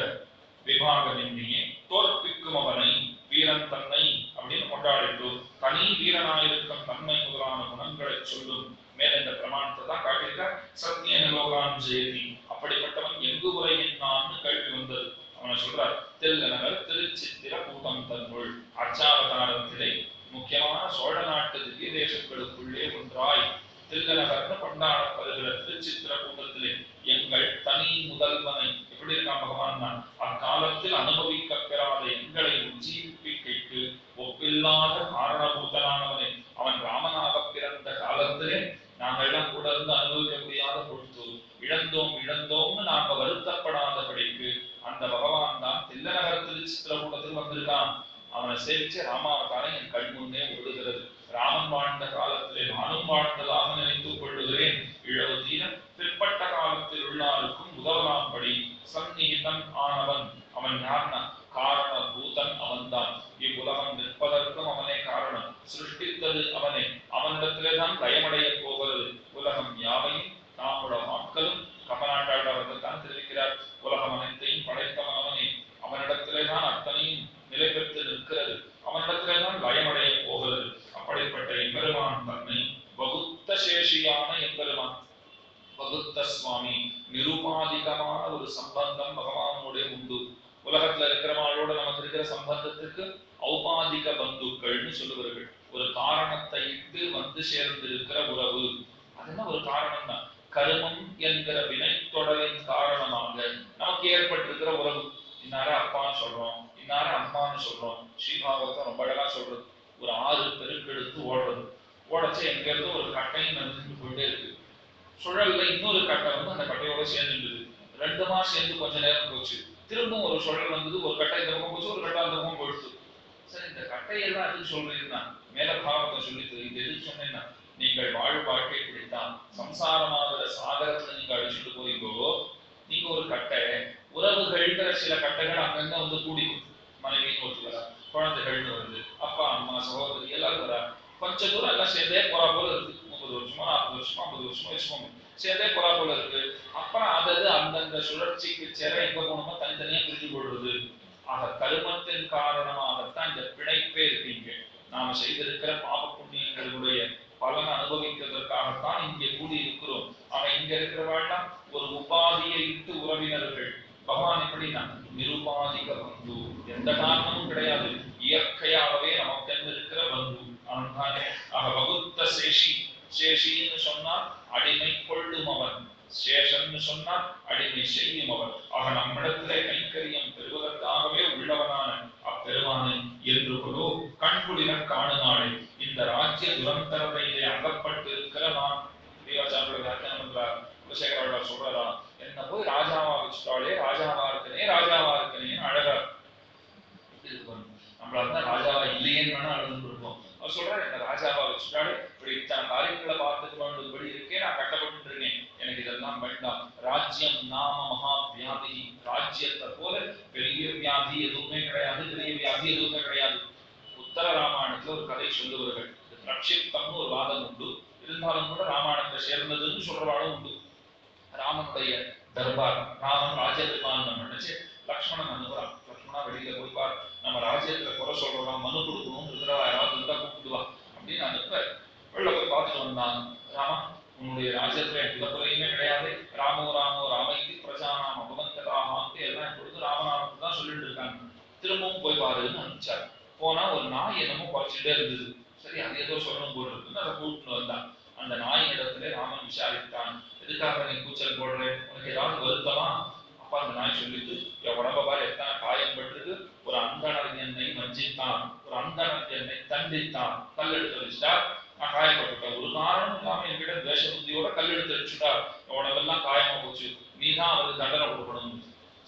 விபாகமின்றியே தோற்பிக்கும் அவனை வீரன் தன்னை அப்படின்னு கொண்டாடிட்டு தனி வீரனாயிருக்கும் தன்மை முதலான குணங்களை சொல்லும் மேல இந்த பிரமாணத்தை தான் காட்டியிருக்க. சத்தியேன லோகான் ஜெயதி. அப்படிப்பட்டவன் எங்கு உரையினான்னு கேள்வி வந்தது. அவனை சொல்றார், தில்லநகர் திருச்சித்திர கூட்டம் தன்னுள் அர்ச்சாவதாரத்திலே முக்கியமான சோழ நாட்டு திவ்ய தேசங்களுக்குள்ளே ஒன்றாய் தில்லநகர்னு கொண்டாடப்படுகிற திருச்சித்திர கூட்டத்திலே எங்கள் தனி முதல்வனை, எப்படி இருக்கான் பகவான் தான், அக்காலத்தில் அனுபவிக்க பெறாத எங்களை உஜ்ஜீவிப்பிக்கைக்கு ஒப்பில்லாத காரணபூதனானவனை, அவன் ராமனாக பிறந்த காலத்திலே நாங்கள்லாம் கூட இருந்து அனுபவிக்க முடியாத பொழுது இழந்தோம்னு நாங்க வருத்தப்படாதபடிக்கு அந்த பகவான் தான் தில்லநகர் திருச்சித்திர கூட்டத்தில் வந்திருக்கான். அவனை சேவிச்சு ராமாவதாரம் என் கண் முன்னே ஓடுகிறது. ராமன் வாழ்ந்த காலத்திலே நானும் வாழ்ந்ததாக நினைத்துக் கொள்ளுகிறேன். இழவு தீர பிற்பட்ட காலத்தில் உள்ளாருக்கும் உதவலாம்படி சந்நிகிதன் ஆனவன். அவன் யார்னா காரண பூதன் அவன்தான். இவ்வுலகம் நிற்பதற்கும் அவனே காரணம். சிருஷ்டித்தது அவனே. அவனிடத்திலே தான் லயமடைய போகிறது. உலகம் யாவையும் தாமுட மக்களும் கமநாட்டாளர்கள் தான் தெரிவிக்கிறார். உலகம் அனைத்தையும் படைத்தவன் அவனே. அவனிடத்திலே தான் அத்தனையும் நிலை பெற்று நிற்கிறது. அவனிடத்திலே தான் லயமடைய போகிறது. அப்படிப்பட்ட எம்பெருமான் தன்னை வகுத்த சேஷியான எம்பெருமான், வகுத்த சுவாமி, நிருபாதிகமான ஒரு சம்பந்தம் பகவானுடைய உண்டு. உலகத்துல இருக்கிறவங்களோட நமக்கு இருக்கிற சம்பந்தத்துக்கு ஔபாதிக பந்துக்கள்னு சொல்லுவார்கள். ஒரு காரணத்தை இட்டு வந்து சேர்ந்திருக்கிற உறவு. அது என்ன ஒரு காரணம் தான், கருமம் என்கிற வினைத்தொடரின் காரணமாக நமக்கு ஏற்பட்டிருக்கிற உறவு. இன்னார அப்பான்னு சொல்றோம், இன்னார அம்மான்னு சொல்றோம். ஸ்ரீபாகவத்தை ரொம்ப அழகா சொல்றது. ஒரு ஆறு பெருக்கெடுத்து ஓடுறது. ஓடச்சு எங்க இருந்து ஒரு கட்டையும் நடந்துட்டு போயிட்டே இருக்கு. சுழல்ல இன்னொரு கட்டை வந்து அந்த கட்டையோட சேர்ந்துருந்தது. ரெண்டுமா சேர்ந்து கொஞ்ச நேரம் போச்சு. திரும்பவும் ஒரு சுழல் வந்தது. ஒரு கட்டை இந்த பக்கம் போச்சு, ஒரு கட்டை அந்த பக்கம் போயிடுச்சு. சரி, இந்த கட்டையெல்லாம் அதுக்கு சொல்றீங்கன்னா மேல பாவத்தை சொல்லிட்டு இது எதுக்கு சொன்னேன்னா, நீங்கள் வாழ்வாழ்க்கை பிடித்தான் சம்சாரமாகிற சாகரத்துல நீங்க அடிச்சுட்டு போறீங்களோ, நீங்க ஒரு கட்டை, உறவுகள்ங்கிற சில கட்டைகள் அங்கங்க வந்து கூடிக்கும். மனைவின்னு ஒருத்தர் வரா, குழந்தைகள்னு வருது, அப்பா அம்மா சகோதரி எல்லாரும் வரா. கொஞ்ச தூரம் எல்லாம் சேர்ந்தே போறா போல இருக்கு. 30 வருஷமா 40 வருஷமா 50 வருஷமா வச்சுக்கோங்க, சேர்ந்தே போறா போல இருக்கு. அப்புறம் அதது அந்தந்த சுழற்சிக்கு சேர எங்க போனோமோ தனித்தனியா பிரிஞ்சு போடுறது. ஆக கருமத்தின் காரணமாகத்தான் இந்த பிணைப்பே இருக்கீங்க. நாம செய்திருக்கிற பாப புண்ணியங்களுடைய பலனை அனுபவிக்கிறதற்காகத்தான் இங்கே கூடி இருக்கிறோம். ஆனா இங்க இருக்கிறவாழ்லாம் ஒரு உபாதியை இட்டு உறவினர்கள். பகவான் எப்படின்னா நிருபாதிக பந்து, சேஷின்னு சொன்னால் அடிமை கொள்ளும் அவன், சேஷன்னு சொன்னால் அடிமை செய்யும் அவன். ஆக நம்மிடத்திலே கைங்கரியம் பெறுவதற்காகவே உள்ளவனான அப்பெருமானை என்று கொடு கண்குளிர காணுநாளே. இந்த ராஜ்ய துரந்தரத்தையிலே அகப்பட்டு இருக்கிற நான் தேவாச்சாரிய வியாக்கியானம் பண்றார். குலசேகர சொல்றா, என்ன போய் ராஜாவா வச்சுட்டாலே ராஜாவா இருக்கனே அழகார். நம்மளா இருந்தா ராஜாவா இல்லையேன்னு வேணா அழுதுட்டு இருப்போம். அவர் சொல்றாரு, என்ன ராஜாவா வச்சுட்டாலே இப்படி இத்தனை காரியங்களை பார்த்துட்டு வேண்டியபடி இருக்கேன், நான் கட்டப்பட்டு இருக்கேன், எனக்கு இதெல்லாம் வேண்டாம். ராஜ்யம் நாம மகா வியாதி, ராஜ்யத்தை போல பெரிய வியாதி எதுவுமே கிடையாது, பெரிய வியாதி எதுவுமே கிடையாது. உத்தர ராமாயணத்துல ஒரு கதை சொல்லுவார்கள். பிரக்ஷிப்தம்னு ஒரு வாதம் உண்டு, இருந்தாலும் கூட ராமாயணத்தை சேர்ந்ததுன்னு சொல்றவாளும் உண்டு. ராமனுடைய தர்பார், ராமன் ராஜ்யத்திற்கான நினைச்சு லக்ஷ்மணன் அனுப்புறான். லக்ஷ்மணா வெளியில போய் பார், நம்ம ராஜ்யத்துல குறை சொல்றோம், மனு கொடுக்கணும் இருக்கிறவா யாராவது இருந்தா கூப்பிடுவா அப்படின்னு அனுப்ப வெளில போய் பார்த்துட்டு வந்தான். ராமா, உன்னுடைய ராஜ்யத்துல எந்த குறையுமே கிடையாது, ராமோ ராமோ ராமைக்கு பிரஜானாம் அபவந்ததாகான்னு எல்லாம் கொடுத்து ராமநாமத்தை தான் சொல்லிட்டு இருக்காங்க, திரும்பவும் போய் பாருன்னு அனுப்பிச்சாரு. போனா ஒரு நாய் என்னமோ குறைச்சிட்டே இருந்தது. சரி, அது ஏதோ சொல்லணும் போல் இருக்குன்னு அதை கூப்பிட்டு வந்தான். அந்த நாயின் இடத்துல ராமன் விசாரித்தான், எதுக்காக நீ கூச்சல் போடுற, உனக்கு ஏதாவது வருத்தமா? அப்ப அந்த நாய் சொல்லிட்டு, என் உடம்ப பாரு எத்தனை காயம் பட்டிருக்கு, ஒரு அந்தணர் என்னை வஞ்சித்தான், ஒரு அந்தணர் என்னை தண்டித்தான், கல் எடுத்து வச்சுட்டா, நான் காயப்பட்டுட்டேன், ஒரு காரணம் இல்லாம என்கிட்ட துவேஷ புத்தியோட கல் எடுத்து வச்சுட்டா, என் உடம்பெல்லாம் காயமா போச்சு, நீதான் அவருக்கு தண்டனை கொடுக்கணும்.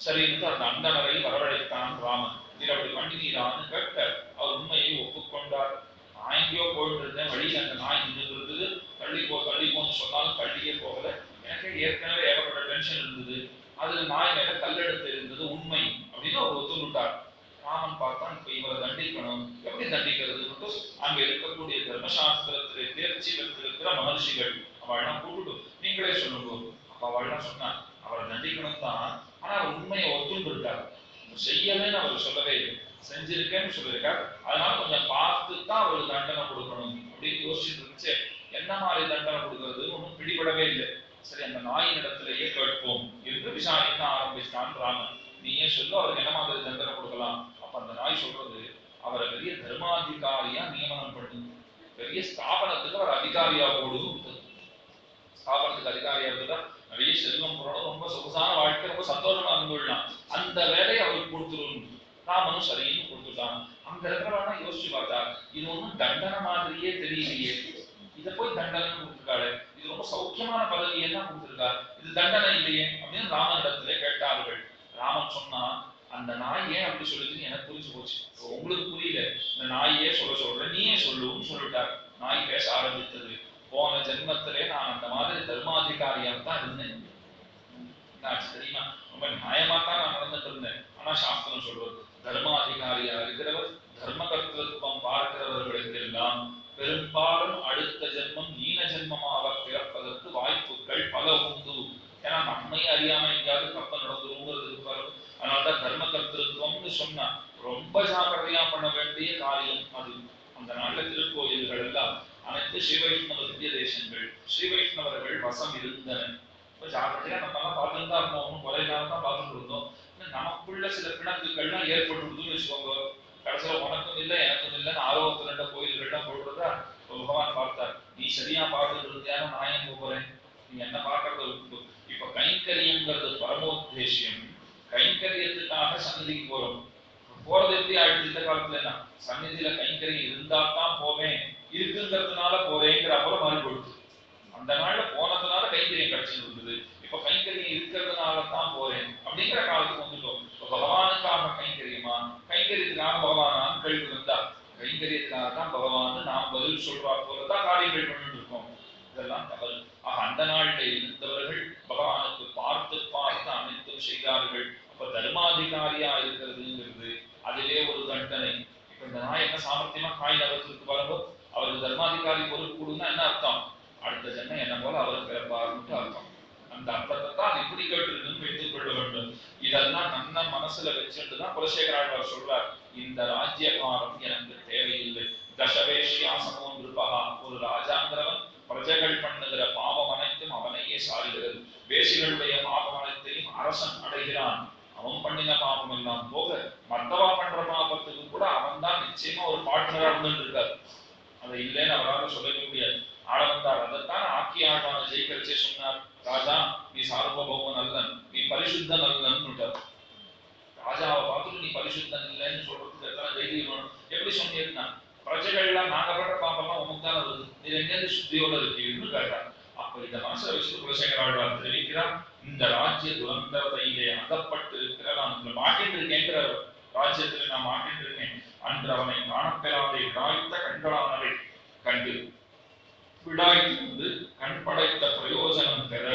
சரின்னு அந்த அந்தணரை வரவழைத்தான் ராமன். இதில் அப்படி பண்ணினீரான்னு கேட்க அவர் உண்மையை ஒப்புக்கொண்டார். நான் எங்கேயோ போயிட்டு இருந்தேன், வழியில் அந்த நாய் நின்று இருந்தது, தள்ளிப்போன்னு சொன்னாலும் தள்ளியே போகல, எனக்கு ஏற்கனவே ஏகப்பட்ட டென்ஷன் இருந்தது, அதுல நாய் மேல கல்லெடுத்து இருந்தது உண்மை அப்படின்னு அவர் ஒத்துக்கிட்டார். ராமன் பார்த்தான், இப்ப இவரை தண்டிக்கணும், எப்படி தண்டிக்கிறது? அங்க இருக்கக்கூடிய தர்மசாஸ்திரத்திலே தேர்ச்சி பெற்றிருக்கிற மகர்ஷிகள் அவள்லாம் கூப்பிட்டு நீங்களே சொல்லுங்க. அப்ப அவள்லாம் சொன்னான், அவரை தண்டிக்கணும் தான், ஆனா உண்மையை ஒத்துண்டு இருக்காரு, செய்யலன்னு அவர் சொல்லவே இல்லை, செஞ்சிருக்கேன்னு சொல்லியிருக்கார், அதனால கொஞ்சம் பார்த்து தான் அவருக்கு தண்டனை கொடுக்கணும் அப்படின்னு யோசிச்சுட்டு இருந்துச்சு. என்ன மாதிரி தண்டனை கொடுக்கறது ஒன்றும் பிடிபடவே இல்லை. சரி, அந்த நாயின் இடத்திலேயே கேட்போம் என்று விசாரிக்க ஆரம்பிச்சான் ராமன். நீயே சொல்லு, அவருக்கு என்ன மாதிரி தண்டனை கொடுக்கலாம்? அப்ப அந்த நாய் சொல்றது, அவரை பெரிய தர்மாதிகாரியா நியமனம் பண்ணு, பெரிய ஸ்தாபனத்துக்கு அவர் அதிகாரியா போடுன்னு. ஸ்தாபனத்துக்கு அதிகாரியா இருந்தா நிறைய செல்வம் போறோம், ரொம்ப சொகுசான வாழ்க்கை, ரொம்ப சந்தோஷமா இருந்துடலாம், அந்த வேலையை அவருக்கு கொடுத்துரும். ராமனும் சரின்னு கொடுத்துட்டான். அங்க இருக்கிறவனா யோசிச்சு பார்த்தா, இது ஒன்றும் தண்டனை மாதிரியே தெரியலையே, இதை போய் தண்டனை கொடுத்துருக்காரு, இது ரொம்ப சௌக்கியமான பதவியை தான் கொடுத்துருக்கா, இது தண்டனை இல்லையே அப்படின்னு ராமனிடத்திலே கேட்டார்கள். ராமன் சொன்னா, அந்த நாய் ஏன் அப்படி சொல்லுதுன்னு எனக்கு புரிஞ்சு போச்சு, உங்களுக்கு புரியல, இந்த நாயே சொல்றேன், நீயே சொல்லுன்னு சொல்லிட்டார். நாய் பேச ஆரம்பித்தது, போன ஜென்மத்திலே நான் அந்த மாதிரி தர்மாதிகாரியா தான் இருந்தேன், தெரியுமா, ரொம்ப நியாயமா தான் நான் நடந்துட்டு இருந்தேன். ஆனா சாஸ்திரம் சொல்றது, தர்மாதிகாரியா இருக்கிறவர் தர்ம கர்த்தத்துவம் பார்க்கிறவர்களுக்கு எல்லாம் பெரும்பாலும் அடுத்த ஜென்மம் நீன ஜென்மமாக பிறப்பதற்கு வாய்ப்புகள் பல உண்டு. ஏன்னா நம்மை அறியாம எங்கேயாவது தப்ப நடந்துருங்கிறதுக்கு பாருங்க. அதனாலதான் தர்ம கர்த்தத்துவம்னு சொன்னா ரொம்ப ஜாக்கிரதையா பண்ண வேண்டிய காரியம் அது. அந்த நாட்டுல திருக்கோயில்கள் எல்லாம் அனைத்து ஸ்ரீ வைஷ்ணவ திவ்ய தேசங்கள், ஸ்ரீ வைஷ்ணவர்கள் வசம் இருந்தன. இப்ப ஜாக்கிரதையா நம்ம எல்லாம் பார்த்துட்டு தான் இருந்தோம், ஒன்றும் குறையில்லாம தான் பார்த்துட்டு இருந்தோம். நமக்குள்ள சில பிணக்குகள்லாம் ஏற்பட்டுருதுன்னு வச்சுக்கோங்க, கடைசியில உனக்கும் இல்லை எனக்கும் இல்லைன்னு ஆரோக்கிய கோயில்கள்லாம் போடுறதா பகவான் பார்த்தார். நீ சரியா பார்த்துட்டு இருந்தியான நான் ஏன் போறேன், நீ என்ன பார்க்கறது விட்டு. இப்ப கைங்கரியங்கிறது பரமோத்தேசியம், கைங்கரியத்துக்காக சந்நிதிக்கு போறோம். போறது எப்படி ஆயிடுச்சு இந்த காலத்துல, என்ன சந்நிதியில கைங்கரியம் இருந்தா தான் போவேன், இருக்குங்கிறதுனால போறேங்கிற போல மாறி போடுது. அந்த நாள்ல போனதுனால கைங்கரியம் கிடைச்சிட்டு இருந்தது, இப்ப கைங்கரியம் இருக்கிறதுனால தான் போறேன் அப்படிங்கிற காலத்துக்கு வந்துட்டோம். பகவானுக்காக கைங்கரியமா, கைங்கரியத்துக்காக பகவானான்னு கேள்வி வந்தா, கைங்கரியத்துக்காக தான் பகவான் நாம் பதில் சொல்றா போலதான் காரியங்கள் பண்ணிட்டு இருக்கோம். இதெல்லாம் தவறு. ஆக அந்த நாளில் இருந்தவர்கள் பகவானுக்கு பார்த்து பார்த்து அனைத்தும் செய்தார்கள். அப்ப தர்மாதிகாரியா இருக்கிறதுங்கிறது அதிலே ஒரு தண்டனை. இப்ப இந்த நாய் என்ன சாமர்த்தியமா காய் நகர்த்துக்கு பாருங்க, அவருக்கு தர்மாதிகாரி பொறுப்பு கொடுன்னா என்ன அர்த்தம், அடுத்த ஜென்மம் என்ன போல அவர் பிறப்பாருன்னு அர்த்தம். அந்த அர்த்தத்தை தான் இப்படி கேட்டிருக்குன்னு வைத்துக் கொள்ள வேண்டும். இதெல்லாம் நம்ம மனசுல வச்சுட்டுதான் குலசேகராழ்வார் சொல்றார், இந்த ராஜ்யகாரம் எனக்கு தேவையில்லை. தசவேஷ்யாசமோன் இருப்பகா, ஒரு ராஜாங்கிறவன் பிரஜைகள் பண்ணுகிற பாவம் அனைத்தும் அவனையே சாருகிறது. வேசிகளுடைய பாவம் அனைத்தையும் அரசன் அடைகிறான். அவன் பண்ணின பாவம் எல்லாம் போக மத்தவா பண்ற பாவத்துக்கு கூட அவன் தான் நிச்சயமா ஒரு பார்ட்னரா இருந்துட்டு இருக்காரு. அதை இல்லைன்னு அவரால் சொல்லவே முடியாது. ஆளவந்தார் ரத கழிச்சே சொன்னார், ராஜா நீ சார்வபௌமன் அல்லன், நீ பரிசுத்தன் அல்லன்னு. ராஜாவை பார்த்துட்டு நீ பரிசுத்தன் இல்லைன்னு சொல்றதுக்கு எத்தனை தைரியம் வேணும்? எப்படி சொன்னீங்கன்னா, பிரஜைகள்லாம் நாங்க பண்ற பாப்பெல்லாம் உனக்கு தான் வருது, நீ எங்கேருந்து சுத்தியோட இருக்கீங்கன்னு கேட்டார். அப்ப இந்த மனசுல வச்சு குலசேகர ஆழ்வார் தெரிவிக்கிறார், இந்த ராஜ்ய துரந்தத்தையிலே அகப்பட்டு இருக்கிற நான் இந்த மாட்டின் இருக்கேங்கிற ராஜ்யத்தில் நான் மாட்டின் இருக்கேன். அன்று அவனை காணப்பெறாதே விடாய்த்த கண்களானவை கண்டு விடாய்த்து கண் படைத்த பிரயோஜனம் பெற.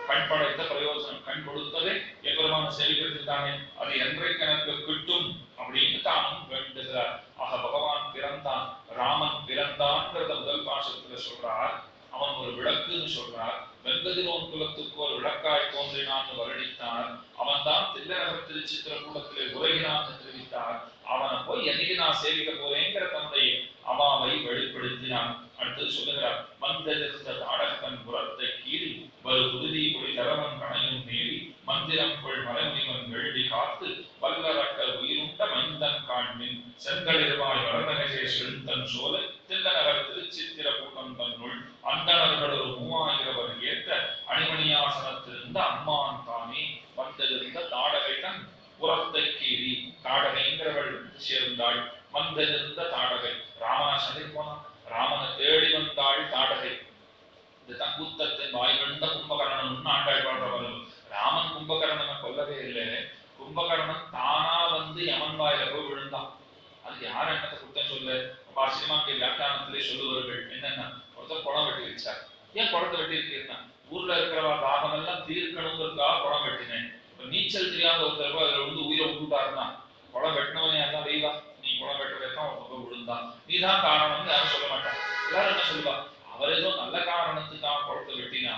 கண் படைத்த பிரயோஜனம், கண் கொடுத்ததே எவ்வளவான சேவிக்கிறது தானே, அது என்றைக்கு எனக்கு கிட்டும் அப்படின்னு தானும் வேண்டுகிறார். ஆக பகவான் பிறந்தான், ராமன் பிறந்தான்ங்கிறத முதல் பாசத்துல சொல்றார். அவன் ஒரு விளக்குன்னு சொல்றார். வெங்கதிரோன் குலத்துக்கு ஒரு விளக்காய் தோன்றினான்னு வருணித்தார். அவன் தான் தில்லநகர் திருச்சித்திரக்கூடத்திலே உரையினான்னு தெரிவித்தார். அவனை போய் என்னைக்கு நான் சேவிக்க போறேங்கிற தன்னுடைய அவாவை வெளிப்படுத்தினான். அடுத்து சொல்லுகிறார், மந்தெதிர்ந்த தாடகன் புறத்தை கீறி வரு உறுதி கொடி தரவன் கணையும் மேவி மந்திரம் கொள் மறைமுனிவன் வெள்ளி காத்து வல்லரக்கல் உயிருண்ட மைந்தன் காண்மின் செங்கலிருவாய் வளர்நகரே செழுந்தன் சோலை தில்லநகர் திருச்சித்திர கூட்டம் தன்னுள் அந்தணர்கள் ஒரு 3000 ஏற்ற அணிமணியாசனத்திருந்த அம்மான் தானே வந்தெதிர்ந்த தாடகை தன் புறத்தை கீறி. தாடகைங்கிறவள் சேர்ந்தாள். வந்தெதிர்ந்த தாடகை, ராமனா சண்டை போனான், ராமனை தேடி வந்தாள் தாடகை. இந்த தங்குத்தத்தின் வாய்வெழுந்த கும்பகர்ணன் ஆண்டாள் பாடுறவர்கள். ராமன் கும்பகர்ணனை கொல்லவே இல்லை, கும்பகர்ணன் தானா வந்து யமன் வாயில போய் விழுந்தான். அதுக்கு யார் என்னத்தை குத்தம் சொல்ல? சினிமாக்கு வியாக்கியானத்திலே சொல்லுவார்கள் என்னன்னா, ஒருத்தர் குளம் வெட்டி வச்சார். ஏன் குளத்தை வெட்டி இருக்கீங்கன்னா, ஊர்ல இருக்கிறவா தாகம் எல்லாம் தீர்க்கணுங்கிறதுக்காக குளம் வெட்டினேன். இப்ப நீச்சல் தெரியாத ஒருத்தர் அதுல வந்து உயிரை விட்டுட்டாருன்னா, குளம் வெட்டினவனே அதான் வெய்வா, நீ குளம் வெட்டுறதான் ஒருத்தர் விழுந்தான், நீதான் காரணம்னு யாரும் சொல்ல மாட்டான். எல்லாரும் என்ன சொல்லுவா, அவர் ஏதோ நல்ல காரணத்துக்காக குளத்தை வெட்டினா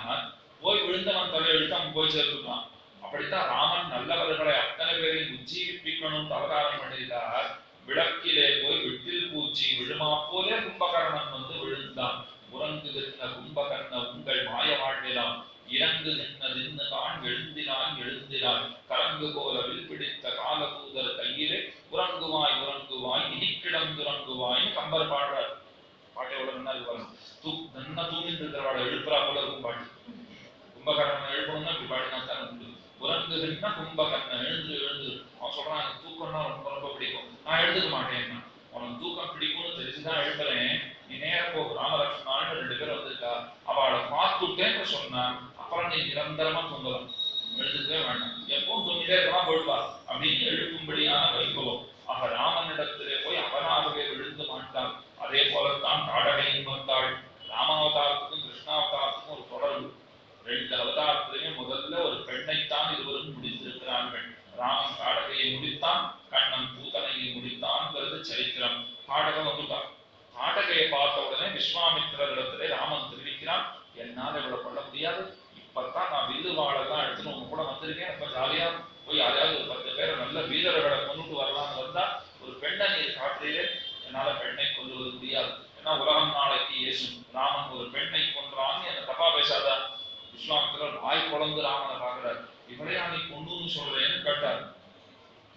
போய் விழுந்தவன் தலையெழுத்து அவன் போய் சேர்த்துட்டான். அப்படித்தான் ராமன் நல்லவர்களை அத்தனை பேரையும் உஜ்ஜீவிப்பிக்கணும் அவதாரம் பண்ணியிருக்கார். விளக்கிலே போய் விட்டில் பூச்சி விழுமா போலே கும்பகர்ணன் வந்து விழுந்தான். உறங்கு நின்ன கும்பகர்ண உங்கள் மாய வாழ்விலாம் இறங்கு நின்னதின்னு தான் எழுந்தினான் எழுந்தினான் கரங்கு போல வில் பிடித்த காலதூதர் கையிலே உறங்குவாய் உறங்குவாய் இனிக்கிழந்துறங்குவாய்னு கம்பர் பாடுறார். பாட்டை எவ்வளவு நல்லா இருக்கு, நல்லா தூங்கிட்டு இருக்கிறவாட எழுப்புறா போல இருக்கும் பாட்டு. கும்பகர்ணன் எழுப்பணும்னா இப்படி பாடினா தான் உண்டு. உறங்குகின்ற கும்பகர்ணன் எழுந்து எழுந்து. அவன் சொல்றான், எனக்கு தூக்கம்னா ரொம்ப ரொம்ப பிடிக்கும், நான் எழுதுக்க மாட்டேன். உனக்கு தூக்கம் பிடிக்கும்னு தெரிஞ்சுதான் எழுப்புறேன், நீ நேரம் போ. ராமலட்சுமணான்னு 2 பேர் வந்திருக்கா, அவளை பார்த்துட்டேன்னு சொன்னா அப்புறம் நீ நிரந்தரமா தூங்கலாம், எழுதுக்கவே வேண்டாம், எப்பவும் தூங்கிட்டே இருக்கலாம் போயிடுவா அப்படின்னு எழுப்பும்படியான வைபவம். ஆக ராமனிடத்திலே போய் அவனாகவே விழுந்து மாட்டான். அதே போலத்தான் தாடகையும் வந்தாள். ராமாவதாரத்துக்கும் கிருஷ்ணாவதாரத்துக்கும் ஒரு தொடர்பு. 2 அவதாரத்திலையும் முதல்ல ஒரு பெண்ணைத்தான் இருவரும் முடித்திருக்கிறார்கள். ராமன் தாடகையை முடித்தான், கண்ணன் பூதனையை முடித்தான்ங்கிறது சரித்திரம். தாடகை வந்துட்டான். தாடகையை பார்த்த உடனே விஸ்வாமித்திரரிடத்திலே ராமன் தெரிவிக்கிறான், என்னால் இவ்வளவு கொள்ள முடியாது, இப்பத்தான் நான் வில்லு வாழெல்லாம் எடுத்துன்னு உங்க கூட வந்திருக்கேன், ரொம்ப ஜாலியா போய் யாரையாவது ஒரு 10 பேரை நல்ல வீரர்களை கொண்டுட்டு வரலாம்னு வந்தா ஒரு பெண்ணை நீர் காட்டுறீரே, என்னால பெண்ணை கொல்லுவது முடியாது, ஏன்னா உலகம் நாளைக்கு ஏசும், ராமன் ஒரு பெண்ணை கொன்றான்னு என்ன தப்பா பேசாதா. விஸ்வாமித்திரர் வாய் குழந்து ராமனை பார்க்கிறார். இவளையா நீ கொண்டுன்னு சொல்றேன்னு கேட்டார்.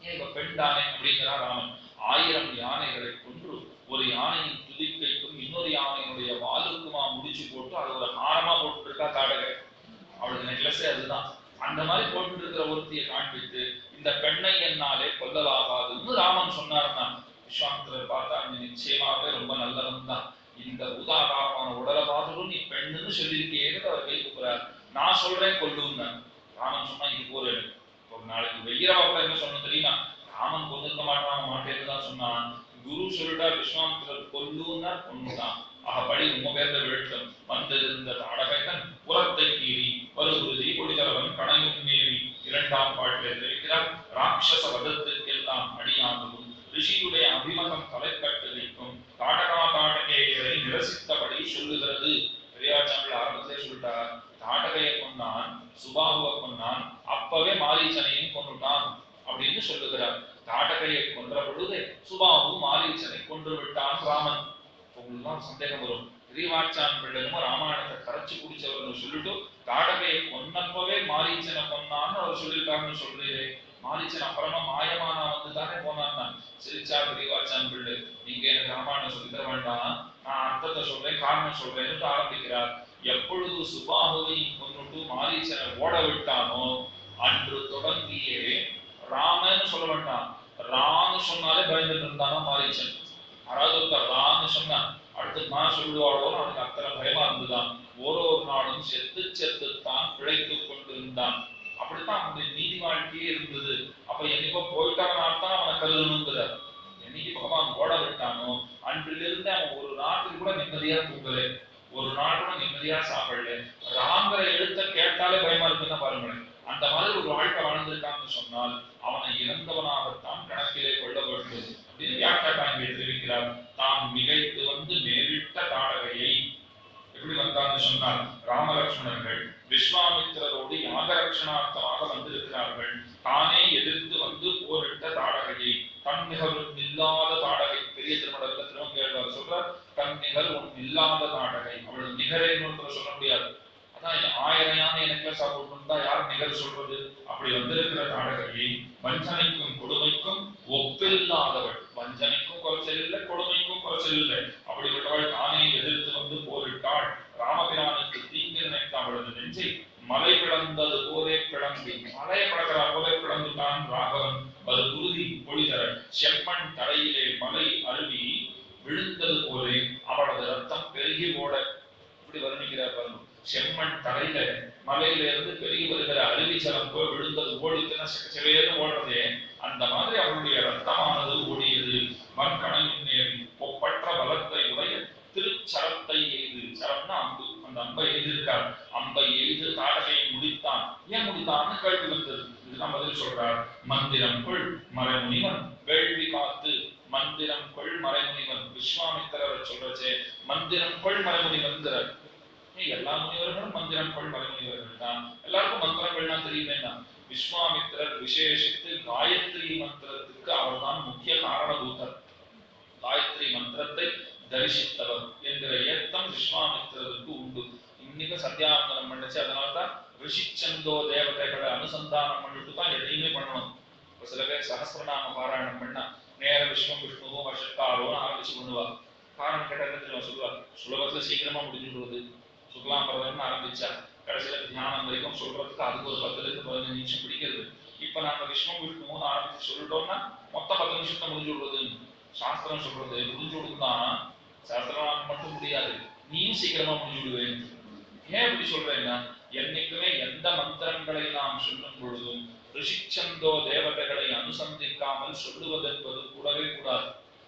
ஏன் இவ பெண் தானே அப்படிங்கிறார் ராமன். 1000 யானைகளை கொன்று ஒரு யானையின் துதிக்கைக்கும் இன்னொரு யானையினுடைய வாலுக்குமா முடிச்சு போட்டு அது ஒரு ஹாரமா போட்டு இருக்கா தாடகை. அவளுக்கு நெக்லஸே அதுதான். அந்த மாதிரி போட்டு இருக்கிற ஒருத்தியை காண்பித்து இந்த பெண்ணை என்னாலே கொல்லலாகாதுன்னு ராமன் சொன்னார்னா விஸ்வாமித்திரர் பார்த்தா, நீ நிச்சயமாவே ரொம்ப நல்லவன் தான், இந்த உதாகாரமான உடலை பார்த்துடும் நீ பெண்ணுன்னு சொல்லியிருக்கேன்னு அவர் கை கூப்பிடுறார். நான் சொல்றேன் கொல்லுன்னு ராமன் சொன்னா, இது போற ஒரு நாளைக்கு வெய்யராவுல என்ன சொன்ன தெரியுமா, ராமன் கொண்டுக்க மாட்டேன்னு தான் சொன்னான். குரு சொல்லிட்டா விஸ்வாமித்திரர் கொல்லுன்னா கொண்டுதான். ஆக படி உங்க பேர்ல விழுத்தம் வந்திருந்த தாடகைத்தன் புறத்தை கீறி வருகுருதி கொடிதரவன் கணையும் மேவி. 2ஆம் பாட்டிலே தெரிவிக்கிறார், ராட்சச வதத்துக்கெல்லாம் அடியாகவும் ரிஷியுடைய அபிமதம் தலைக்கட்டு வைக்கும் தாடகா தாடகையை நிரசித்தபடி சொல்லுகிறது. பெரியாச்சாமிகள் ஆரம்பத்திலே சொல்லிட்டார், தாடகையை கொண்டான், சுபாகுவை கொண்டான், அப்பவே மாரீச்சனையும் கொண்டுட்டான் அப்படின்னு சொல்லுகிறார். தாடகையை கொன்ற பொழுது சுபாகு மாரீச்சனை கொன்று விட்டான் ராமன். உங்களுக்குதான் சந்தேகம் வரும், பெரியவாச்சான் பிள்ளையும் ராமாயணத்தை கரைச்சு குடிச்சவர்கள் சொல்லிட்டு தாடகையை கொன்னப்பவே மாரீச்சனை கொன்னான்னு அவர் சொல்லியிருக்காருன்னு சொல்றீரே, மாரீச்சன் அப்புறமா மாயமானா வந்து தானே போனான். சிரிச்சா பெரியவாச்சான் பிள்ளை, நீங்க எனக்கு ராமாயணம் சொல்லி தர வேண்டாம், நான் அர்த்தத்தை சொல்றேன் காரணம் சொல்றேன்னு ஆரம்பிக்கிறார். எப்பொழுது சுபாகுவை கொண்டுட்டு மாரீச்சனை ஓட விட்டானோ அன்று தொடங்கியே ராமன்னு சொல்ல வேண்டாம், ரான்னு சொன்னாலே பயந்துட்டு இருந்தானோ மாரீச்சன். யாராவது ஒருத்தர் ரான்னு சொன்னா அடுத்து நான் சொல்லுவாளோன்னு அவனுக்கு அத்தனை பயமா இருந்துதான். ஒரு நாளும் செத்து செத்துத்தான் பிழைத்துக் கொண்டிருந்தான். அப்படித்தான் அவனுடைய நீதி வாழ்க்கையே இருந்தது. அப்ப என்னைக்கோ போயிட்டவனால்தான் அவனை கருதணுங்கிறார். என்னைக்கு பகவான் ஓட விட்டானோ அன்றிலிருந்து அவன் ஒரு நாட்டுக்கு கூட நிம்மதியா தூங்கல, ஒரு நாள் கூட நிம்மதியா சாப்பிடல. ராங்கிற எழுத்த கேட்டாலே பயமா இருக்குன்னு பாருங்களேன். அந்த மாதிரி ஒரு வாழ்க்கை வாழ்ந்திருக்கான்னு சொன்னால் அவனை இறந்தவனாகத்தான் கணக்கிலே கொள்ள வேண்டும் அப்படின்னு வியாக்கியானம் தெரிவிக்கிறார். தான் மிகைத்து வந்து நேரிட்ட தாடகையை எப்படி வந்தான்னு சொன்னால், ராமலட்சுமணர்கள் விஸ்வாமித்திரரோடு யாகரட்சணார்த்தமாக வந்திருக்கிறார்கள். தானே எதிர்த்து வந்து போரிட்ட தாடகையை, தன் நிகர் இல்லாத தாடகை. பெரிய திருமணத்துல திருமங்கேழ்வார் சொல்றார், தன் நிகர் ஒன்று இல்லாத தாடகை. அவள் நிகரை சொல்ல முடியாது. அதான் 1000 யானை எனக்கு சாப்பிடணும் தான் யார் நிகர் சொல்றது? அப்படி வந்திருக்கிற தாடகையை வஞ்சனைக்கும் கொடுமைக்கும் ஒப்பில்லாதவள். வஞ்சனைக்கும் குறைச்சல் இல்லை, கொடுமைக்கும் குறைச்சல் இல்லை. அப்படிப்பட்டவள் தானே எதிர்த்து வந்து போரிட்டாள். ராமபிரானுக்கு தீங்கு நினைத்த அவளது நெஞ்சை மலை பிளந்தது போலே பிளந்து, மலையை பிளக்கிறா போலே பிளந்துட்டான் ராகவன். அது குருதி பொழிதர செம்மண் தரையிலே மலை அருவி விழுந்தது போலே அவளது ரத்தம் பெருகி ஓட. இப்படி வர்ணிக்கிறார் பாருங்க. செம்மண் தரையில மலையில இருந்து பெருகி வருகிற அருவி ஜலம் போய் விழுந்தது ஓடித்துன்னா சிறையேன்னு ஓடுறதே, அந்த மாதிரி அவளுடைய ரத்தமானது ஓடியது. மண்கணையின் நேரி ஒப்பற்ற பலத்தை உடைய திருச்சரத்தை எய்து, சரம்னா அம்பு, அந்த அம்பை எய்திருக்கார். அம்பை எய்து தாடகையை முடித்தான். ஏன் முடித்தான்னு கேள்வி வந்தது. இதுதான் பதில் சொல்றார். மந்திரம் கொள் மறைமுனிவன் வேள்வி காத்து. மந்திரம் கொள் மறைமுனிவன் விஸ்வாமித்திரரை சொல்றச்சே மந்திரம் கொள் மறைமுனிவன். எல்லா முனிவர்களும் மந்திரம் கொள் மறைமுனிவர்கள் தான். எல்லாருக்கும் மந்திரங்கள்லாம் தெரியுமேன்னா, விஸ்வாமித்திரர் விசேஷித்து காயத்ரி மந்திரத்துக்கு அவர் தான் முக்கிய காரணபூதர். காயத்ரி மந்திரத்தை தரிசித்தவர் என்கிற ஏத்தம் விஸ்வாமித்திரருக்கு உண்டு. இன்னைக்கு சத்தியாவந்தனம் பண்ணிச்சு. அதனால்தான் ரிஷிச்சந்தோ தேவதைகளை அனுசந்தானம் பண்ணிட்டு தான் எதையுமே பண்ணணும். இப்ப சில பேர் சகஸ்ரநாம பாராயணம் பண்ணா நேர விஸ்வம் விஷ்ணுவும் வஷக்காரோன்னு ஆரம்பிச்சு பண்ணுவா. காரணம் கேட்ட சொல்லுவா, சுலபத்துல சீக்கிரமா முடிஞ்சுடுவது. சுக்லாம்பரதம்னு ஆரம்பிச்சா கடைசியில தியானம் வரைக்கும் சொல்றதுக்கு அதுக்கு ஒரு 10 to 15 நிமிஷம் பிடிக்கிறது. இப்ப நாங்க விஷ்ணு விஷ்ணுவும் ஆரம்பிச்சு சொல்லிட்டோம்னா மொத்தம் 10 நிமிஷத்தை முடிஞ்சு விடுவது. சாஸ்திரம் சொல்றது முடிஞ்சு விடுதுதான், சாஸ்திரம் மட்டும் முடியாது, நீயும் சீக்கிரமா முடிஞ்சு விடுவேன். ஏன் இப்படி சொல்றேன்னா, என்னைக்குமே எந்த மந்திரங்களை நாம் சொல்லும் பொழுதும் ரிஷிச்சந்தோ தேவதைகளை அனுசந்திக்காமல் சொல்லுவது என்பது கூடவே கூடாது.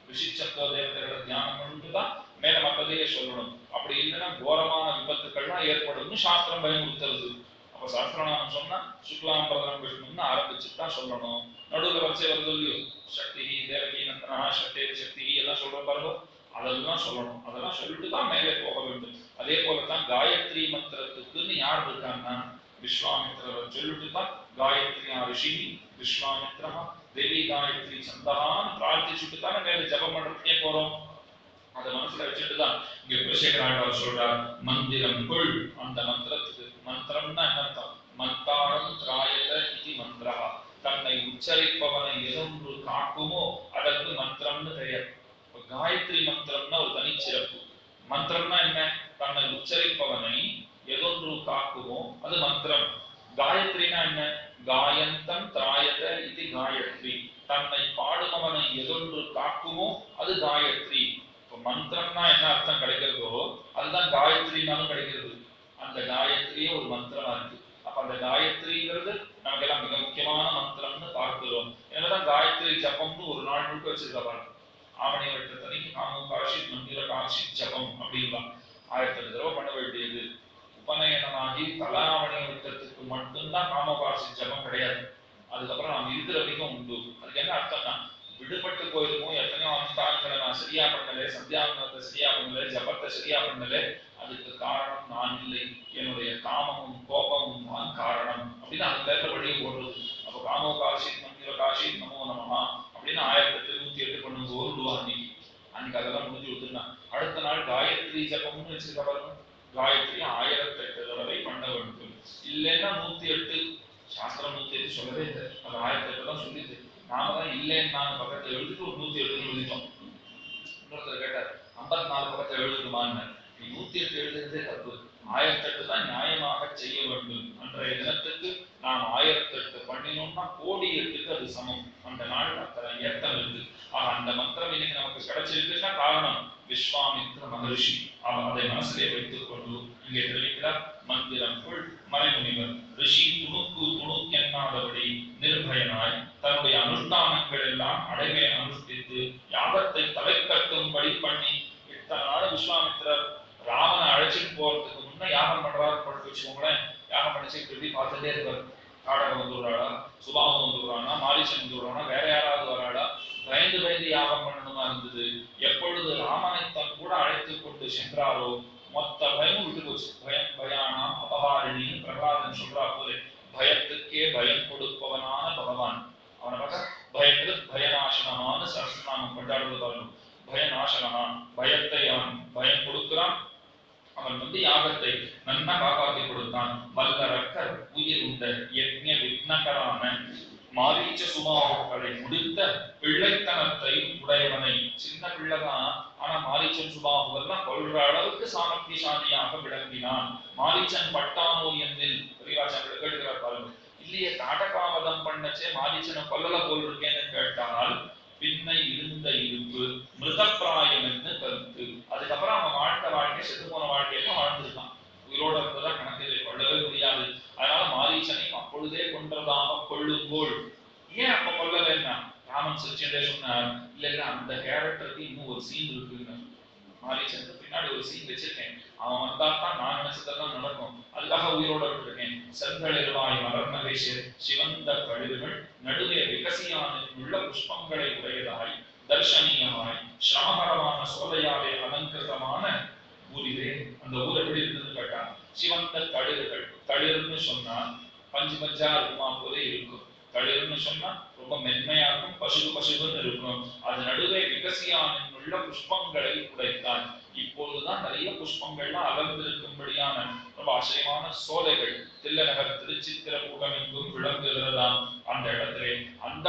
ரிஷிச்சந்தோ தேவதைகளை தியானம் பண்ணிட்டுதான் மேல மற்றதையே சொல்லணும். அப்படி இல்லைன்னா கோரமான விபத்துக்கள்லாம் ஏற்படும் சாஸ்திரம் பயமுறுத்துறது. அப்ப சாஸ்திரநாமம் சொன்னா சுக்லாம்பரதம் விஷ்ணுன்னு ஆரம்பிச்சுதான் சொல்லணும். நடுவில் வரிசை வருது இல்லையோ, சக்தி தேவகி நந்தனா சக்தி சக்தி எல்லாம் சொல்ற பாருங்க, அதெல்லாம் சொல்லணும். அதெல்லாம் சொல்லிட்டு தான் மேலே போக வேண்டும். அதே போலதான் காயத்ரி மந்திரத்துக்குன்னு யார் இருக்காங்கன்னா விஸ்வாமித்திரரை சொல்லிட்டு தான் காயத்ரி ரிஷி விஸ்வாமித்திரமா தேவி காயத்ரி சந்தகான்னு பிரார்த்திச்சுட்டு தானே மேலே ஜபம் பண்றதுக்கே போறோம். அதை மனசுல வச்சுட்டுதான் இங்க குலசேகராழ்வார் சொல்றார், மந்திரம் கொள். அந்த மந்திரத்துக்கு மந்திரம்னா என்ன அர்த்தம்? மந்தாரம் திராயத இது மந்திரா. தன்னை உச்சரிப்பவனை எதொன்று காக்குமோ அதற்கு மந்திரம்னு பெயர். காயத்ரி மந்திரம்னா ஒரு தனிச்சிறப்பு. மந்திரம்னா என்ன? தன்னை உச்சரிப்பவனை எதொன்று காக்குமோ அது மந்திரம். காயத்ரினா என்ன? காயந்தம் திராயத இது காயத்ரி. தன்னை பாடுபவனை எதொன்று காக்குமோ அது காயத்ரி. மந்திரம்னா என்ன அர்த்தம் கிடைக்கிறதோ அதுதான் காயத்ரினாலும் கிடைக்கிறது. அந்த காயத்ரியே ஒரு மந்திரமா இருக்கு. அப்ப அந்த காயத்ரிங்கிறது நமக்கு எல்லாம் மிக முக்கியமான மந்திரம்னு பார்க்கிறோம். என்னதான் காயத்ரி ஜபம்னு ஒரு நாள் முழுக்க வச்சிருக்க பாருங்க. ஆவணி வெட்டத்தனைக்கு காமம் காட்சி மந்திர காட்சி ஜபம் அப்படின்லாம் 1008 தடவை பண்ண வேண்டியது. உபநயனமாகி தலாவணி வெட்டத்துக்கு மட்டும்தான் காமகாட்சி ஜபம் கிடையாது. அதுக்கப்புறம் நாம் இருக்கிற வரைக்கும் உண்டு. அதுக்கு என்ன அர்த்தம்னா, விடுபட்டு போயிருக்கும் எத்தனையோ அனுஷ்டானங்களை நான் சரியா பண்ணல, சந்தியாவந்தனத்தை சரியா பண்ணல, ஜபத்தை சரியா பண்ணல, அதுக்கு காரணம் நான் இல்லை, என்னுடைய காமமும் கோபமும் தான் காரணம் அப்படின்னு அந்த பேர்ல வழியை போடுறது. அப்ப காமோ காசி மந்திர காசி நமோ நமஹா அப்படின்னு 1008 பண்ணும்போது அன்னைக்கு அதெல்லாம் முடிஞ்சு விட்டுருந்தா. அடுத்த நாள் காயத்ரி ஜபம்னு வச்சிருக்க பாருங்க. காயத்ரி 1008 தடவை பண்ண வேண்டும். இல்லைன்னா 108. சாஸ்திரம் 108 சொல்லவே இல்லை, அது 1008 தான் சொல்லிது. நாம தான் இல்லைன்னு பக்கத்துல எழுதிட்டு ஒரு 108 எழுதிட்டோம். இன்னொருத்தர் கேட்டார் 54 பக்கத்துல எழுதுமான்னு. 108 எழுதுறதே தப்பு. நாம் 1008 பண்ணினோம்னா கோடி 8க்கு அது சமம். அந்த நாள் அத்தனை ஏத்தம் இருக்கு. அந்த மந்திரம் இன்னைக்கு நமக்கு கிடைச்சிருக்குன்னா காரணம் விஸ்வாமித்ர மகரிஷி. அதை மனசிலே வைத்துக் கொண்டு இங்கே தெரிவிக்கிறார். மந்திரம்குள் மறைமுனிவர் ரிஷி துணுக்கு துணுக்கென்னாதபடி நிர்பயனாய் தன்னுடைய அனுஷ்டானங்கள் எல்லாம் அடைவை அனுஷ்டித்து யாகத்தை தலை கட்டும்படி பண்ணி இத்தனை நாள் விஸ்வாமித்திரர் ராமனை அழைச்சிட்டு போறதுக்கு முன்ன யாகம் பண்றாரு படுத்து வச்சுக்கோங்களேன். யாகம் பண்ணிச்சு இப்படி பார்த்துட்டே இருப்பார். காடகம் வந்துடுறாளா, சுபாவம் வந்துடுறானா, மாரீசன் வந்துடுறானா, வேற யாராவது வராளா, பயந்து பயந்து யாகம் பண்ணணுமா இருந்தது. எப்பொழுது ராமனை தன் கூட அழைத்து கொண்டு சென்றாரோ மொத்த பயமும் விட்டு போச்சு. பயம் பயானாம் அபகாரிணின்னு பிரகலாதன் சொல்றா போல பயத்துக்கே பயம் கொடுப்பவனான பகவான். அவனை பார்க்க பயத்துக்கு பயநாசனமான சரஸ்நாமம் கொண்டாடுவது பாருங்க. பயநாசனா, பயத்தை அவன் பயம் கொடுக்கிறான். அவன் யாகத்தை நன்னா காப்பாற்றி கொடுத்தான். வல்லரக்கர் உயிர் உண்ட யஜ்ஞ விக்னகரான மாரீச்ச சுபாவங்களை முடித்த பிள்ளைத்தனத்தை உடையவனை. சின்ன பிள்ளைதான், ஆனா மாரீச்சன் சுபாவெல்லாம் கொள்ற அளவுக்கு சாமர்த்தியசாலியாக விளங்கினான். மாரீச்சன் பட்டானோ என்னில் பெரியவாச்சன் கேட்கிறார் பாருங்க. இல்லையே, தாடகாவதம் பண்ணச்சே மாரீச்சனை கொல்லல போல் இருக்கேன்னு கேட்டால் பின்னை இருந்த இருப்பு மிருதப்பிராயம் என்று கருத்து. அதுக்கப்புறம் அவன் வாழ்க்கை செத்து போன வாழ்க்கையெல்லாம் வாழ்ந்திருக்கான். உயிரோட இருந்ததா கணக்கில் கொள்ளவே முடியாது. அதனால மாரீச்சனை அப்பொழுதே கொன்றதாக கொள்ளுங்கோள். ஏன் அப்ப கொல்லலைன்னா ராமன் சிரிச்சே சொன்னார், இல்ல அந்த கேரக்டருக்கு இன்னும் ஒரு சீன் இருக்குன்னு. மாரீச்சனுக்கு பின்னாடி ஒரு சீன் வச்சிருக்கேன். அவன் வந்தாத்தான் நான் நினைச்சதெல்லாம் நடக்கும். அதுக்காக உயிரோட இருக்கேன். செந்தளிர்வாய் மலர்நகை சிவந்த கழிவுகள் நடுவே விகசியான உள்ள புஷ்பங்களை உடையதாய் தர்ஷனீயமாய் சிராமரமான சோலையாலே அலங்கிருதமான ஊரிலே. அந்த ஊர் எப்படி இருந்ததுன்னு கேட்டான். சிவந்த தளிர்கள். தளிர்னு சொன்னா பஞ்சு பஞ்சா இருக்குமா போல இருக்கும். தளிர்னு சொன்னா ரொம்ப மென்மையா இருக்கும், பசுபசுன்னு இருக்கும். அது நடுவே விகசியான உள்ள புஷ்பங்களை உடைத்தான். இப்பொழுதுதான் நிறைய புஷ்பங்கள்லாம் அலர்ந்திருக்கும்படியான ரொம்ப ஆச்சரியமான சோலைகள் தில்லை நகர் திருச்சித்திரகூடம் எங்கும் விளங்குகிறதாம். அந்த இடத்திலே அந்த